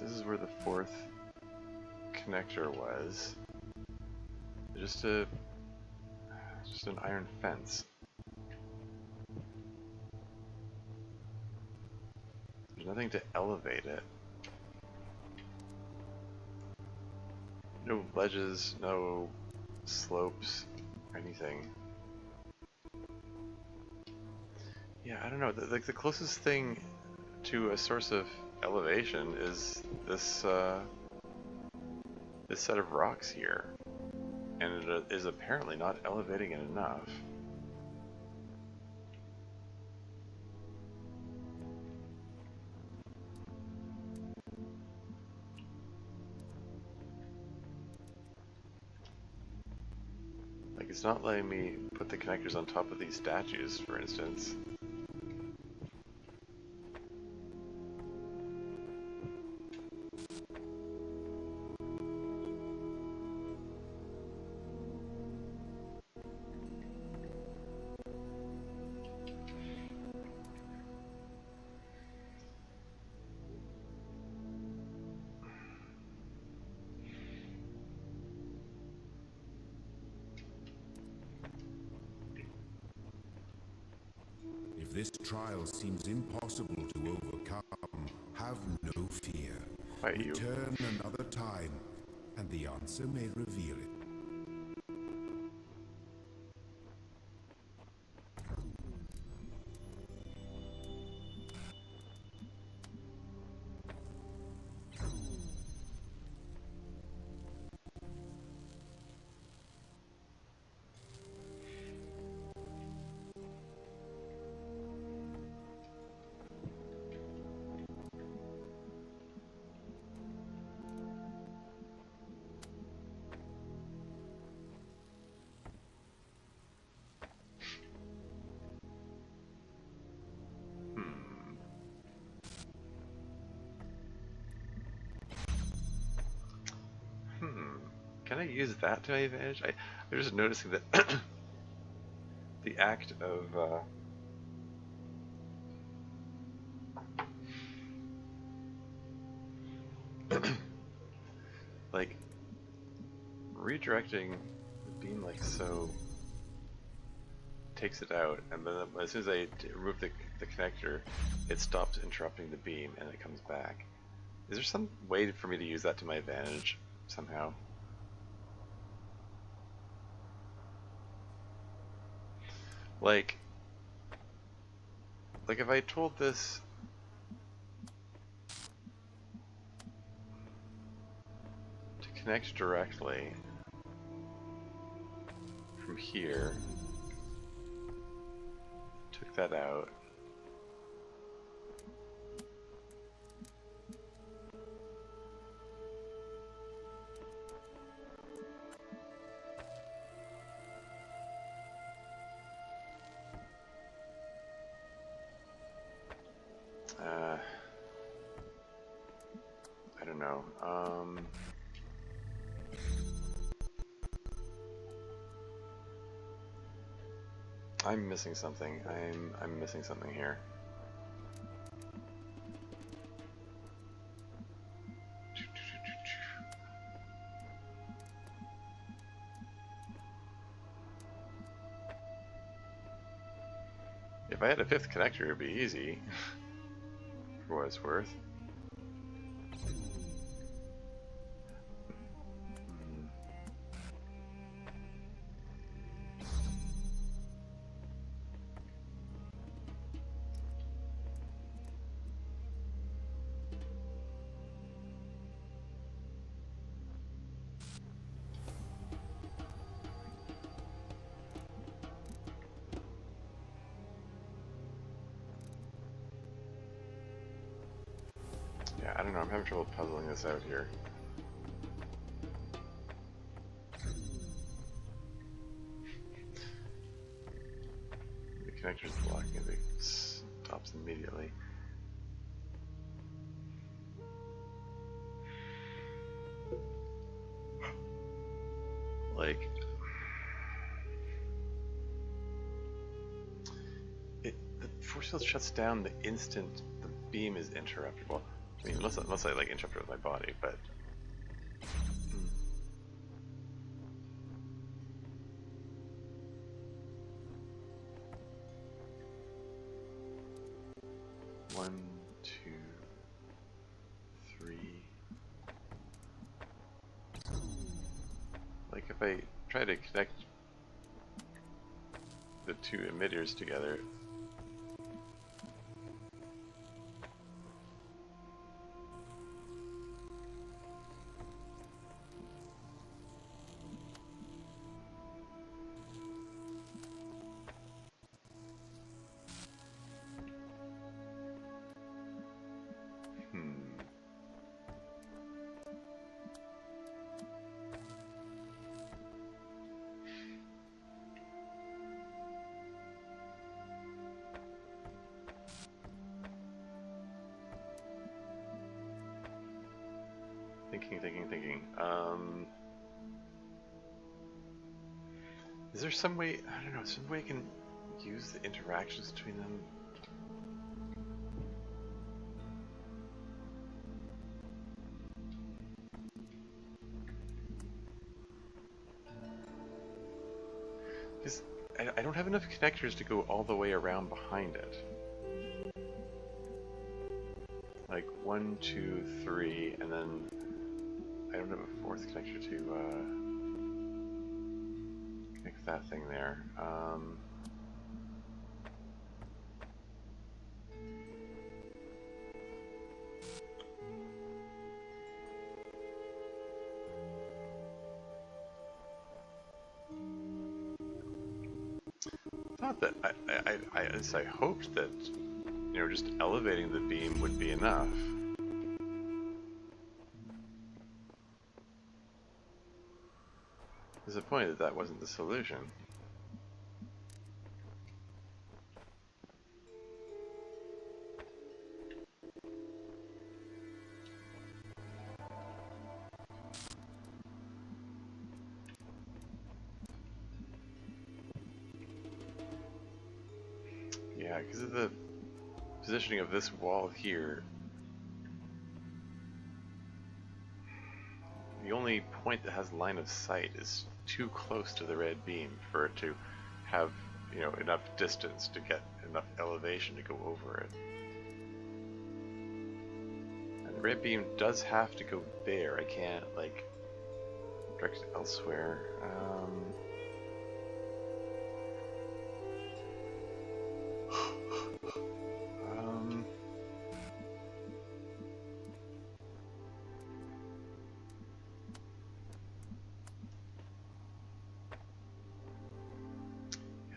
A: This is where the fourth connector was. Just an iron fence. There's nothing to elevate it. No ledges, no slopes, anything. Yeah, I don't know. Like the closest thing to a source of elevation is this this set of rocks here, and it is apparently not elevating it enough. Like it's not letting me put the connectors on top of these statues, for instance.
B: this trial seems impossible to overcome, have no fear.
A: Why you?
B: Return another time, and the answer may reveal it.
A: Can I use that to my advantage? I'm just noticing that the act of like redirecting the beam like so takes it out, and then as soon as I remove the connector, it stops interrupting the beam and it comes back. Is there some way for me to use that to my advantage somehow? Like if I told this to connect directly from here, took that out, I don't know. I'm missing something. I'm missing something here. If I had a fifth connector, it'd be easy. For what it's worth. Yeah, I don't know, I'm having trouble puzzling this out here. The connector's blocking it, it stops immediately. Like, the force field shuts down the instant the beam is interrupted. Well, I mean, unless I like interrupt it with my body, but one, two, three. Like if I try to connect the two emitters together. Thinking. Is there some way, I don't know, some way I can use the interactions between them? Because I don't have enough enough connectors to go all the way around behind it. Like 1, 2, 3, and then I don't have a fourth connector to connect that thing there. Thought that I hoped that, you know, just elevating the beam would be enough. Disappointed that wasn't the solution. Yeah, because of the positioning of this wall here, the only point that has line of sight is too close to the red beam for it to have, you know, enough distance to get enough elevation to go over it. And the red beam does have to go there. I can't, like, direct it elsewhere.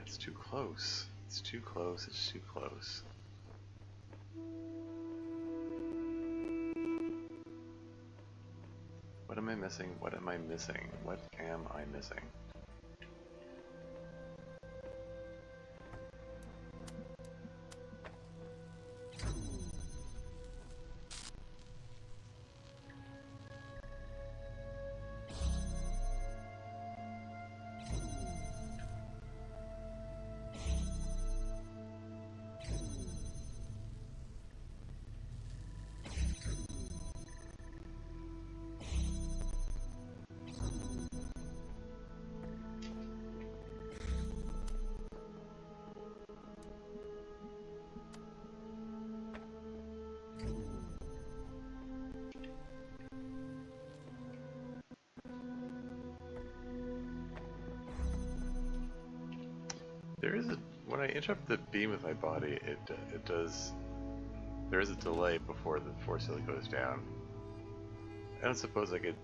A: It's too close. It's too close. It's too close. What am I missing? What am I missing? What am I missing? There is a, when I interrupt the beam with my body, it does, there is a delay before the force field goes down. I don't suppose I could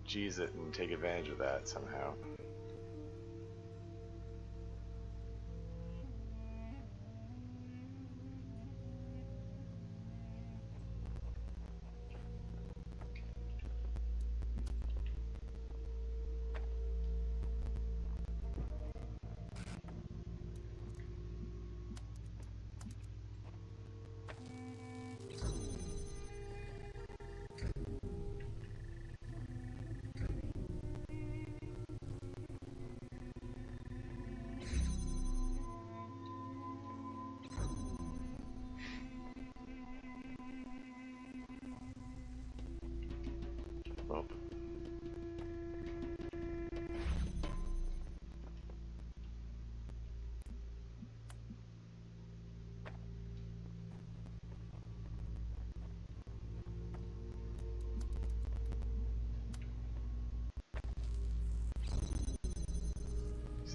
A: G's it and take advantage of that somehow. Well,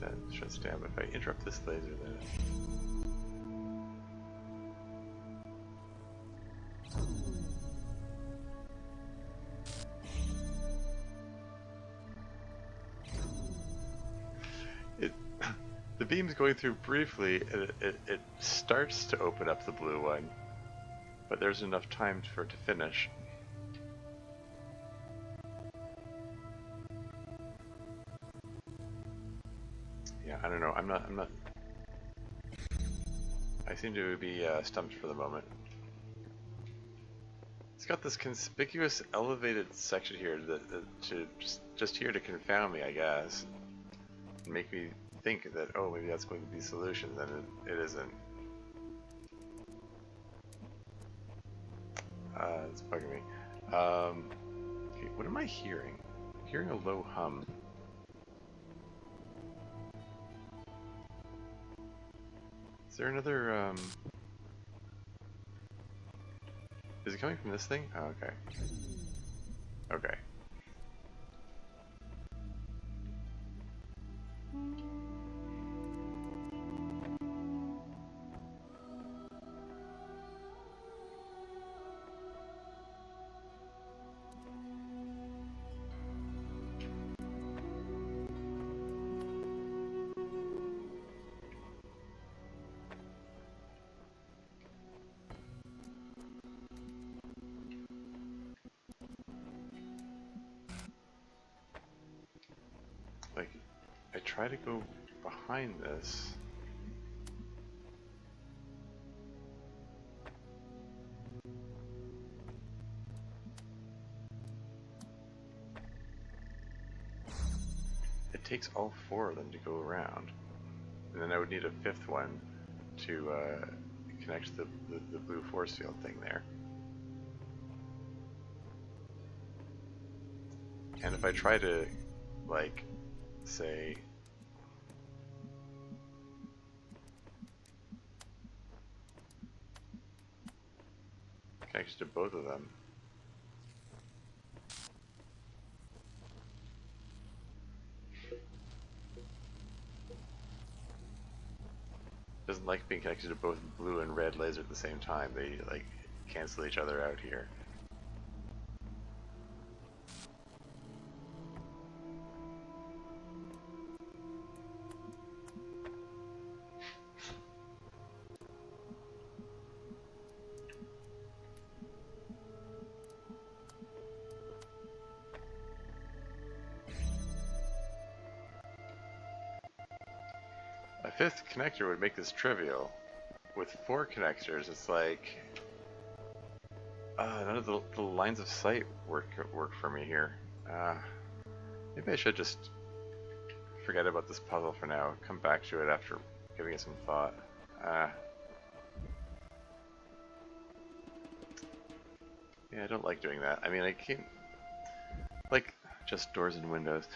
A: that shuts down, but if I interrupt this laser, then the beam's going through briefly, and it starts to open up the blue one, but there's enough time for it to finish. Yeah, I don't know. I'm not. I seem to be stumped for the moment. It's got this conspicuous elevated section here that to just here to confound me, I guess, and make me think that, oh, maybe that's going to be the solution. Then it isn't. It's bugging me. Okay, what am I hearing? I'm hearing a low hum. Is there another, is it coming from this thing? Oh, okay. Okay. Like, I try to go behind this. It takes all four of them to go around. And then I would need a fifth one to connect the blue force field thing there. And if I try to, like, say, connect to both of them, doesn't like being connected to both blue and red laser at the same time. They like cancel each other out here. A fifth connector would make this trivial. With four connectors, it's like none of the lines of sight work for me here. Maybe I should just forget about this puzzle for now. Come back to it after giving it some thought. Yeah, I don't like doing that. I mean, I can't like just doors and windows.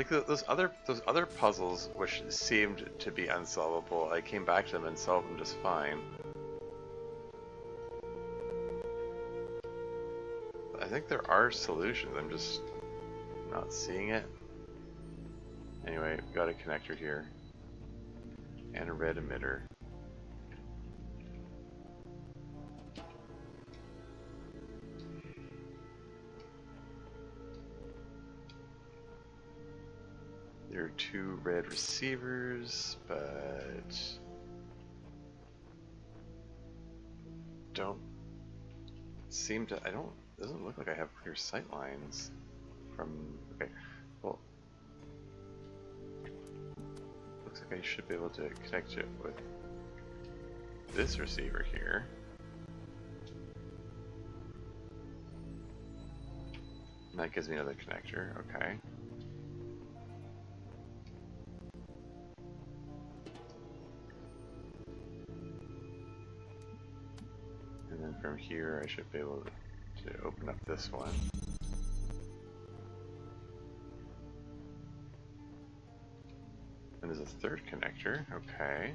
A: Those other puzzles which seemed to be unsolvable, I came back to them and solved them just fine. I think there are solutions, I'm just not seeing it. Anyway, we've got a connector here. And a red emitter. There are two red receivers, but don't seem to, doesn't look like I have clear sight lines from, okay, well, looks like I should be able to connect it with this receiver here. And that gives me another connector, okay. And then from here I should be able to open up this one. And there's a third connector, okay.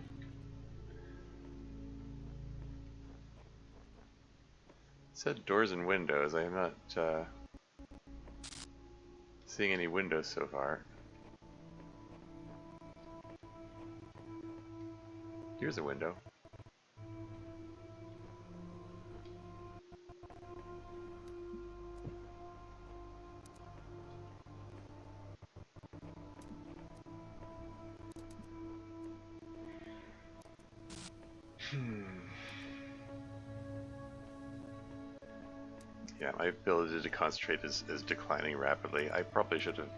A: It said doors and windows. I am not seeing any windows so far. Here's a window. Yeah, my ability to concentrate is declining rapidly. I probably should have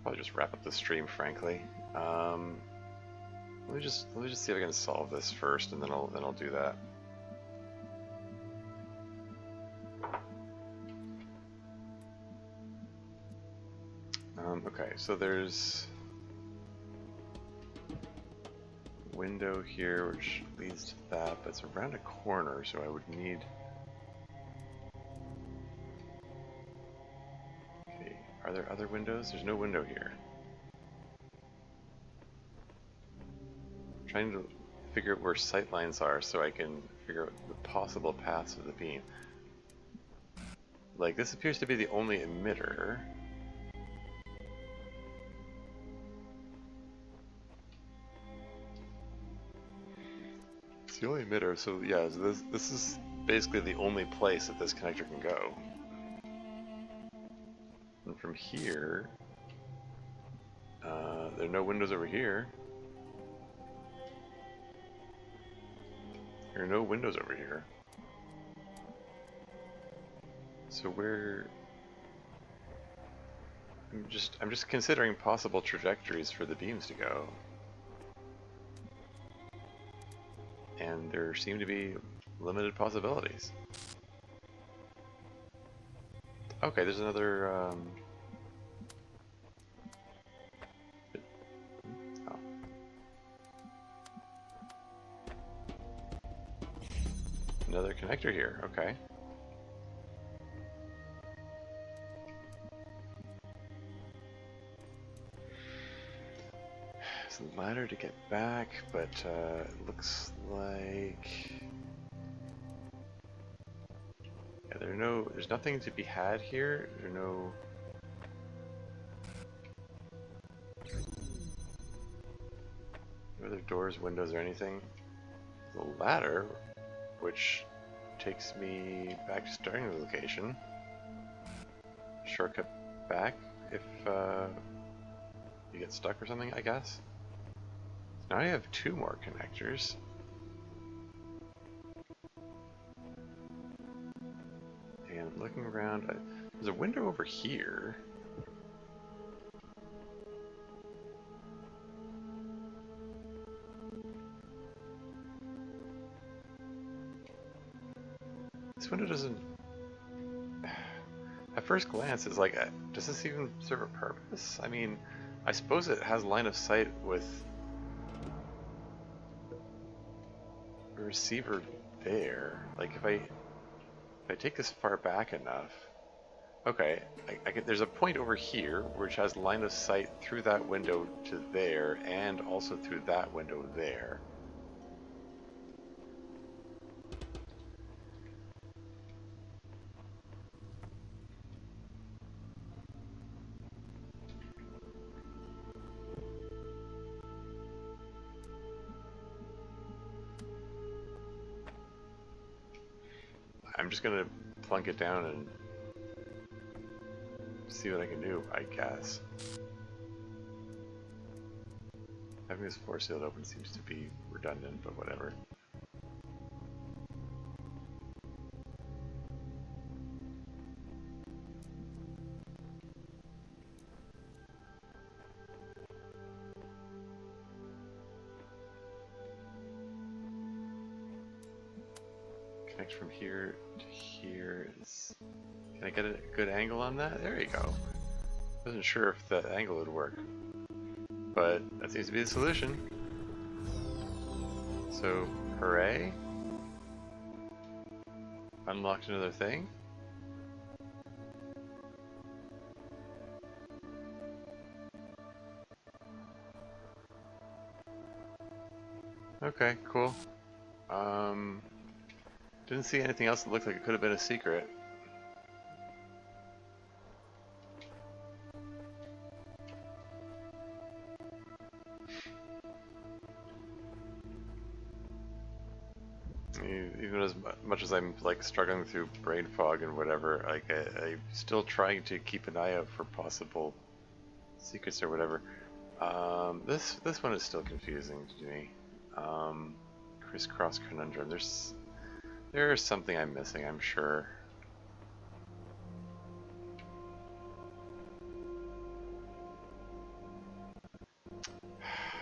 A: probably just wrap up the stream, frankly. Let me just see if I can solve this first, and then I'll do that. Okay, so there's a window here which leads to that, but it's around a corner, so I would need. Okay, are Are there other windows? There's no window here. I'm trying to figure out where sight lines are so I can figure out the possible paths of the beam. Like, this appears to be the only emitter. It's the only emitter, so yeah, so this is basically the only place that this connector can go. And from here, there are no windows over here. There are no windows over here. So where... I'm just considering possible trajectories for the beams to go. And there seem to be limited possibilities. Okay, there's another oh. Another connector here, okay. There's a ladder to get back, but it looks like... Yeah, there's nothing to be had here. There are no... No other doors, windows, or anything. The ladder, which takes me back to starting the location. Shortcut back if you get stuck or something, I guess. Now I have two more connectors. And looking around, there's a window over here. This window doesn't... At first glance, it's like, does this even serve a purpose? I mean, I suppose it has line of sight with a receiver there. Like, if I take this far back enough... Okay, there's a point over here which has line of sight through that window to there, and also through that window there. I'm just gonna plunk it down and see what I can do, I guess. Having this floor sealed open seems to be redundant, but whatever. Connect from here to here is... Can I get a good angle on that? There you go. Wasn't sure if that angle would work, but that seems to be the solution. So, hooray! Unlocked another thing. Okay, cool. Didn't see anything else that looked like it could have been a secret. Even as much as I'm like struggling through brain fog and whatever, like I'm still trying to keep an eye out for possible secrets or whatever. This one is still confusing to me. Crisscross conundrum. There's something I'm missing, I'm sure.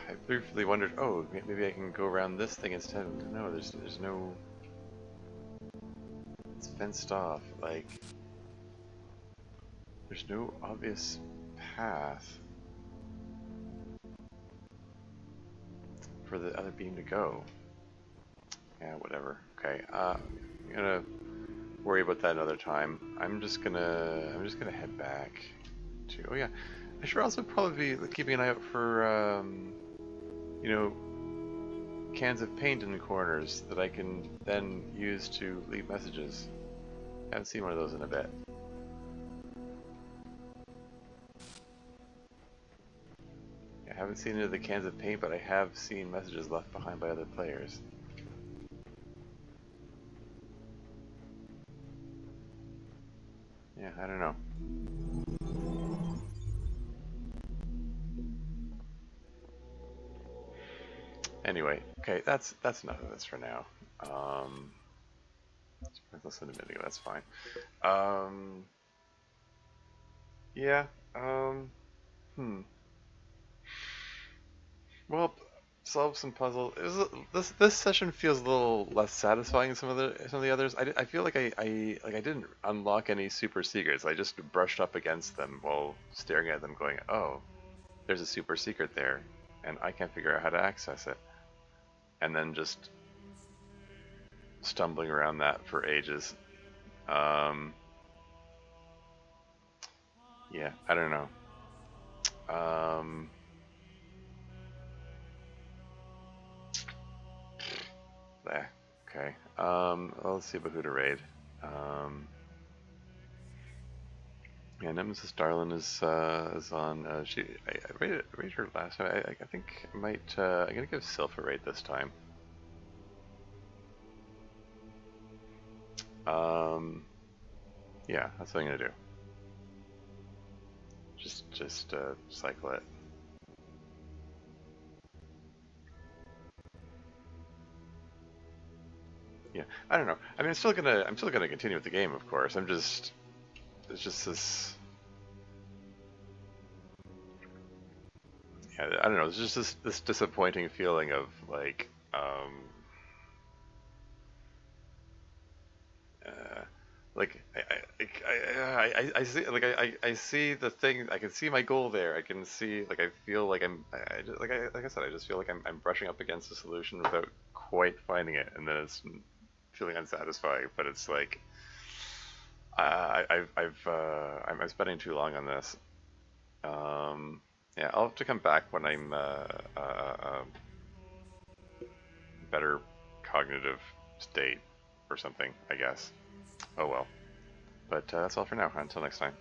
A: I briefly wondered, oh, maybe I can go around this thing instead. No, there's no... It's fenced off, like... There's no obvious path for the other beam to go. Yeah, whatever. Okay, I'm gonna worry about that another time. I'm just gonna head back too. Oh yeah, I should also probably be keeping an eye out for, you know, cans of paint in the corners that I can then use to leave messages. Haven't seen one of those in a bit. I haven't seen any of the cans of paint, but I have seen messages left behind by other players. Yeah, I don't know. Anyway, okay, that's enough of this for now. Less than a minute ago, that's fine. Yeah, hmm. Well, solve some puzzle. This session feels a little less satisfying than some of the others. I feel like I didn't unlock any super secrets. I just brushed up against them while staring at them, going, "Oh, there's a super secret there, and I can't figure out how to access it." And then just stumbling around that for ages. Um, yeah, I don't know. Um, okay. Well, let's see about who to raid. Um, Yeah, Nemesis Darlin is on. I rated her last time. I think I might. I'm gonna give Sylph a raid this time. Um, yeah, that's what I'm gonna do. Just cycle it. Yeah, I don't know. I mean, I'm still gonna continue with the game, of course. It's just this. Yeah, I don't know. It's just this disappointing feeling of like, uh, like I see I see the thing. I can see my goal there. I can see like I feel like like I said, I just feel like I'm brushing up against the solution without quite finding it, and then it's feeling unsatisfying. But it's like I'm spending too long on this. Yeah, I'll have to come back when I'm better cognitive state or something, I guess. Oh well. But that's all for now. Until next time.